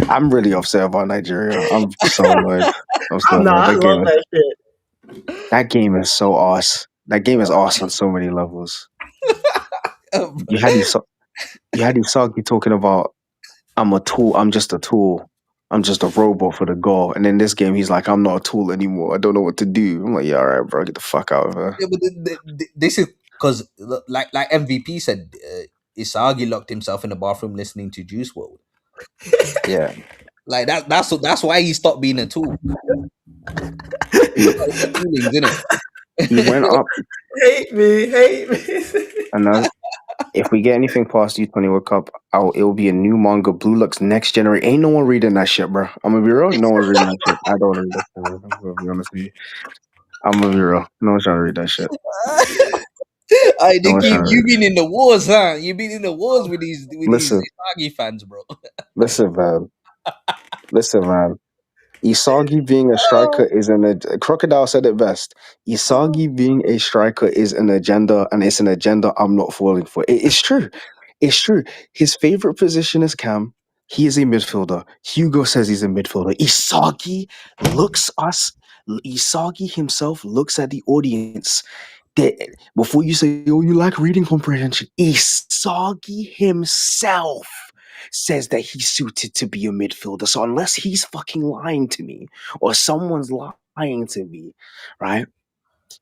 I'm really upset about Nigeria. I'm so annoyed. I'm so I'm not. annoyed. I love that shit. That game is so awesome. That game is awesome on so many levels. You had these Saki talking about I'm a tool. I'm just a tool. I'm just a robot for the goal. And in this game, he's like, I'm not a tool anymore. I don't know what to do. I'm like, yeah, all right, bro, get the fuck out of here. Yeah, but this is because, like MVP said, Isagi locked himself in the bathroom listening to Juice World. Yeah, Like that's why he stopped being a tool. he, Feelings, innit? he went up. Hate me. And if we get anything past U20 World Cup, it'll be a new manga, Blue Lux Next Generation. Ain't no one reading that shit, bro. I'm gonna be real. No one's reading that shit. I don't want to read that shit. Bro. I'm gonna be honest with you. I'm gonna be real. No one's trying to read that shit. I No think one's trying to you read. been in the wars, huh? You been in the wars with these Listen, Isagi fans, bro. listen, man. Listen, man. Isagi being a striker is Crocodile said it best. Isagi being a striker is an agenda, and it's an agenda I'm not falling for. It's true. It's true. His favorite position is Cam. He is a midfielder. Hugo says he's a midfielder. Isagi himself looks at the audience. Before you say, oh, you lack reading comprehension, Isagi himself says that he's suited to be a midfielder. So unless he's fucking lying to me or someone's lying to me, right?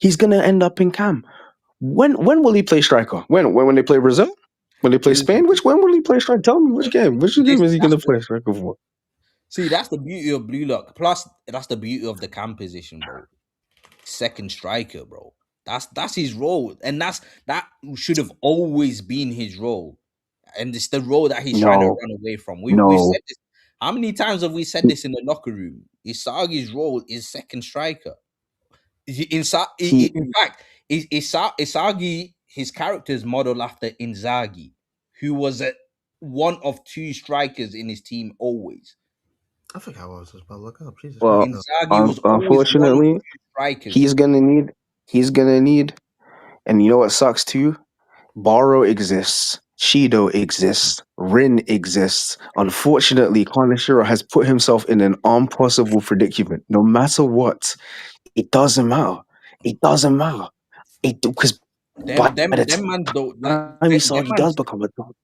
He's gonna end up in Cam. When will he play striker? When they play Brazil? When they play Listen, Spain? When will he play striker? Tell me which game. Which game is he that's gonna play striker for? see, that's the beauty of Blue Lock. Plus, that's the beauty of the cam position, bro. Second striker, bro. That's his role, and that should have always been his role, and it's the role that he's trying to No, run away from. We've no. said this. How many times have we said this in the locker room? Isagi's role is second striker. He In fact, Isagi, his character is modeled after Inzaghi, who was one of two strikers in his team always. I forgot what I was just about to look up. Jesus Christ. well, No. Inzaghi was always one of unfortunately, two strikers. he's gonna need. He's gonna need. And you know what sucks too? Borrow exists. Shido exists. Rin exists. Unfortunately, Kaneshiro has put himself in an impossible predicament. No matter what, it doesn't matter. It doesn't matter. It because by the Them time mans though, like Isagi does become a top,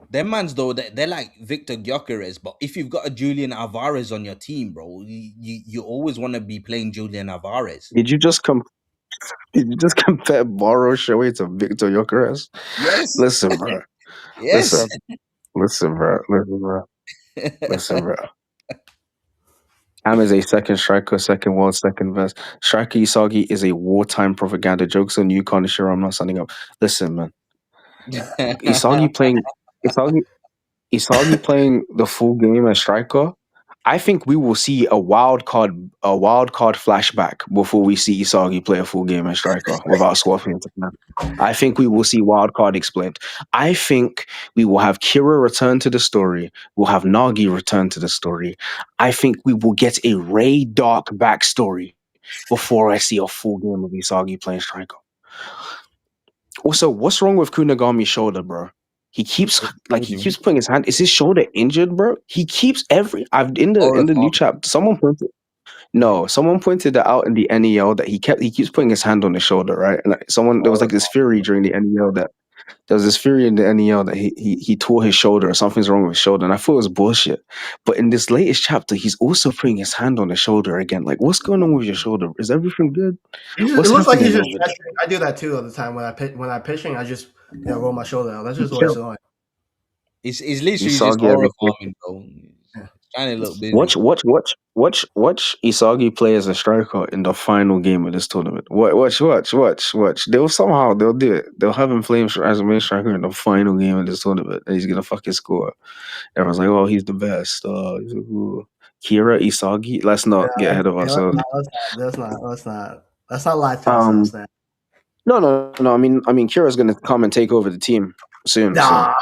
them mans though, they're like Victor Gyökeres. But if you've got a Julian Alvarez on your team, bro, you always want to be playing Julian Alvarez. did you just come? Did you just compare Borrow Shoei to Victor Yokeres? Yes, Listen, bro. yes. Listen. Listen, bro. Listen, bro. Listen, bro. Am is a second striker, second world, second best. Striker Isagi is a wartime propaganda. Jokes on you, Kaneshiro. I'm not signing up. Listen, man. Isagi playing Isagi Isagi playing the full game as striker. I think we will see a wild card flashback before we see Isagi play a full game as striker without swapping into command. I think we will see wild card explained. I think we will have Kira return to the story. We'll have Nagi return to the story. I think we will get a Ray Dark backstory before I see a full game of Isagi playing striker. Also, what's wrong with Kunagami's shoulder, bro? What do He you mean? keeps putting his hand. Is his shoulder injured, bro? He keeps I've Or in the new chapter. Someone pointed that out in the NEL that he keeps putting his hand on his shoulder, right? And there was like this theory during the NEL that there was this theory in the NEL that he tore his shoulder or something's wrong with his shoulder, and I thought it was bullshit. But in this latest chapter, he's also putting his hand on his shoulder again. Like, what's going on with your shoulder? Is everything good? It What's looks like he's happening just over there? stretching. I do that too all the time when I pitching. I just roll my shoulder out. That's He just what it's kept doing. it's literally just Isagi aura ever farming, bro. It's trying to look busy. Watch Isagi play as a striker in the final game of this tournament. Watch. They'll do it. They'll have him play as a main striker in the final game of this tournament, and he's gonna fucking score. Everyone's like, "Oh, he's the best." He's ooh. Kira Isagi. Let's not get ahead of Yeah, ourselves. let's not lie to Um, ourselves now. No. I mean, Kira's gonna come and take over the team soon. So, Nah.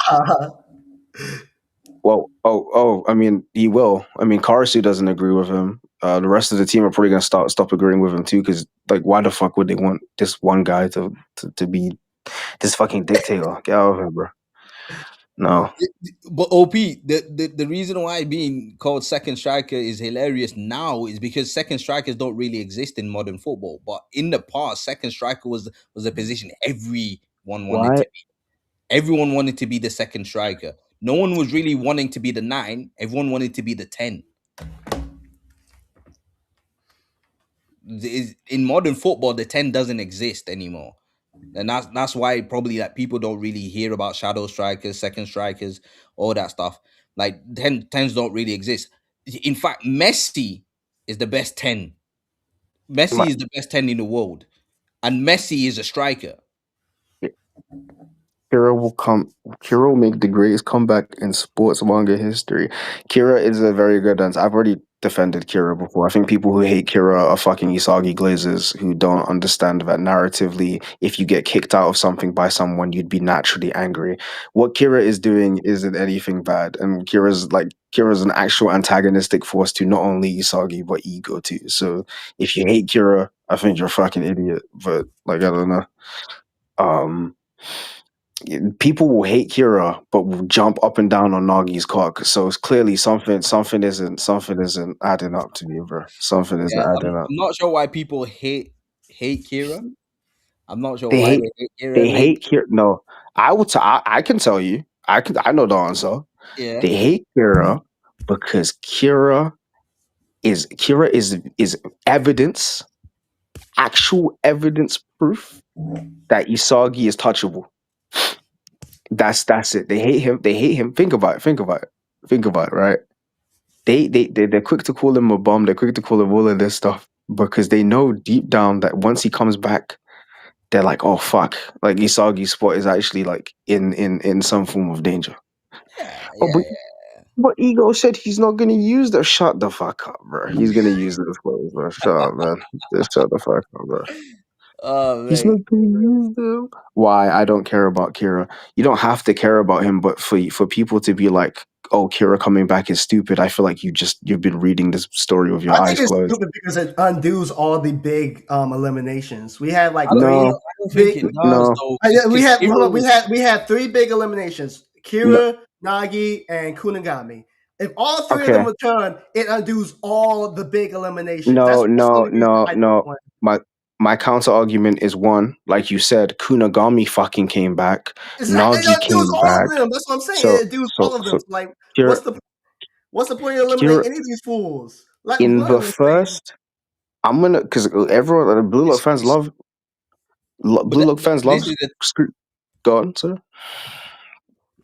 well, I mean, he will. I mean, Karasu doesn't agree with him. The rest of the team are probably gonna stop agreeing with him too. Because, like, why the fuck would they want this one guy to be this fucking dictator? Get out of here, bro. No. But OP, the reason why being called second striker is hilarious now is because second strikers don't really exist in modern football. But in the past, second striker was a position everyone wanted Why? to be. Everyone wanted to be the second striker. No one was really wanting to be the 9. Everyone wanted to be the 10. In modern football, the 10 doesn't exist anymore. And that's why probably that people don't really hear about shadow strikers, second strikers, all that stuff. Like 10s don't really exist. In fact, Messi is the best 10. Messi is the best 10 in the world. And Messi is a striker. Kira will make the greatest comeback in sports manga history. Kira is a very good dancer. I've already defended Kira before. I think people who hate Kira are fucking Isagi Glazers who don't understand that narratively, if you get kicked out of something by someone, you'd be naturally angry. What Kira is doing isn't anything bad, and Kira's an actual antagonistic force to not only Isagi but Ego too. So if you hate Kira, I think you're a fucking idiot. But like, I don't know. People will hate Kira, but will jump up and down on Nagi's cock. So it's clearly something isn't adding up to me, bro. Something isn't Yeah, I'm, adding up. I'm not sure why people hate Kira. I'm not sure They why hate they hate Kira. they Like, hate Kira. No, I can tell you. I know the answer. yeah, They hate Kira because Kira is evidence, actual evidence proof that Isagi is touchable. That's it. They hate him. They hate him. Think about it. Think about it. Right? They're quick to call him a bum. They're quick to call him all of this stuff because they know deep down that once he comes back, they're like, oh fuck, like Isagi's spot is actually like in some form of danger. yeah, Oh, yeah. but Ego said he's not gonna use the. Shut the fuck up, bro. He's gonna use those clothes, bro. Shut up, man. Just shut the fuck up, bro. Oh, He's mate. not gonna use them. Why? I don't care about Kira. You don't have to care about him, but for people to be like, "Oh, Kira coming back is stupid," I feel like you've been reading this story with your I think eyes it's closed. stupid because it undoes all the big eliminations. We had like No, I don't think big. it does no, though, We because had Kira hold on, was we had 3 big eliminations: no. Kira, Nagi, and Kunigami. If all 3 of them Okay, return, it undoes all the big eliminations. no, That's the no, only reason no, I don't no. want. My counter argument is one, like you said, Kunagami fucking came back, Exactly, it Nagi undoes came all of back. them. That's what I'm saying. So It undoes so all of them. so So like, Kira what's the point of eliminating Kira any of these fools? Like in one the was saying, first, I'm gonna because everyone the Blue Lock fans it's- love but Blue Lock fans this love is the Go on, sir.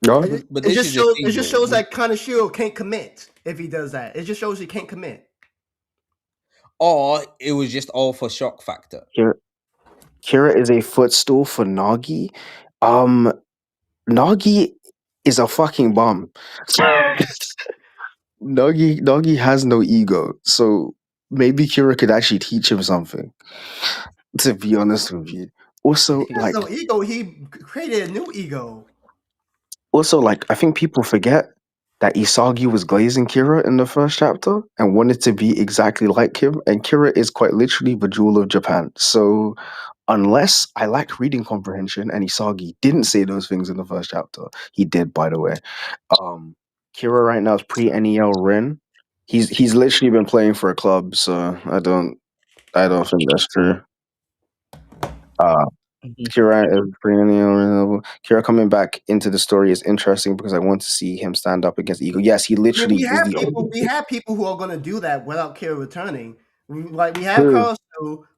Go on. but this is the it thing just though. shows that Kaneshiro can't commit if he does that. It just shows he can't commit. Or it was just all for shock factor. Kira is a footstool for Nagi. Um, Nagi is a fucking bum. Nagi has no ego, so maybe Kira could actually teach him something. To be honest with you, also He has no ego. He created a new ego. I think people forget that Isagi was glazing Kira in the first chapter and wanted to be exactly like him, and Kira is quite literally the jewel of Japan. So unless I lack reading comprehension and Isagi didn't say those things in the first chapter, he did, by the way. Um, Kira right now is pre NEL Rin. He's literally been playing for a club, so I don't think that's true. Uh, Mhm. Kira is pre NEL Rin. Kira coming back into the story is interesting because I want to see him stand up against Ego. Yes, he I mean, literally is the only. we have people who are going to do that without Kira returning. Like we have True. Carlos,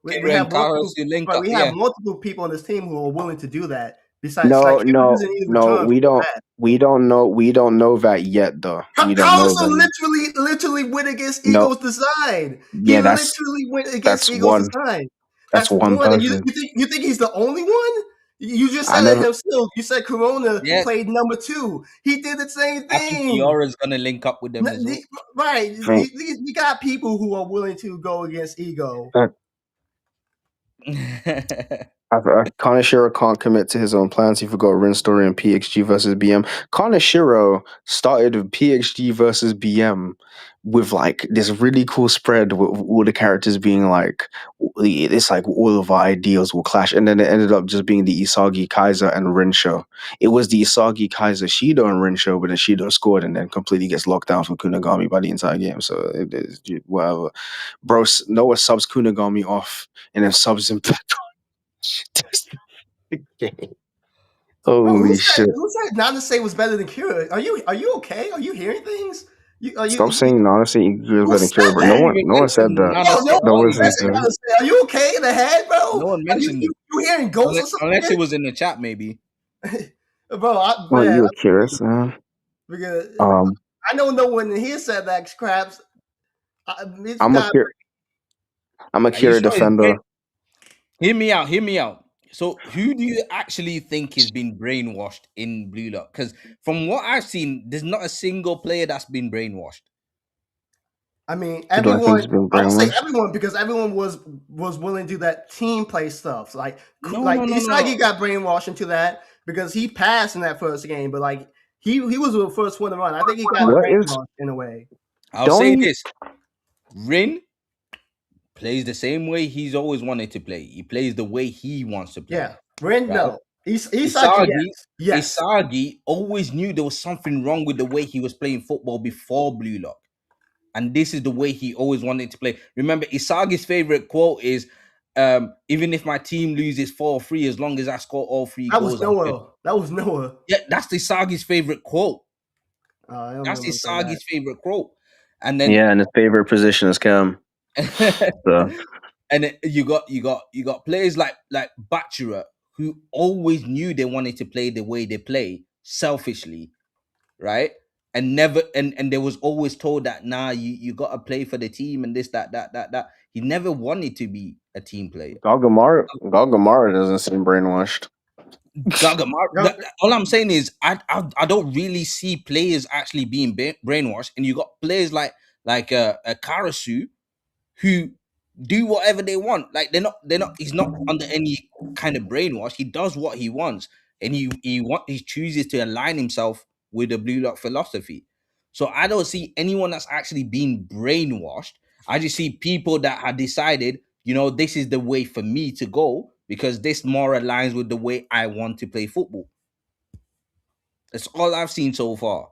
we Kira have and Carlos, multiple, you link but up, we have yeah. multiple people on this team who are willing to do that. Besides, like No, Kira no, doesn't need to no. return We for don't. that. We don't know that yet, though. We don't know Carlos that. literally went against No. Ego's design. He Yeah, literally went against that's Ego's one. design. That's That's one one. And person. you think he's the only one? You just I said it never. himself. You said Corona Yeah, played number 2. He did the same I think thing. Kiora's gonna link up with them as well. Right. Think You got people who are willing to go against Ego. that Kaneshiro can't commit to his own plans. He forgot Rin story and PXG versus BM. Kaneshiro started with PXG versus BM with like this really cool spread with all the characters being like, it's like all of our ideals will clash, and then it ended up just being the Isagi Kaiser and Rin show. It was the Isagi Kaiser Shido and Rin show, but then Shido scored and then completely gets locked down from Kunagami by the entire game. So it is whatever. Bro, Noah subs Kunagami off and then subs him back. Bro, Holy shit. who said Nanase was better than Kira? Are you okay? Are you hearing things? Stop saying honestly you're who better than said Kira, bro. No No that? one one even no one said mentioned that. Bro, no Nanase That one was once. his mentioned Nanase. Are you okay in the head, bro? No one Are mentioned it. you hearing ghosts or Unless it something? was in the chat, maybe. Bro, Well, man, you were curious, man. because Um I know no one here said that scraps. It's I'm a not. Kira I'm a Are you Kira sure it's brain? defender. Hear me out. Hear me out. So, who do you actually think has been brainwashed in Blue Lock? Because from what I've seen, there's not a single player that's been brainwashed. I mean, Who do I think everyone. has been I would say brainwashed? everyone because everyone was willing to do that team play stuff. No, Like no, no, no, Isagi no. got brainwashed into that because he passed in that first game, but like he was the first one to run. I think he got What is brainwashed in a way. I'll don't say you this: Rin plays the same way he's always wanted to play. He plays the way he wants to play. Yeah, Ren Right? no. Isagi Isagi, yes, yes. Isagi always knew there was something wrong with the way he was playing football before Blue Lock. And this is the way he always wanted to play. Remember, Isagi's favorite quote is, even if my team loses 4-3, as long as I score all three That was goals, I'm good. Noah. That was Noah. Yeah, that's Isagi's favorite quote. I don't That's remember that. Isagi's favorite quote. And then Yeah, and his favorite position is Cam. So and then you got players like Bachira who always knew they wanted to play the way they play selfishly, right? And never and they was always told that nah, you gotta play for the team and this, that. He never wanted to be a team player. Galgamara doesn't seem brainwashed. Gagamar, Yo, all I'm saying is I don't really see players actually being brainwashed, and you got players like a Karasu who do whatever they want. Like they're not. He's not under any kind of brainwash. He does what he wants, and he chooses to align himself with the Blue Lock philosophy. So I don't see anyone that's actually being brainwashed. I just see people that have decided, this is the way for me to go because this more aligns with the way I want to play football. That's all I've seen so far.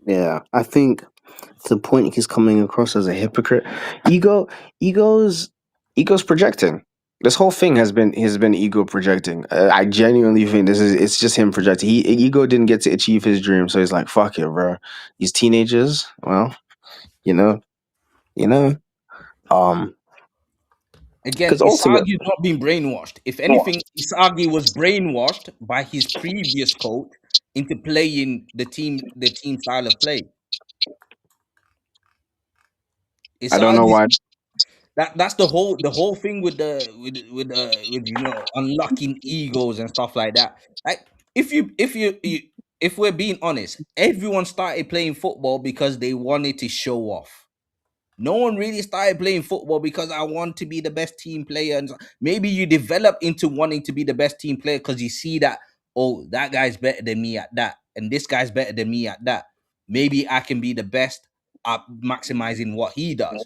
Yeah, I think to the point he's coming across as a hypocrite. Ego, ego's, ego's projecting. This whole thing has been ego projecting. I genuinely think it's just him projecting. Ego didn't get to achieve his dream, so he's like, "Fuck it, bro." These teenagers, well, you know, you know, um, Again, because ultimately, Isagi's not being brainwashed. If anything, Isagi was brainwashed by his previous coach into playing the team style of play. I don't know Isagi's why. that's the whole thing with with unlocking egos and stuff like that. Like if we're being honest, everyone started playing football because they wanted to show off. No one really started playing football because I want to be the best team player. And maybe you develop into wanting to be the best team player because you see that, oh, that guy's better than me at that, and this guy's better than me at that. Maybe I can be the best at maximizing what he does.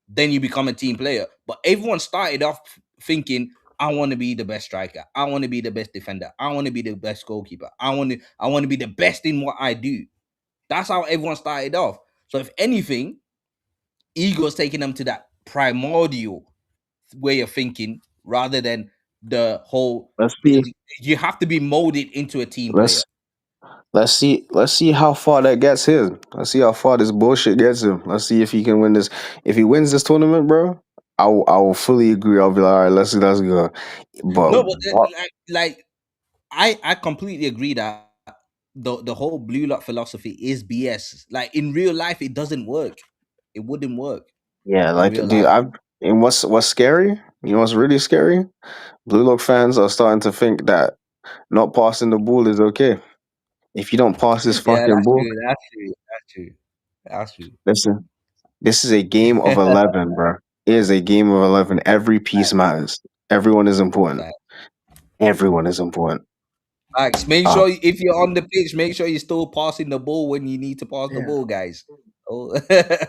Then you become a team player. But everyone started off thinking, I want to be the best striker. I want to be the best defender. I want to be the best goalkeeper. I want to be the best in what I do. That's how everyone started off. So if anything, ego's taking them to that primordial way of thinking rather than the whole Let's see. you have to be molded into a team player. Let's let's see how far that gets him. Let's see how far this bullshit gets him. Let's see if he can win this. If he wins this tournament, bro, I will fully agree. I'll be like, all right, let's go. But No, but what? like I completely agree that the whole blue lock philosophy is BS. Like in real life, it doesn't work. It wouldn't work Yeah, in like real dude, life. and what's scary? You know what's really scary? Blue Lock fans are starting to think that not passing the ball is okay. If you don't pass this Yeah, fucking that's ball, true. That's true. That's true. That's true. listen, this is a game of 11, bro. It is a game of 11. Every piece matters. Everyone is important. Fact. Everyone is important. Max, make Uh, sure if you're on the pitch, make sure you're still passing the ball when you need to pass the Yeah, ball, guys. Oh.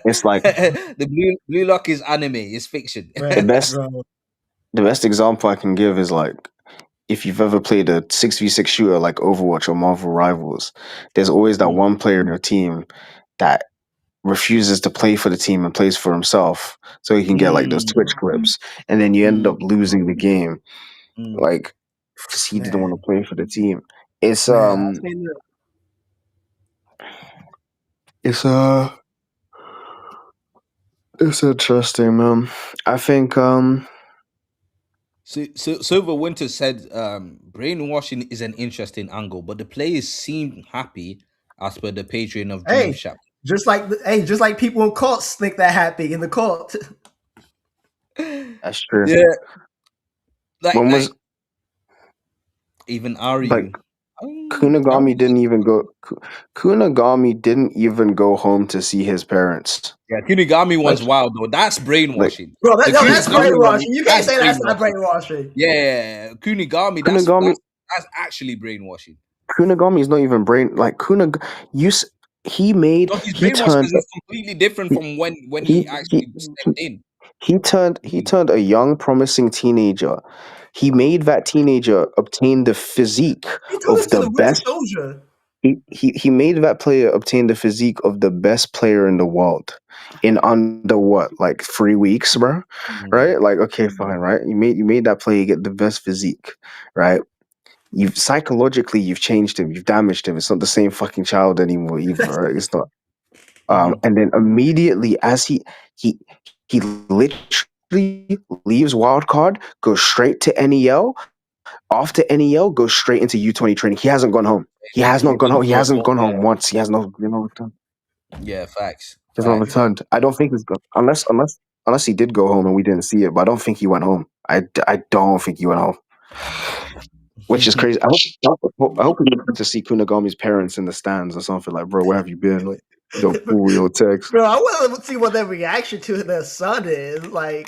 it's like The blue lock is anime, it's fiction. the man, best bro. the best example I can give is like if you've ever played a 6v6 shooter like Overwatch or Marvel Rivals, there's always that Mm, one player in your team that refuses to play for the team and plays for himself so he can get like those mm, Twitch clips. And then you end mm, up losing the game. mm. Like because he didn't Man, want to play for the team. It's man, I seen it's uh it's interesting, man. I think So Silver Winter said brainwashing is an interesting angle, but the players seem happy as per the Patreon of Dreams hey, chapter. just like people in courts think they're happy in the court. that's true. Yeah, like When like was even are like you? Kunagami didn't even go. Kunagami didn't even go home to see his parents. Yeah, Kunigami Like, one's wild though. That's like brainwashing. Bro, The no, that's Kunigami one, brainwashing. You can't that's say that's not brainwashing. brainwashing. Yeah, Kunigami, Kunagami, that's actually brainwashing. Kunagami is not even brain. Like Kunag, you, s- No, he's he brainwashed turned, because it's completely different he, from when he he, he, actually he, stepped in. he turned a young, promising teenager. He made that teenager obtain the physique He told us of to the the Winter best. Soldier. He made that player obtain the physique of the best player in the world in under what, like 3 weeks, bro? Mm. Right? Like, okay, fine, right? You made that player get the best physique, right? You've psychologically you've changed him, you've damaged him. It's not the same fucking child anymore, either, right? It's not. Mhm. And then immediately as he literally leaves wildcard, goes straight to NEL. After NEL, goes straight into U20 training. He hasn't gone home. He has not gone home. He hasn't gone home Yeah, once. He has not, returned. yeah, facts, He has not facts. returned. I don't think he's gone unless he did go home and we didn't see it. But I don't think he went home. I don't think he went home, which is crazy. I hope we get to see Kunagami's parents in the stands or something like, bro, where have you been? Like, they'll pull your text. Bro, I want to see what their reaction to their son is. Like,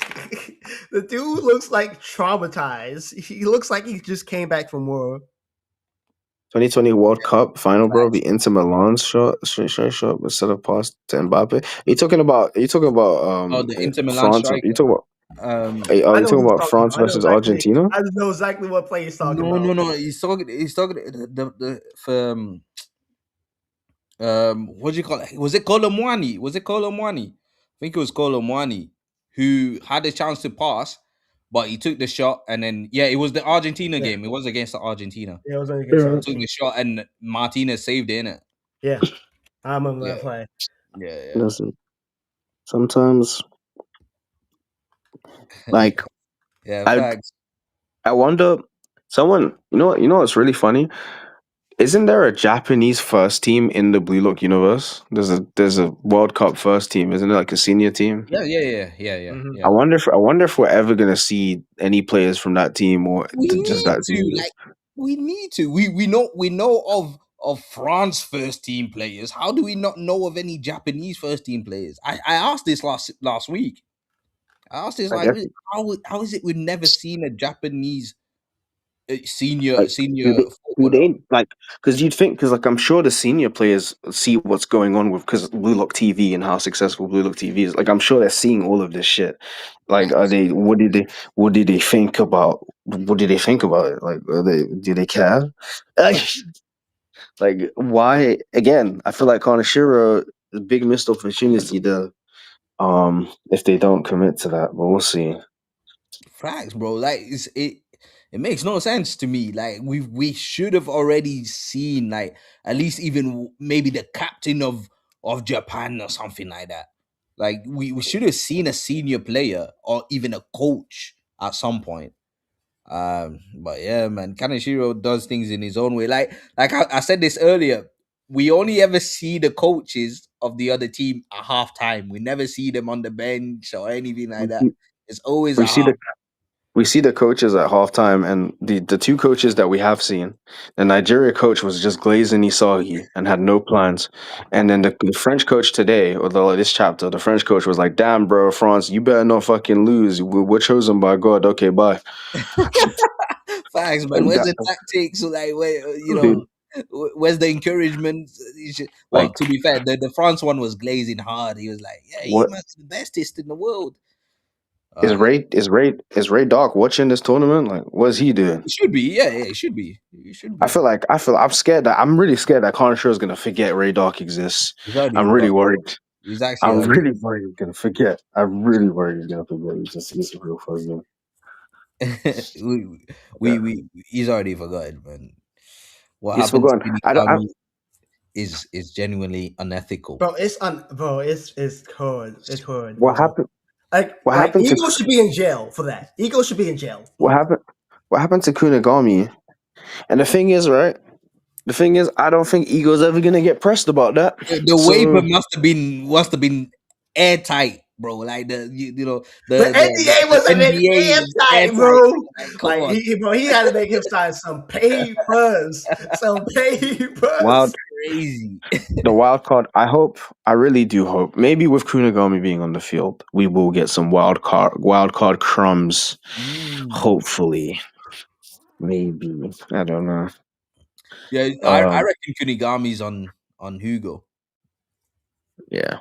the dude looks like traumatized. He looks like he just came back from war. 2020 World Cup final, bro. Facts. The Inter Milan shot instead of pass to Mbappe. Are you talking about Oh, the Inter Milan France? Are you striker. talking about Um, are I you know what talking he's about talking France about. versus Argentina? I know exactly what play he's talking no, about. no, no. He's talking the what do you call it? Was it Colomwani? Was it Colomwani? I think it was Colomwani who had a chance to pass, but he took the shot and then yeah, it was the Argentina Yeah, game. It was against the Argentina. yeah, it was only against Yeah. Took Argentina. the shot and Martinez saved it, innit? Yeah, I remember Yeah, that play. yeah, Listen, sometimes yeah. like Yeah, I facts. I wonder someone you know what's really funny? Isn't there a Japanese first team in the Blue Lock universe? There's a World Cup first team, isn't it, like a senior team? Hmm. I Yeah. wonder if we're ever gonna see any players from that team or We just need that to team. like we need to. We know of France first team players. How do we not know of any Japanese first team players? I asked this last week. I asked this I like guess how is it we've never seen a Japanese senior like do senior they do footballer? they like because you'd think because like I'm sure the senior players see what's going on with because Blue Lock TV and how successful Blue Lock TV is. Like I'm sure they're seeing all of this shit. Like are Facts. they what did they think about it? Like do they care? Like why again? I feel like Kanashiro is a big missed opportunity there. If they don't commit to that, but we'll see. Facts, bro. Like it makes no sense to me. Like we should have already seen like at least even maybe the captain of Japan or something like that. Like we should have seen a senior player or even a coach at some point. But yeah, man, Kaneshiro does things in his own way. Like I said this earlier, we only ever see the coaches of the other team at halftime. We never see them on the bench or anything like We that. see, It's always we at see half. the coaches at halftime, and the two coaches that we have seen, the Nigeria coach was just glazing Isagi and had no plans, and then the French coach today, or this chapter, the French coach was like, "Damn, bro, France, you better not fucking lose. We're chosen by God. Okay, bye." Facts, man. Where's That, the tactics? Like, where dude, where's the encouragement? Well, like to be fair, the France one was glazing hard. He was like, "Yeah, he what must be the bestest in the world." is Yeah, Ray Doc watching this tournament? Like, what's he doing? it should be. Yeah, yeah, it should be. It should I be. feel like I'm scared that I'm really scared that Connoisseur is gonna forget Ray Doc exists. He's already I'm really forgot. worried. He's actually I'm already. really worried he's gonna forget. I'm really worried he's gonna forget. He's a real fucking. He's already forgotten, man. What He's happened to forgotten. Kunigami is genuinely unethical. Bro, it's hard. It's hard. What happened? What Like happened to Ego should be in jail for that. Ego should be in jail. what happened? What happened to Kunigami? And the thing is, right? The thing is, I don't think Ego's ever gonna get pressed about that. The waiver So must have been airtight, bro. Like The NDA the was a bit NBA is airtight, airtight. bro. Like, come Like on, he had to make him sign some papers, some wild papers. crazy. the wild card. I really do hope. Maybe with Kunigami being on the field, we will get some wild card crumbs. Mm. Hopefully, maybe I don't know. Yeah, I Um, reckon Kunigami's on Hugo. yeah,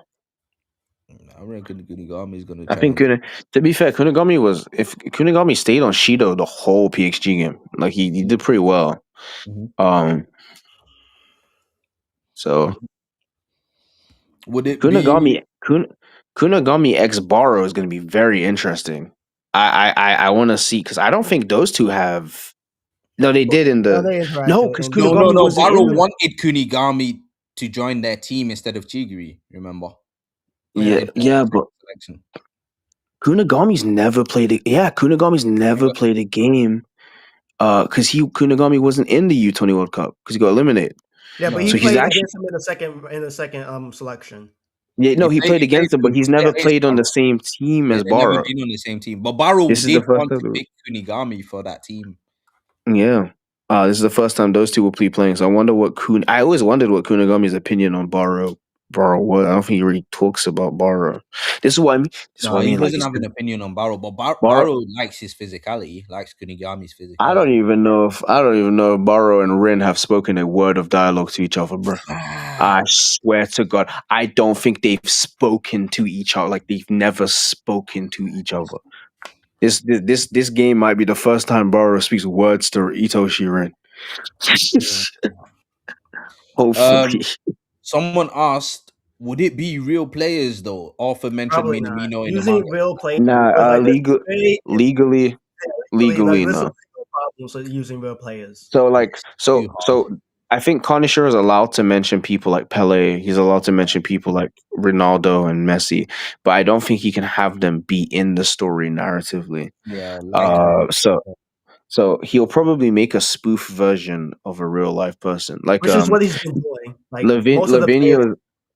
I reckon Kunigami's gonna I think challenge. To be fair, Kunigami was if Kunigami stayed on Shido the whole PXG game, like he did pretty well. Mhm. Um, so Would it be? Kunigami X Borrow is going to be very interesting. I want to see because I don't think those two have. No, they did in No, the they no interacted because and No, no, Kunigami no. wasn't Baro in the. wanted Kunigami to join their team instead of Chigiri. Remember? yeah. In Yeah, the but selection. Kunigami's never played. Kunigami's never played a game. Because Kunigami wasn't in the U20 World Cup because he got eliminated. Yeah, but he So No, he's played actually against him in the second selection. he played he played against him, but he's they never faced played on the Baro. same team Yeah, as they never Borrow. been on the same team. But Baro This is the did first want to time. pick Kunigami for that team. Yeah. This is the first time those two will be playing. So I wonder I always wondered what Kunigami's opinion on Borrow was. I don't think he really talks about Borrow. This is what I mean. This is No, what I he mean. Like doesn't he's have an opinion on Baro, but Borrow. Baro likes his physicality, likes Kunigami's I don't physicality. even know if Borrow and Rin have spoken a word of dialogue to each other, bro. I swear to God, I don't think they've spoken to each other. Like they've never spoken to each other. This game might be the first time Borrow speaks words to Ito Shirin. Hopefully. Someone asked, would it be real players though? Arthur mentioned Probably not Minamino in the using manga. real players. Nah, Like there's very legally, like legally, there's some no. legal problems with using real players. So like, It's too hard. I think Conisher is allowed to mention people like Pele. He's allowed to mention people like Ronaldo and Messi, but I don't think he can have them be in the story narratively. Yeah, legend. So he'll probably make a spoof version of a real life person, like Which is what he's been doing. Like most of the players,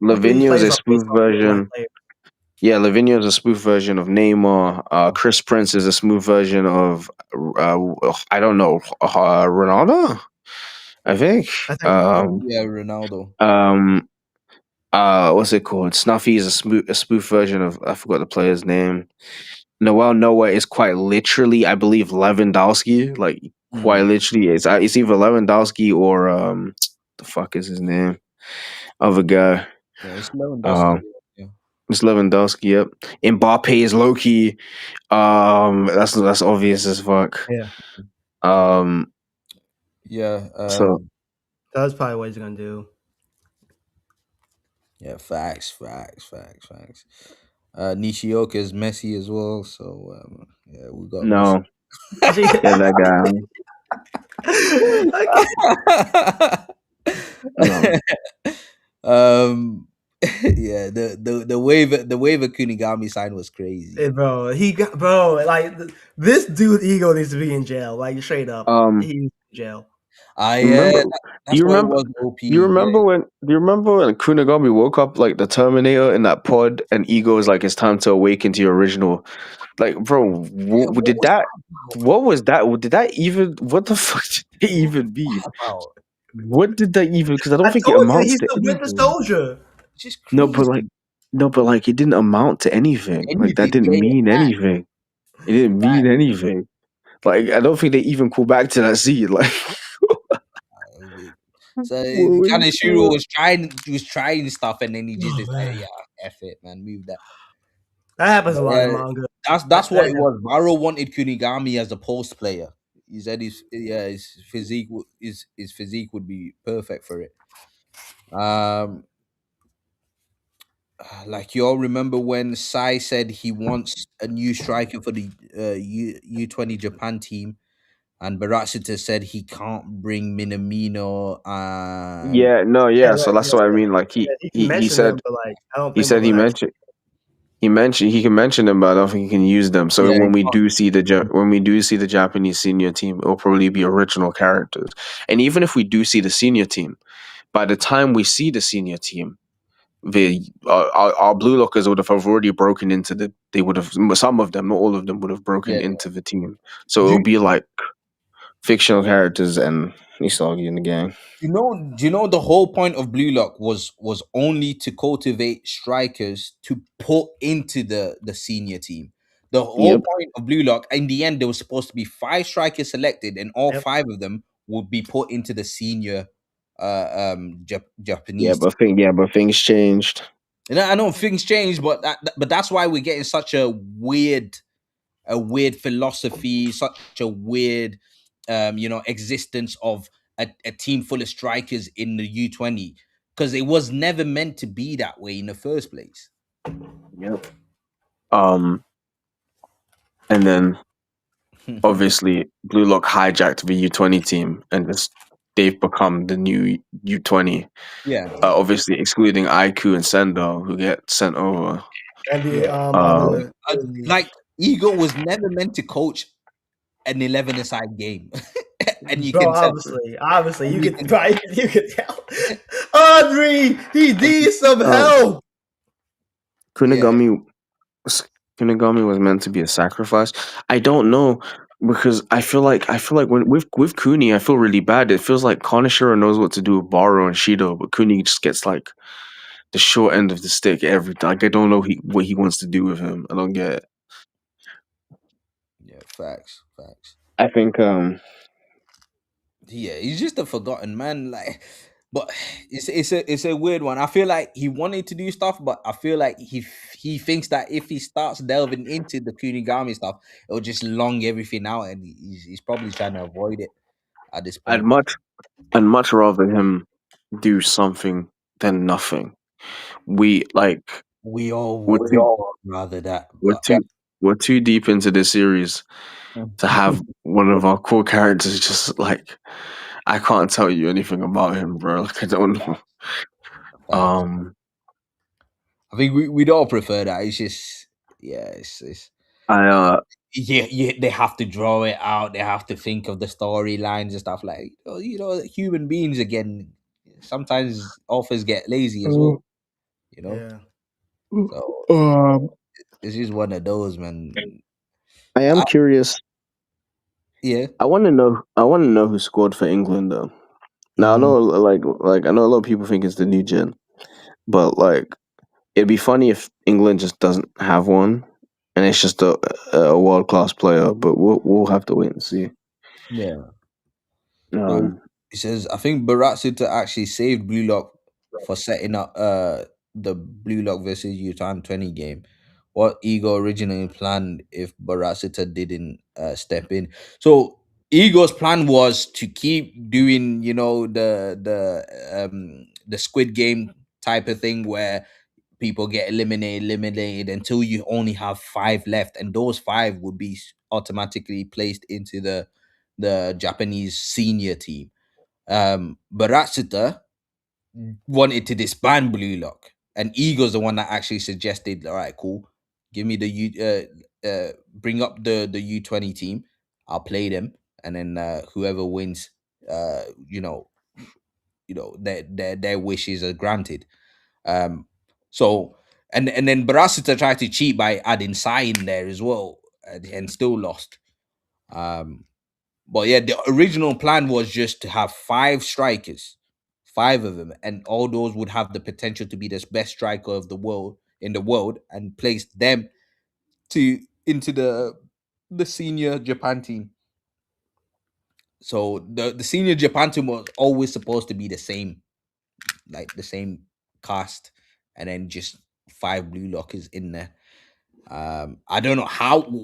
most of these Lavinio is a players are based spoof on real life version. players. Yeah, Lavinia is a spoof version of Neymar. Chris Prince is a smooth version of I don't know Ronaldo. I think. I think so. Yeah, Ronaldo. Um. What's it called? Snuffy is a spoof version of I forgot the player's name. Noel Noah is quite literally, I believe, Lewandowski. Like quite literally, it's either Lewandowski or the fuck is his name? Other guy. Yeah, it's Lewandowski. Um, Yeah. it's Lewandowski. Yep. Mbappe is Loki. That's obvious as fuck. Yeah, Um, Yeah. so that's probably what he's gonna do. Yeah, facts. Nishioka's Messi as well. So yeah, we got Messi. no, yeah, that guy. No. Yeah, the wave of Kunigami sign was crazy. Hey, bro, like this dude ego needs to be in jail. Like straight up, he's in jail. Yeah, that's what it was. OP. Do you remember when Kunigami woke up like the Terminator in that pod, and Ego is like, it's time to awaken to your original. Like, bro, did that? What was that? Did that even? What the fuck did it even mean? What did that even? Because I don't think it told you amounts he's to the Winter anything. Soldier. It's just crazy. No, but like it didn't amount to anything. Like that didn't mean anything. It didn't mean anything. Like I don't think they even call back to that seed. Like So what was Kaneshiro was trying stuff, and then he just Oh decided, man, yeah, F it, man, move that. that happens But a lot in yeah, manga. that's what it That- was. Baro wanted Kunigami as a post player. He said his physique would be perfect for it. Um, like you all remember when Sai said he wants a new striker for the U20 Japan team, and Baratsuta said he can't bring Minamino and yeah, no, yeah, yeah. So right, that's yeah, what I yeah, mean. Like yeah. He can he mention them, said but like, I don't he think said we're gonna actually. he mentioned he can mention them, but I don't think he can use them. So yeah, when we do see when we do see the Japanese senior team, it'll probably be original characters. And even if we do see the senior team, by the time we see the senior team, the our blue lockers would have already broken into the. They would have some of them, not all of them, would have broken yeah. into the team. So Do it'll you, be like fictional characters and Isagi in the gang. do you know the whole point of Blue Lock was only to cultivate strikers to put into the senior team. The whole Yep. point of Blue Lock, in the end, there was supposed to be five strikers selected, and all Yep. five of them would be put into the senior Yeah, Japanese team. but things changed. And I know things change, but that's why we're getting such a weird philosophy, such a weird, existence of a team full of strikers in the U20, because it was never meant to be that way in the first place. Yep. Um, and then obviously Blue Lock hijacked the U20 team, and they've become the new U20. Yeah, Obviously excluding Aiku and Sendo, who get sent over. And the yeah. Um, other, Like Ego was never meant to coach an 11-a-side game, and you bro, can tell. obviously, And you you could, can, right, you could tell. Audrey, he and you, needs some um, help. yeah, Kunigami Kunigami was meant to be a sacrifice. I don't know because I feel like when with Kuni, I feel really bad. It feels like Kaneshiro knows what to do with Baro and Shido, but Kuni just gets like the short end of the stick every time. Like I don't know what he wants to do with him. I don't get it. yeah. Facts. I think Yeah, he's just a forgotten man. Like, but it's a weird one. I feel like he wanted to do stuff, but I feel like he thinks that if he starts delving into the Kunigami stuff, it'll just long everything out, and he's probably trying to avoid it at this I'd point. much rather him do something than nothing. We like We all we're would too rather that, we're but too we're too deep into this series to have one of our core characters just like I can't tell you anything about him, bro. Like I don't know. facts. Um, I think we'd all prefer that. It's just, yeah, it's I yeah, they have to draw it out. They have to think of the storylines and stuff like, human beings again. Sometimes authors get lazy as well, you know. Yeah, So um, it's just one of those, man. I am I, curious. yeah. I want to know. I want to know who scored for England though. Now I Mm, know, like I know a lot of people think it's the new gen, but like it'd be funny if England just doesn't have one, and it's just a world class player. But we'll have to wait and see. yeah. So Um, it says, I think Baratsuta actually saved Blue Lock for setting up the Blue Lock versus Utan 20 game. What Ego originally planned if Baratsuta didn't step in. So Ego's plan was to keep doing, the Squid Game type of thing where people get eliminated until you only have five left, and those five would be automatically placed into the Japanese senior team. But Ratsuta wanted to disband Blue Lock, and Ego's the one that actually suggested, "All right, cool, give me the bring up the U20 team. I'll play them, and then whoever wins, uh, you know, their wishes are granted." Um, so and then Barasita tried to cheat by adding Sai in there as well, and still lost. Um, but yeah, the original plan was just to have five strikers, five of them, and all those would have the potential to be the best striker of the world in the world, and place them to into the senior Japan team. So the senior Japan team was always supposed to be the same, like the same cast, and then just five blue lockers in there. I don't know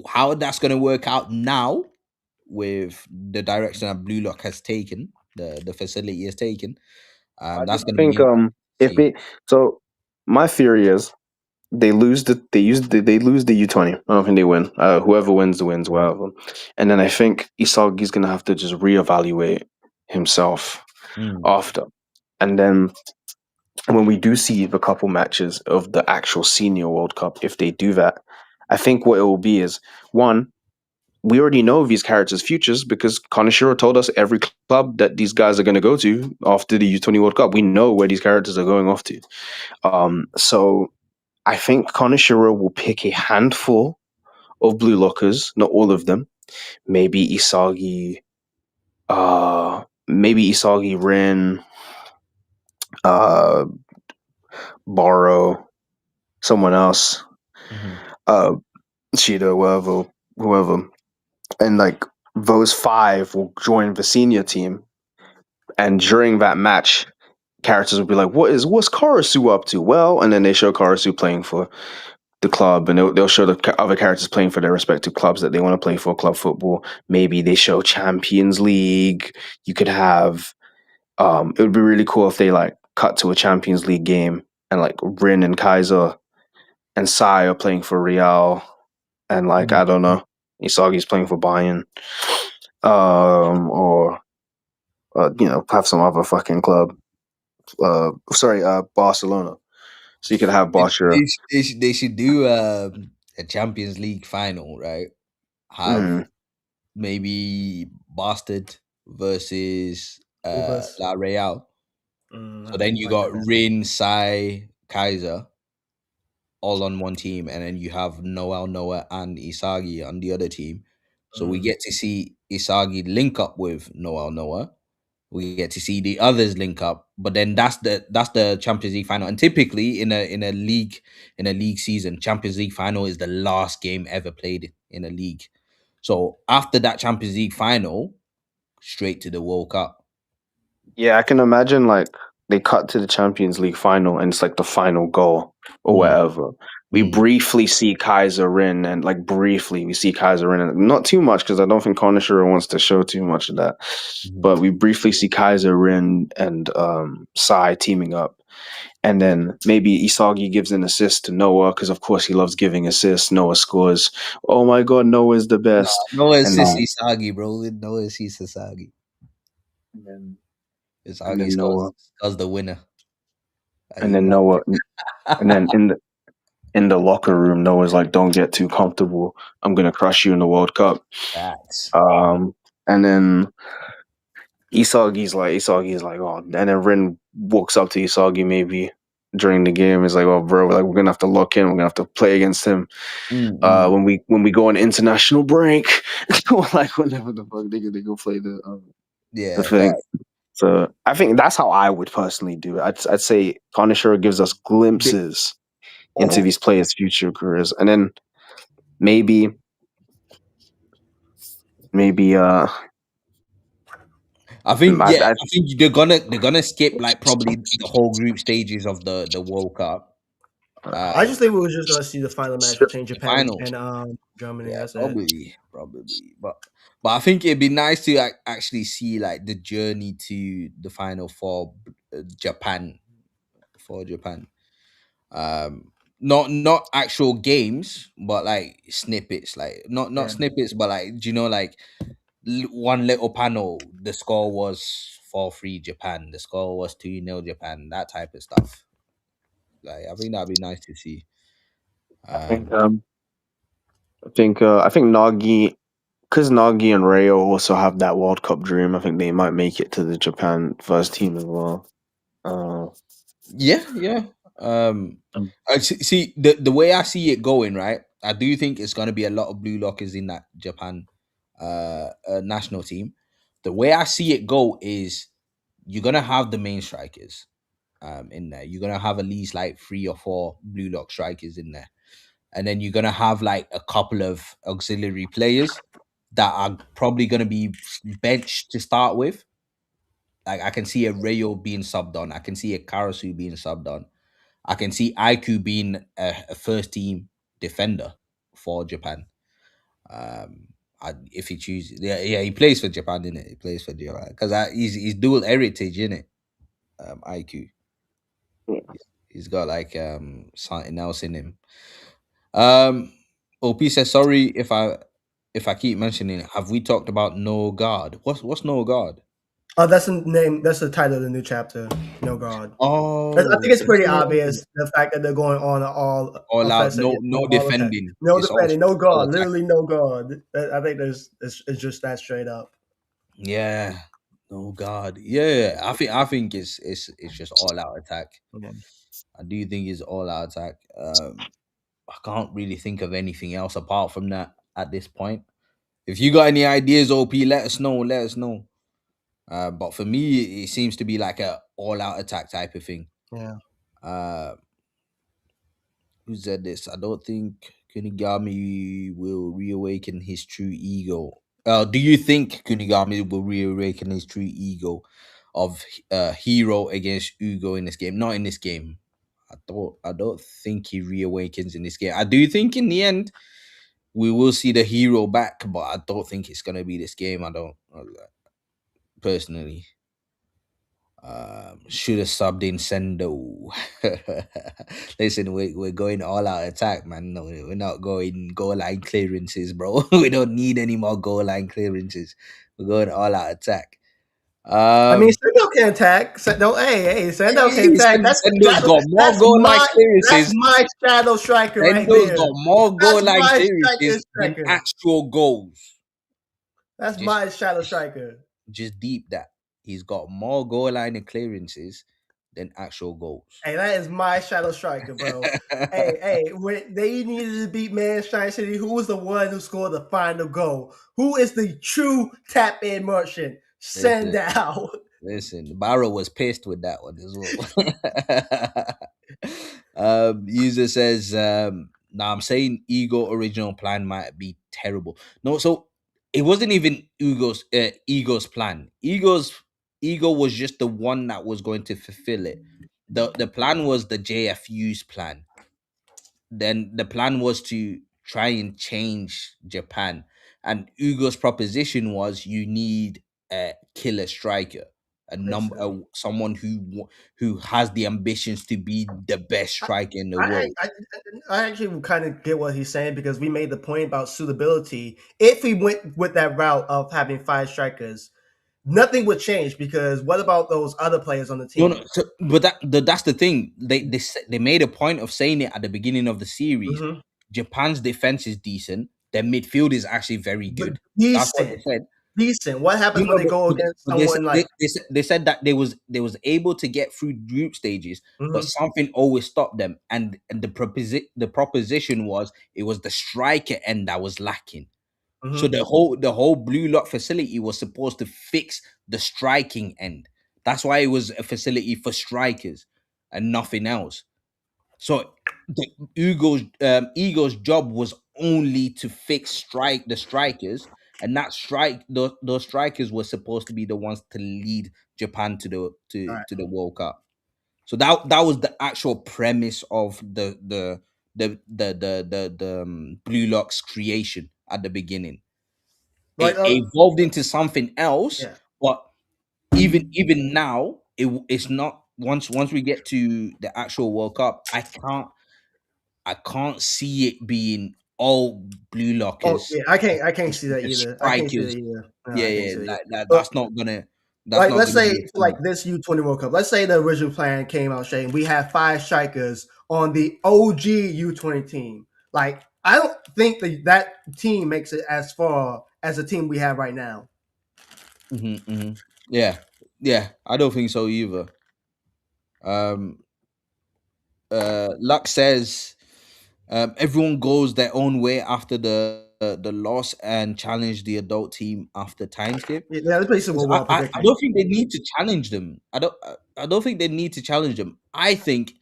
how that's gonna work out now with the direction that Blue Lock has taken, the facility has taken. I That's just gonna think be if see. they so my theory is they lose the U20. I don't think they win. Whoever wins, whatever. And then I think Isagi's gonna have to just reevaluate himself Mm, after. And then when we do see the couple matches of the actual senior World Cup, if they do that, I think what it will be is one, we already know these characters' futures because Kaneshiro told us every club that these guys are going to go to after the U20 World Cup. We know where these characters are going off to. So I think Kaneshiro will pick a handful of blue lockers, not all of them. Maybe Isagi, Rin, uh, Baro, someone else, mhm, uh, Cheetah, whoever, and like those five will join the senior team. And during that match, characters will be like, what's Karasu up to?" Well, and then they show Karasu playing for the club, and they'll show the other characters playing for their respective clubs that they want to play for, club football. Maybe they show Champions League. You could have. It would be really cool if they like cut to a Champions League game and like Rin and Kaiser and Sai are playing for Real, and like mhm, I don't know, Isagi's playing for Bayern, or have some other fucking club. Barcelona. So you could have Barcia. they should do a Champions League final, right? Have Mm, maybe Bastard versus Ubers. La Real. So I then think you like got that. Rin, Sai, Kaiser all on one team, and then you have Noah, and Isagi on the other team. So we Mm. get to see Isagi link up with Noah. We get to see the others link up, but then that's the Champions League final. And typically in a league season, Champions League final is the last game ever played in a league. So after that Champions League final, straight to the World Cup. yeah, I can imagine like they cut to the Champions League final and it's like the final goal or Mm, whatever. We mm, briefly see Kaiser Rin and like briefly we see Kaiser Rin and not too much because I don't think Connoisseur wants to show too much of that. mhm. But we briefly see Kaiser Rin and Sai teaming up. And then maybe Isagi gives an assist to Noah because, of course, he loves giving assists. Noah scores. Oh my God, Noah is the No, best. Noah And is Isagi, bro. Noah is Isagi. then and Isagi then Noah scores the winner. Are and you then mad? Noah and then in the locker room, Noah's like, "Don't get too comfortable. I'm gonna crush you in the World Cup." Facts. And then Isagi's like, "Oh," and then Rin walks up to Isagi maybe during the game. Is like, "Oh, bro, like we're gonna have to lock in. We're gonna have to play against him." Mm, mm. When we go on international break, like whenever the fuck they go play the Yeah, thing. facts. So I think that's how I would personally do it. I'd say Connoisseur gives us Bi- glimpses into these players' future careers, and then maybe maybe I think I, yeah, I, I think they're gonna skip like probably the whole group stages of the World Cup. I just Um, think we were just gonna see the final match between the Japan final. and Germany. Yeah, That's it. probably, but I think it'd be nice to actually see like the journey to the final Japan for Japan. Um, not actual games, but like snippets, like not Yeah. snippets, but like do you know like one little panel, the score was 4-3 Japan, the score was 2-0 Japan, that type of stuff. Like I think that'd be nice to see. I think Um, Nagi, because Nagi and Rayo also have that World Cup dream. I think they might make it to the Japan first team as well. Uh, yeah, yeah. I see the way I see it going, right? I do think it's gonna be a lot of blue lockers in that Japan national team. The way I see it go is you're gonna have the main strikers in there. You're gonna have at least like 3 or 4 blue lock strikers in there, and then you're gonna have like a couple of auxiliary players that are probably going to be benched to start with. Like I can see a Rayo being subbed on. I can see a Karasu being subbed on. I can see Aiku being a first team defender for Japan. If he chooses, yeah, he plays for Japan, innit? He plays for Japan because he's dual heritage, innit? IQ, he's got like something else in him. OP says sorry if I keep mentioning it. Have we talked about No God? What's No God? Oh, that's the name. That's the title of the new chapter. No God. I Oh, think it's pretty oh, obvious the fact that they're going on all all out, offensive, no all attack, defending. no It's defending, no all God, attack. literally no God. I think it's just that straight up. Yeah. Oh God. Yeah. I think it's just all out attack. Yeah. I do think it's all out attack. I can't really think of anything else apart from that at this point. If you got any ideas, OP, let us know. Let us know. But for me, it seems to be like a all out attack type of thing. Yeah. Uh, who said this? I don't think Kunigami will reawaken his true ego. Do you think Kunigami will reawaken his true ego of hero against Ugo in this game? Not in this game. I don't think he reawakens in this game. I do think in the end we will see the hero back, but I don't think it's gonna be this game. I don't personally. Should have subbed in Sendo. Listen, we're going all out attack, man. No, we're not going goal line clearances, bro. We don't need any more goal line clearances. We're going all out attack. I mean, Um, Sendo can attack. Hey, Sendo can attack. Sendo's got more goal line That's clearances. my shadow striker right Sendo's there. got more goal That's line my clearances than striker. actual goals. That's Just, my shadow just, striker. just deep that he's got more goal line and clearances than actual goals. Hey, that is my shadow striker, bro. Hey, when they needed to beat Manchester City, who was the one who scored the final goal? Who is the true tap in merchant? Send Listen, out. listen. Barrow was pissed with that one as well. User says, "Now I'm saying Ego original plan might be terrible. No, so it wasn't even Ego's plan. Ego was just the one that was going to fulfill it. The plan was the JFU's plan. Then the plan was to try and change Japan. And Ugo's proposition was you need a killer striker, Listen, someone who has the ambitions to be the best striker in the I, world. I, I actually kind of get what he's saying because we made the point about suitability. If we went with that route of having five strikers, nothing would change because what about those other players on the No, no, team? but that's the thing. They made a point of saying it at the beginning of the series. Hmm. Japan's defense is decent. Their midfield is actually very But good. That's what they decent, said. decent. What You happens when know, they go against but they, said- someone like? they said that they was able to get through group stages, but Hmm. something always stopped them. And the proposition was it was the striker end that was lacking. So Hmm. the whole blue lock facility was supposed to fix the striking end. That's why it was a facility for strikers and nothing else. So the Ego's job was only to fix the strikers, and those strikers were supposed to be the ones to lead Japan to the All to right. to the World Cup. So that was the actual premise of the Blue Locks creation at the beginning. Like, It evolved into something else, yeah. but even now, it's not. Once we get to the actual World Cup, I can't see it being all blue Oh lockers. yeah, I can't It's see that just either. I can't see that strikers. either. No, Yeah, I can't yeah, see that either. like that. But That's like, not let's gonna say be a for like thing. this U20 World Cup, let's say the original plan came out, Shane. We have five strikers on the OG U20 team. Like, I don't think that team makes it as far as the team we have right now. Yeah, yeah. I don't think so either. Um, Luck says everyone goes their own way after the loss and challenge the adult team after time skip. Yeah, that's basically 'Cause what we're all I predicting. don't think they need to challenge them. I don't think they need to challenge them. I think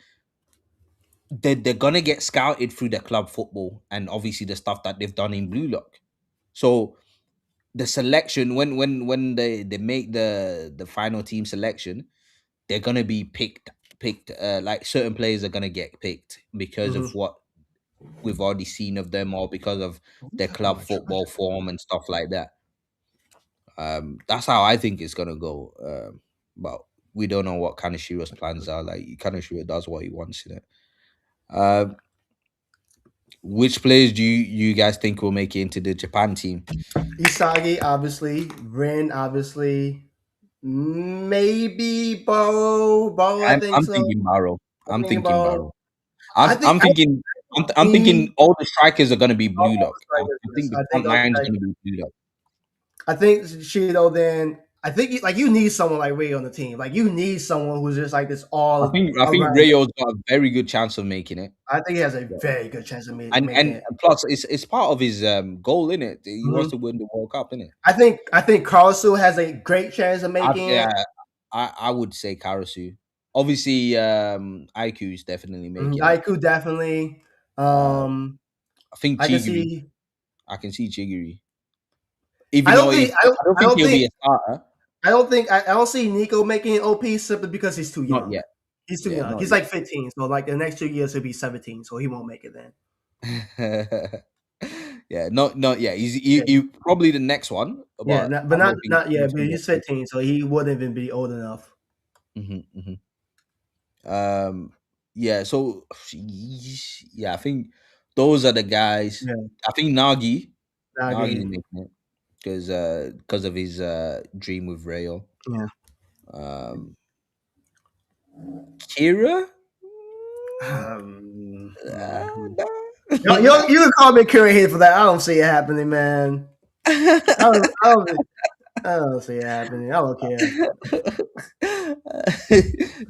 they're gonna get scouted through their club football and obviously the stuff that they've done in Blue Lock. So the selection when they make the final team selection, they're gonna be picked like certain players are gonna get picked because Hmm. of what we've already seen of them or because of their club football form and stuff like that. That's how I think it's gonna go. But we don't know what Kanashiro's plans are. Like Kanashiro does what he wants in it. Um, which players do you guys think will make it into the Japan team? Isagi, obviously. Ren, obviously. Maybe Baro. Baro, I think I'm so. thinking Barrow. I'm I'm thinking thinking Baro. Barrow. I think I'm thinking I'm thinking all the strikers are gonna be all blue lock. strikers, I yes. think the I think front all line is strikers. gonna be blue lock. I think Shido. Then I think like you need someone like Ray on the team. Like you need someone who's just like this all I think around. Rayo's got a very good chance of making it. I think he has a Yeah. very good chance of making And it. plus it's part of his goal, in it. He wants Mhm. to win the World Cup, innit? I think Carlsu has a great chance of making Yeah, it. I would say Karasu. Obviously, IQ is definitely making it. Aiku definitely. Uh, Um, I think I can Chigiri. see. I can see Chigiri. I Even don't though think. I don't I think don't he'll be think. a starter. I don't think. I don't see Nico making OP simply because he's too Not young. yet. He's too Yeah, young. not He's like 15. So like the next 2 years he'll be 17. So he won't make it then. yet. Yeah, not yet. Yeah. He probably the next one, Yeah. but But I don't think not yeah. he's But gonna he's play. 15, so he wouldn't even be old enough. Hmm. Um, yeah. So yeah, I think those are the guys. Yeah. I think Nagi Nagi. is making it because of his dream with Rayo. Yeah. Um, Kira. Mhm. No. You can call me curated for that. I don't see it happening, man. I don't, I don't see it happening. I don't care.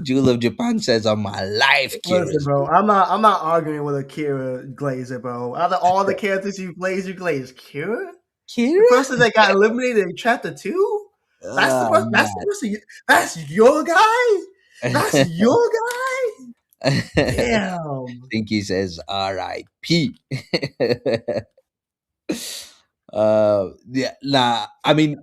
Jewel of Japan says on my life, Listen, Kira's bro. I'm not arguing with Akira Glazer, bro. Out of all the characters you glaze Kira? The Kira. person that got eliminated in chapter 2? That's the Oh person that's your guy? That's man. your guy? I Damn. think he says R.I.P. Yeah, nah. I mean,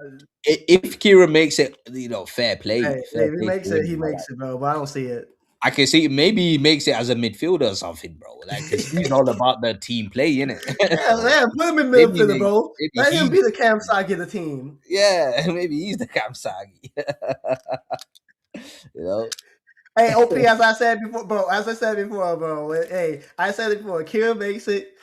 if Kira makes it, Hey, fair if he play makes to it, him. he But makes it, bro. But I don't see it. I can see maybe he makes it as a midfielder or something, bro. Like, cause he's all about the team play, innit? Yeah, So yeah, put him in maybe midfielder, bro. maybe Let him he, be the Cam Saki of the team. yeah, maybe he's the Kamsagi. you know. Hey, OP, as I said before, bro. As I said before, bro. Hey, I said it before. Kira makes it,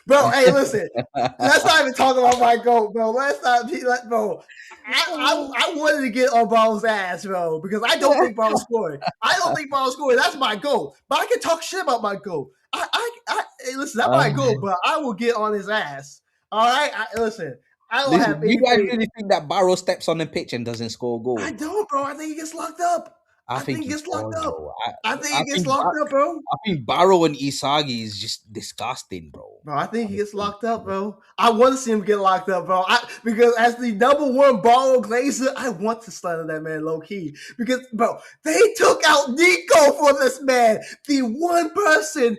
bro. Hey, listen. Let's not even talk about my goat, bro. Let's not be like, bro. I wanted to get on Ball's ass, bro, because I don't think Ball scored. I don't think Ball scored. That's my goal. But I can talk shit about my goal. Hey, listen, that's my goal, but I will get on his ass. All right, listen. I don't Listen, have you guys anything. really think that Barrow steps on the pitch and doesn't score a I goal? don't, bro. I think he gets locked up. I I think think he he gets locked scores, up. bro. I think he gets locked up, bro. I think Barrow and Isagi is just disgusting, bro. Bro, I think he gets Honestly. locked up, bro. I want to see him get locked up, bro. Because as the number one borrow glazer, I want to slander that man low key. Because, bro, they took out Nico for this man. The one person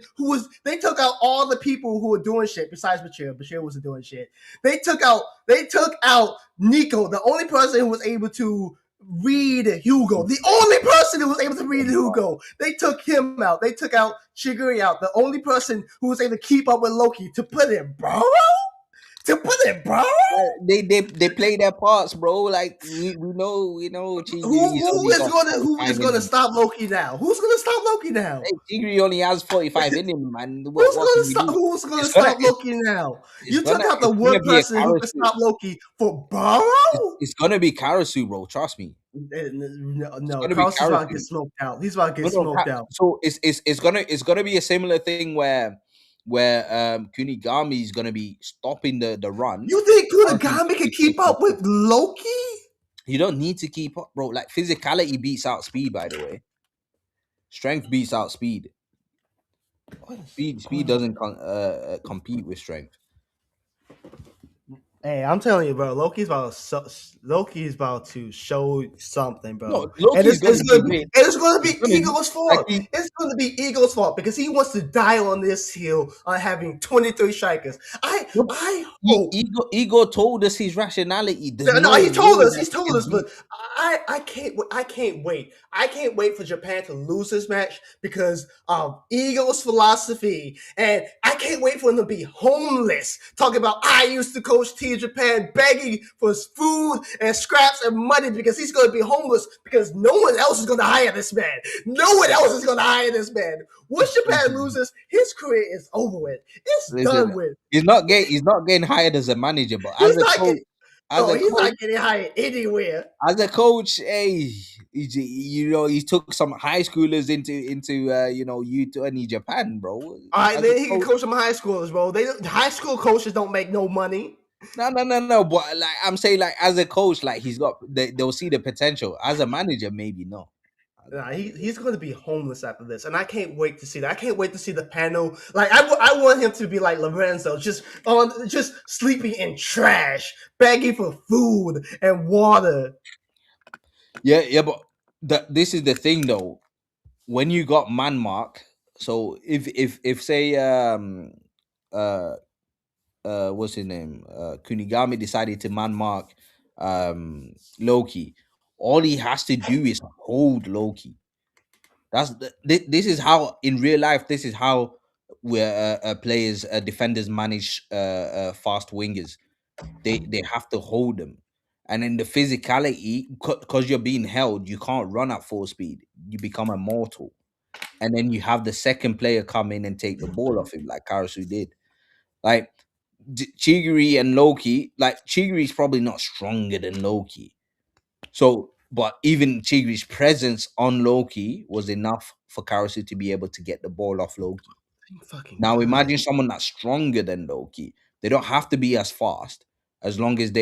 they took out all the people who were doing shit besides Bashir. Bashir wasn't doing shit. They took out Nico, the only person who was able to read Hugo. The only person who was able to read Hugo. They took him out. They took out Shiguri out. The only person who was able to keep up with Loki to put in Burrow? To put in Burrow? They play their parts, bro. Like we know Chigiri's only got Who 45 is in gonna him. stop Loki now? Who's gonna stop Loki now? Hey, Chigiri only has 45 in him, man. What can you do? Who's gonna It's gonna stop Loki now? it's You took gonna out the it's one gonna be a person who could Karasu. stop Loki for Burrow? It's gonna be Karasu, bro. Trust me. No, It's no, gonna be Carlson's about to get Karasu. smoked out. He's about to No, get no. smoked out. So it's gonna be a similar thing where Kunigami is gonna be stopping the run. You think Karasu Kunigami can is keep taking the up with pitch. Loki? You don't need to keep up, bro. Like physicality beats out speed, by the way. Strength beats out speed. What is Speed going doesn't on? compete with strength. Hey, I'm telling you, bro. Loki's about to show something, No, bro. And Loki's gonna do it. it's gonna He's be gonna do Eagle's like fault. It's gonna be Eagle's fault because he wants to die on this hill on having 23 strikers. I hope. Ego told us his rationality. There's No, no no, he told way us. that He's he told can us, beat. but I can't. I can't wait. I can't wait for Japan to lose this match because of Eagle's philosophy, and I can't wait for him to be homeless. Talking about I used to coach Team Japan, begging for food and scraps and money because he's going to be homeless because no one else is going to hire this man. No one else is going to hire this man. Once Japan loses, his career is over with. It's Listen, done with. he's not getting hired as a manager, but He's not getting. as No, a he's coach, not getting hired anywhere. hey, he took some high schoolers into U20 Japan, bro. All right, As a then he can coach, coach some high schoolers, bro. High school coaches don't make no money. no. But like I'm saying, like as a coach, like they'll see the potential. As a manager, maybe not. As a Nah, manager. he's going to be homeless after this, and I can't wait to see that. I can't wait to see the panel. Like I want him to be like Lorenzo, just sleeping in trash, begging for food and water. Yeah, but this is the thing though. When you got man mark, so if say uh what's his name, Kunigami decided to man mark Loki, all he has to do is hold Loki. This is how in real life. This is how where players, defenders manage fast wingers. They have to hold them, and in the physicality, because you're being held, you can't run at full speed. You become immortal, and then you have the second player come in and take the ball off him, like Karasu did. Like Chigiri and Loki, like Chigiri's probably not stronger than Loki. So, but even Chigiri's presence on Loki was enough for Karasu to be able to get the ball off Loki. Fucking Now god. imagine someone that's stronger than Loki. They don't have to be as fast as long as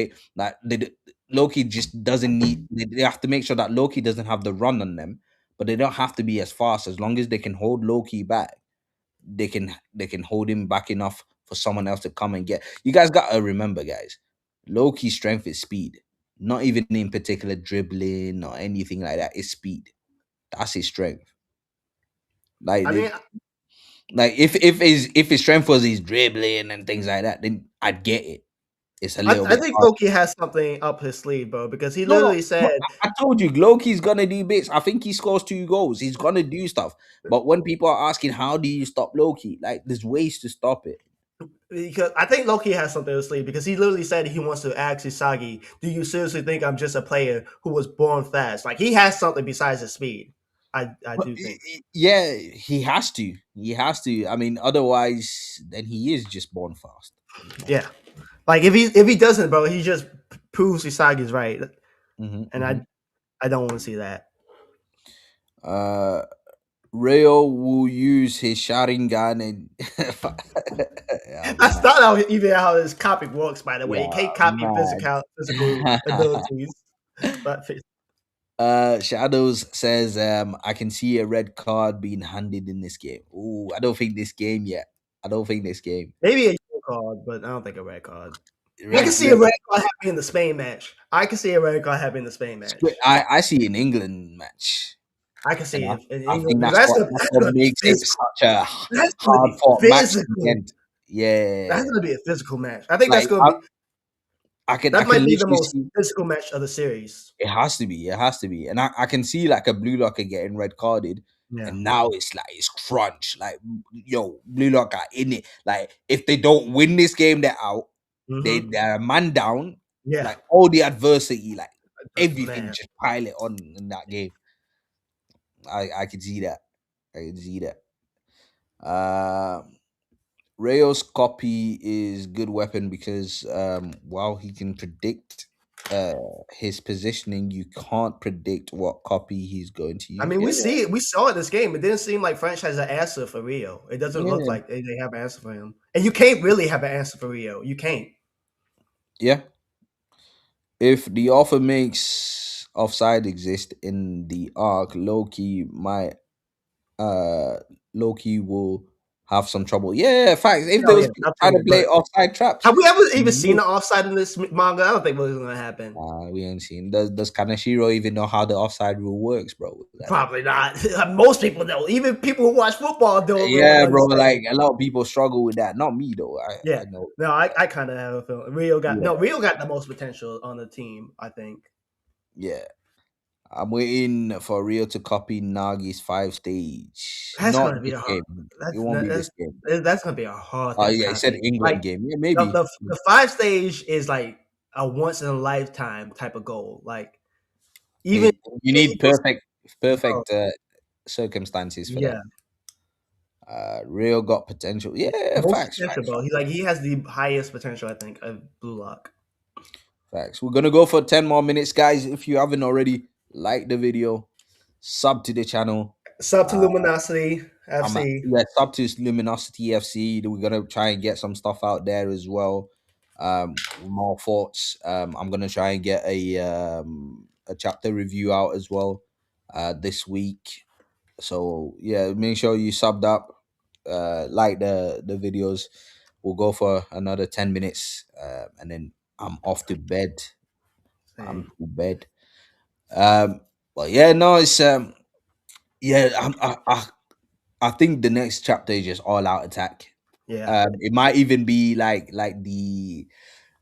Loki just doesn't need. They have to make sure that Loki doesn't have the run on them, but they don't have to be as fast as long as they can hold Loki back. They can hold him back enough for someone else to come and get. You guys gotta remember, guys. Loki's strength is speed, not even in particular dribbling or anything like that. It's speed. That's his strength. Like I mean, Like if his strength was his dribbling and things like that, then I'd get it. It's a little I bit think hard. Loki has something up his sleeve, bro, because he No, literally but said I told you, Loki's gonna do bits. I think he scores 2 goals. He's gonna do stuff. But when people are asking how do you stop Loki, like there's ways to stop it. because I think Loki has something to sleeve because he literally said he wants to ask Isagi, "Do you seriously think I'm just a player who was born fast?" Like he has something besides his speed. I But do think. yeah, he has to. He has to. I mean, otherwise, then he is just born fast. Yeah. Like if he doesn't, bro, he just proves Usagi's right, Hmm, and I don't want to see that. Uh, Rayo will use his Sharingan and yeah, That's man. not even how this copy works. By the way, Yeah, you can't copy man. physical abilities. But Shadows says, I can see a red card being handed in this game. Ooh, I don't think this game yet. I don't think this game. maybe a yellow card, but I don't think a red card. I can Red, see a red. red card happening in the Spain match. I can see a red card happening in the Spain match. I see an England match, I can and see it in I England think because that's what gonna be makes it physical. such a That's gonna hard be fought match in the physical. end. Yeah, That's gonna be a physical match. I think that's like gonna be I that can might be the literally most see. physical match of the series. It has to be. It has to be. And I can see like a blue locker getting red carded. Yeah. And now it's like it's crunch. Like yo, blue locker in it. Like if they don't win this game, they're out. Mm-hmm. They're a man down. Yeah. Like all the adversity, like everything Man. just pile it on in that game. I could see that. I could see that. Uh Rayo's copy is good weapon because while he can predict uh his positioning, you can't predict what copy he's going to I use. mean, Yeah, we see it. We saw it this game. It didn't seem like French has an answer for Rio. It doesn't look yeah, like they have an answer for him. And you can't really have an answer for Rio. You can't. yeah. If the offer makes offside exist in the arc, Loki might uh Loki will have some trouble. Yeah, facts. If they Oh yeah, was trying to absolutely. play But offside traps, have we ever even seen no, the offside in this manga? I don't think it's gonna happen. we ain't seen. Does Kaneshiro even know how the offside rule works, bro? Like, Probably not. Most people don't. Even people who watch football don't really yeah, bro. understand. Like a lot of people struggle with that. Not me though. I Yeah. know. No, I kind of have a feeling Yeah, Rio got the most potential on the team. I think yeah. I'm waiting for Rio to copy Nagi's 5 stage. that's Not gonna be this a hard. game. It won't be That's this game. that's gonna be a hard Oh thing to yeah, he said copy. England Like game. Yeah, the maybe. the, the 5 stage is like a once in a lifetime type of goal. Like even You if he need goes, oh, perfect circumstances for that. yeah, Rio got potential. Yeah, most facts, potential, facts, bro. facts, He has the highest potential, I think, of Blue Lock. facts. We're gonna go for 10 more minutes, guys. If you haven't already, like the video, sub to the channel. Sub to Uh, Luminosity FC. yeah, sub to Luminosity FC. We're gonna try and get some stuff out there as well. More thoughts. I'm gonna try and get a chapter review out as well this week. So yeah, make sure you subbed up, like the videos. We'll go for another 10 minutes, and then I'm off to bed. I'm Same. to bed. Um, but yeah, no, it's yeah, I think the next chapter is just all out attack. Yeah. It might even be like the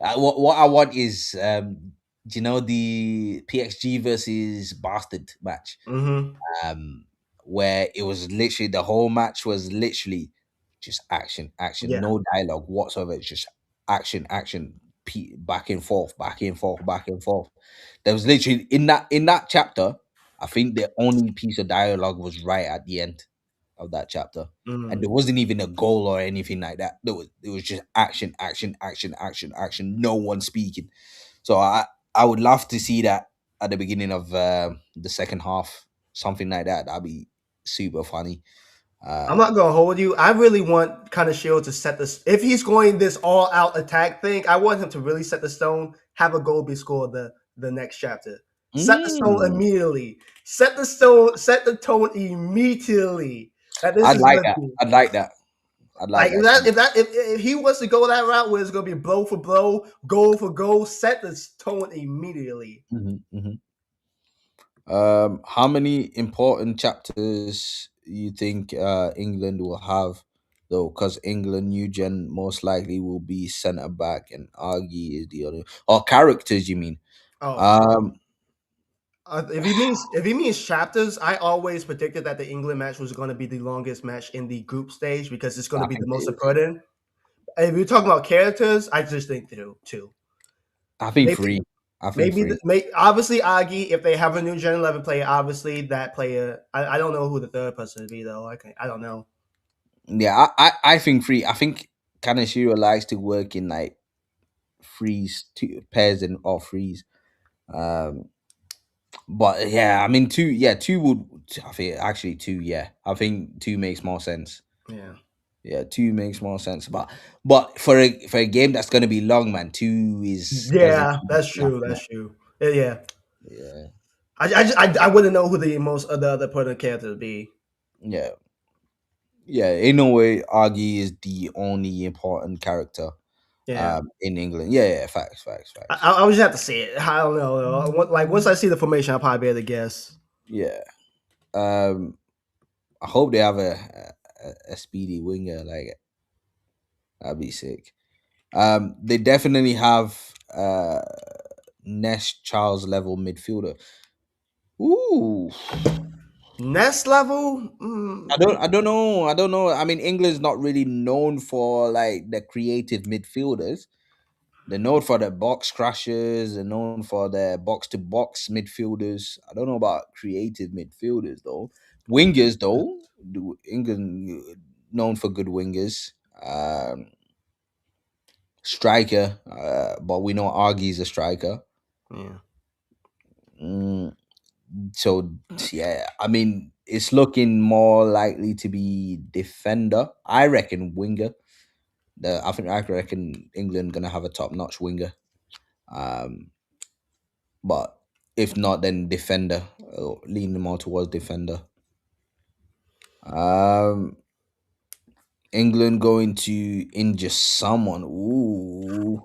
what I want is do you know the PXG versus Bastard match, Mm-hmm. um, where it was literally the whole match was literally just action, action, Yeah. no dialogue whatsoever. It's just action, action, back and forth, back and forth, back and forth. There was literally in that chapter. I think the only piece of dialogue was right at the end of that chapter, and Mm. there wasn't even a goal or anything like that. It was just action, action, action, action, action. No one speaking. So I would love to see that at the beginning of the second half, something like that. That'd be super funny. I'm Um, not gonna hold you. I really want kind of Shield to set this. If he's going this all out attack thing, I want him to really set the stone. Have a goal be scored the next chapter. Set the stone mm, immediately. Set the stone. Set the tone immediately. That this I'd is like gonna that. be I'd like that. I'd like like that. if he wants to go that route where it's gonna be blow for blow, goal for goal. Set the tone immediately. Mhm, mhm. How many important chapters you think England will have, though? Because England new gen most likely will be centre back, and Argy is the other. Or characters, you mean? Oh, Um, if he means chapters, I always predicted that the England match was going to be the longest match in the group stage because it's going I to be the think it most is. important. If you're talking about characters, I just think two. I think Maybe three. I think three. obviously Agi. If they have a new Gen 11 player, obviously that player. I don't know who the third person would be though. I don't know. Yeah, I think three. I think Kaneshiro likes to work in like threes, two pairs and or threes. Um, but yeah, I mean two. Yeah, two would. I think actually two. Yeah, I think two makes more sense. Yeah, Yeah, two makes more sense. But for a game that's gonna be long, man, two is doesn't yeah, seem that's enough true. enough. That's true. Yeah. Yeah, I wouldn't know who the most other other important character would be. yeah, yeah. In no way, Augie is the only important character Yeah. in England. Yeah, yeah, facts, facts, facts. I would just have to see it. I don't know. Like once I see the formation, I'll probably be able to guess. Yeah. Um, I hope they have a speedy winger. Like that'd be sick. They definitely have Nest Charles level midfielder. Ooh, Next level, mm, I don't know. I mean, England's not really known for like the creative midfielders. They're known for their box crashers. They're known for their box to box midfielders. I don't know about creative midfielders though. Wingers though, England known for good wingers. Striker, but we know Argy's a striker. yeah. Mm, so yeah, I mean, it's looking more likely to be defender. I reckon winger. I reckon England gonna have a top notch winger. Um, but if not, then defender. Leaning more towards defender. Um, England going to injure someone. Ooh.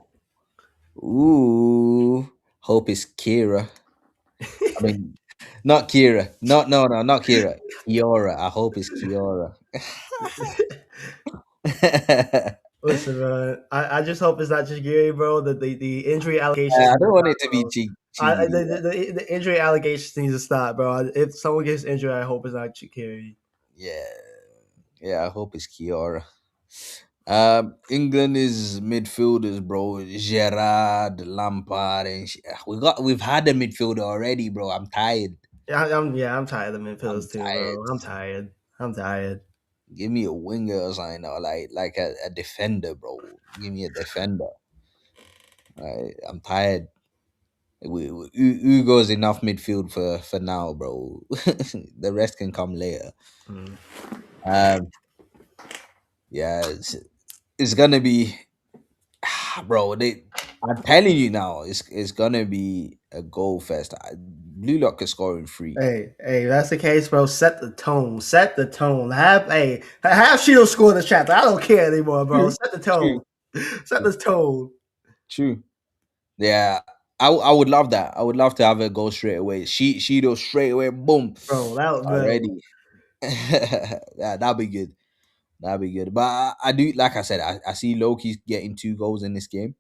Hope it's Kira. I mean, not Kira. Not Kira. Kiora. I hope it's Kiora. Listen, man, I just hope it's not just Gary, bro. The injury allegations I need to don't want stop, it to be bro. cheaty. The injury allegations need to stop, bro. If someone gets injured, I hope it's not Gary. Yeah, yeah. I hope it's Kiora. England is midfielders, bro. Gerard, Lampard, and we've had a midfielder already, bro. I'm tired. I'm tired of I'm midfielders too, tired. bro. I'm tired. I'm tired. Give me a winger or something, or like a defender, bro. Give me a defender. I'm tired. Ugo's enough midfield for now, bro. The rest can come later. Mm. Um, yeah, it's gonna be, bro. I'm telling you now, it's gonna be a goal fest. Blue Lock is scoring three. Hey, if that's the case, bro. Set the tone. Set the tone. Have Shield score in the chapter. I don't care anymore, bro. True, Set the true, tone. Set true. the tone, True. Yeah, I would love that. I would love to have her go straight away. She'll straight away, boom, bro. Bro. already. Yeah, that'd be good. That'd be good. But I do, like I said, I see Loki getting 2 goals in this game.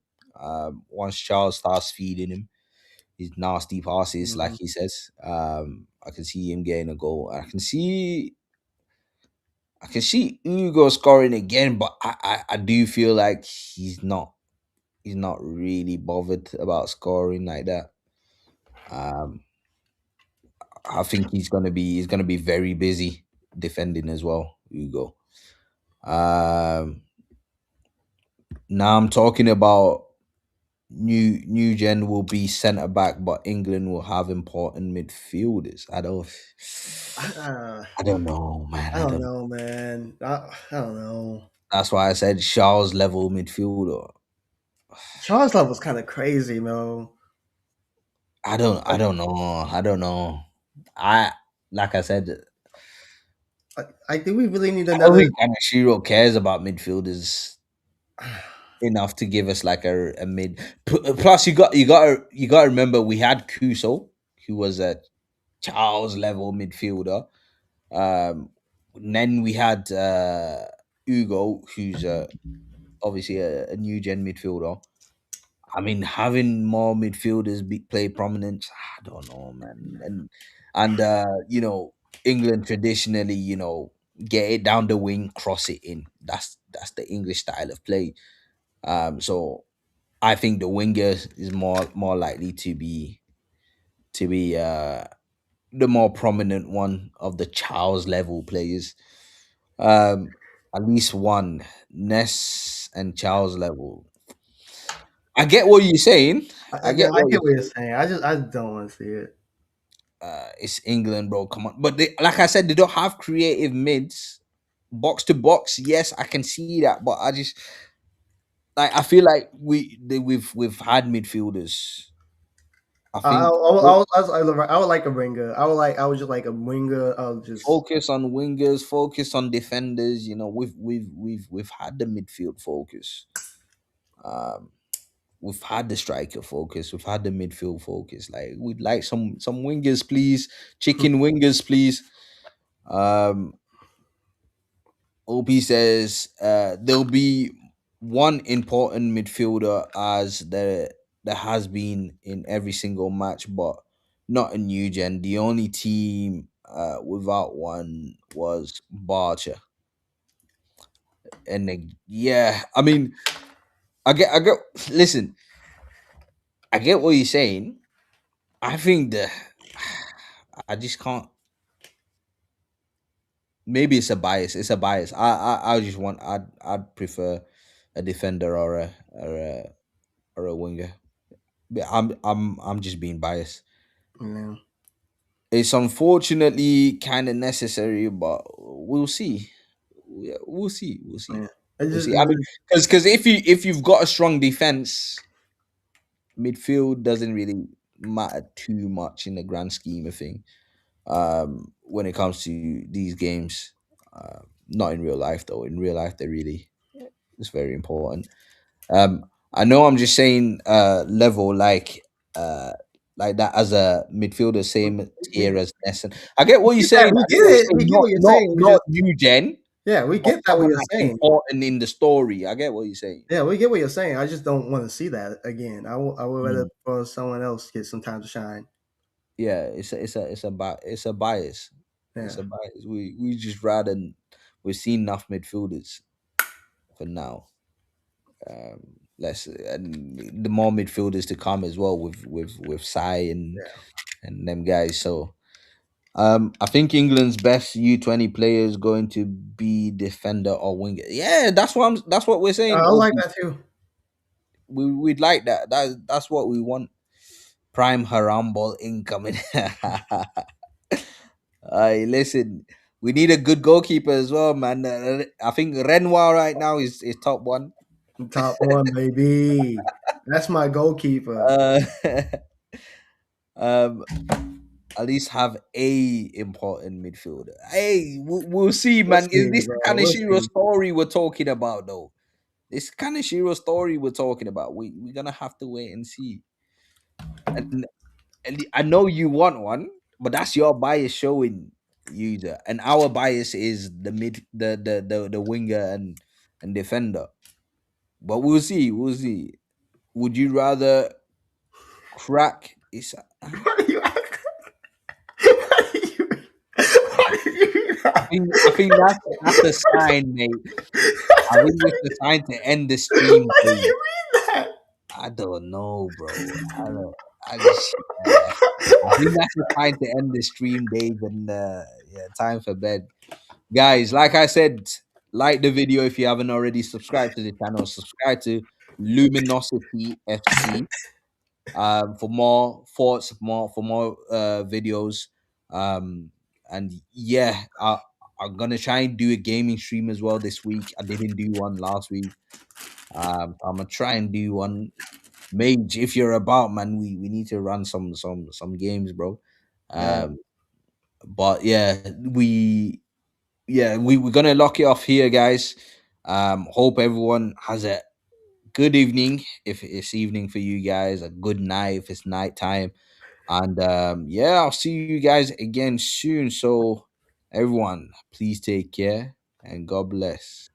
Once Charles starts feeding him his nasty passes, like Mhm. he says, I can see him getting a goal. I can see Ugo scoring again, but I do feel like he's not really bothered about scoring like that. Um, I think he's gonna be very busy defending as well, Ugo. Um, Now I'm talking about new gen will be centre back, but England will have important midfielders. Uh, I don't know, man. I I don't don't. know, man. I don't know. That's why I said Charles level midfielder. Charles Love was kind of crazy, man. I don't know. I don't know. I like I said, I think we really need I don't another. think Kanashiro cares about midfielders enough to give us like a mid. Plus, you got to remember we had Kuso, who was a Charles level midfielder. Um, then we had Ugo, who's obviously a new gen midfielder. I mean, having more midfielders play prominence, I don't know, man. And England traditionally, get it down the wing, cross it in. That's the English style of play. So I think the winger is more likely to be the more prominent one of the Charles level players. Um, at least one Ness and Charles level. I get what you're saying. I get I what get you're what you're saying. saying. I just don't want to see it. It's England, bro. Come on, but like I said, they don't have creative mids, box to box. Yes, I can see that, but I just like I feel like we've had midfielders. I think I would like a ringer. I would just like a ringer. I'll just focus on wingers, focus on defenders. We've had the midfield focus. Um, we've had the striker focus. We've had the midfield focus. Like we'd like some wingers, please. Chicken wingers, please. Um, OP says there'll be one important midfielder as there has been in every single match, but not a new gen. The only team without one was Barcher. And yeah, I mean, I get. Listen, I get what you're saying. I think I just can't. Maybe it's a bias. It's a bias. I just want. I'd prefer a defender or a winger. But I'm just being biased. you know. It's unfortunately kind of necessary, but we'll see. Yeah, we'll see. We'll see. Yeah. It We'll just, see. it I mean, just because if you've got a strong defense, midfield doesn't really matter too much in the grand scheme of thing. When it comes to these games. Not in real life though. In real life, they really it's very important. I know I'm just saying level uh like that as a midfielder, same tier as Nesson. I get what you're Yeah, saying. we I get get what you're it. saying. We get what you're saying. We Not just you, Jen, yeah, we but get that what someone you're that's saying. important in the story. I get what you're saying. Yeah, we get what you're saying. I just don't want to see that again. I would rather Mm. for someone else get some time to shine. Yeah, it's a bias. It's Yeah, a bias. We just rather we've seen enough midfielders for now. Less and the more midfielders to come as well with Sai yeah. and them guys. So I think England's best U20 player is going to be defender or winger. Yeah, that's what we're saying. I like OP. that too. We'd like that. That's what we want. Prime Harambol incoming. Listen, we need a good goalkeeper as well, man. I think Renoir right now is top one. Top one, baby. That's my goalkeeper. Uh, um, at least have a important midfielder. Hey, we'll see, We'll man. Is see, this the bro. kind of We'll Shiro see. story we're talking about, though? This kind of Shiro story we're talking about. We're gonna have to wait and see. And, and I know you want one, but that's your bias showing, user. And our bias is the mid, the winger and defender. But we'll see. We'll see. Would you rather crack? Is What are you? What are you? What are you? I think that's a sign, mate. I think it's a sign to end the stream, Why do please. you mean that? I don't know, bro. I don't. I just. I think that's the time to end the stream, Dave, and yeah, time for bed, guys. Like I said, like the video if you haven't already. Subscribe to the channel. Subscribe to Luminosity FC for more thoughts, more for more videos. Um, and yeah, I'm gonna try and do a gaming stream as well this week. I didn't do one last week. I'm gonna try and do one. Mage, if you're about, man, we need to run some games, bro. Yeah, Um, but we're gonna lock it off here, guys. Hope everyone has a good evening if it's evening for you guys, a good night if it's nighttime. And yeah, I'll see you guys again soon. So everyone, please take care and God bless.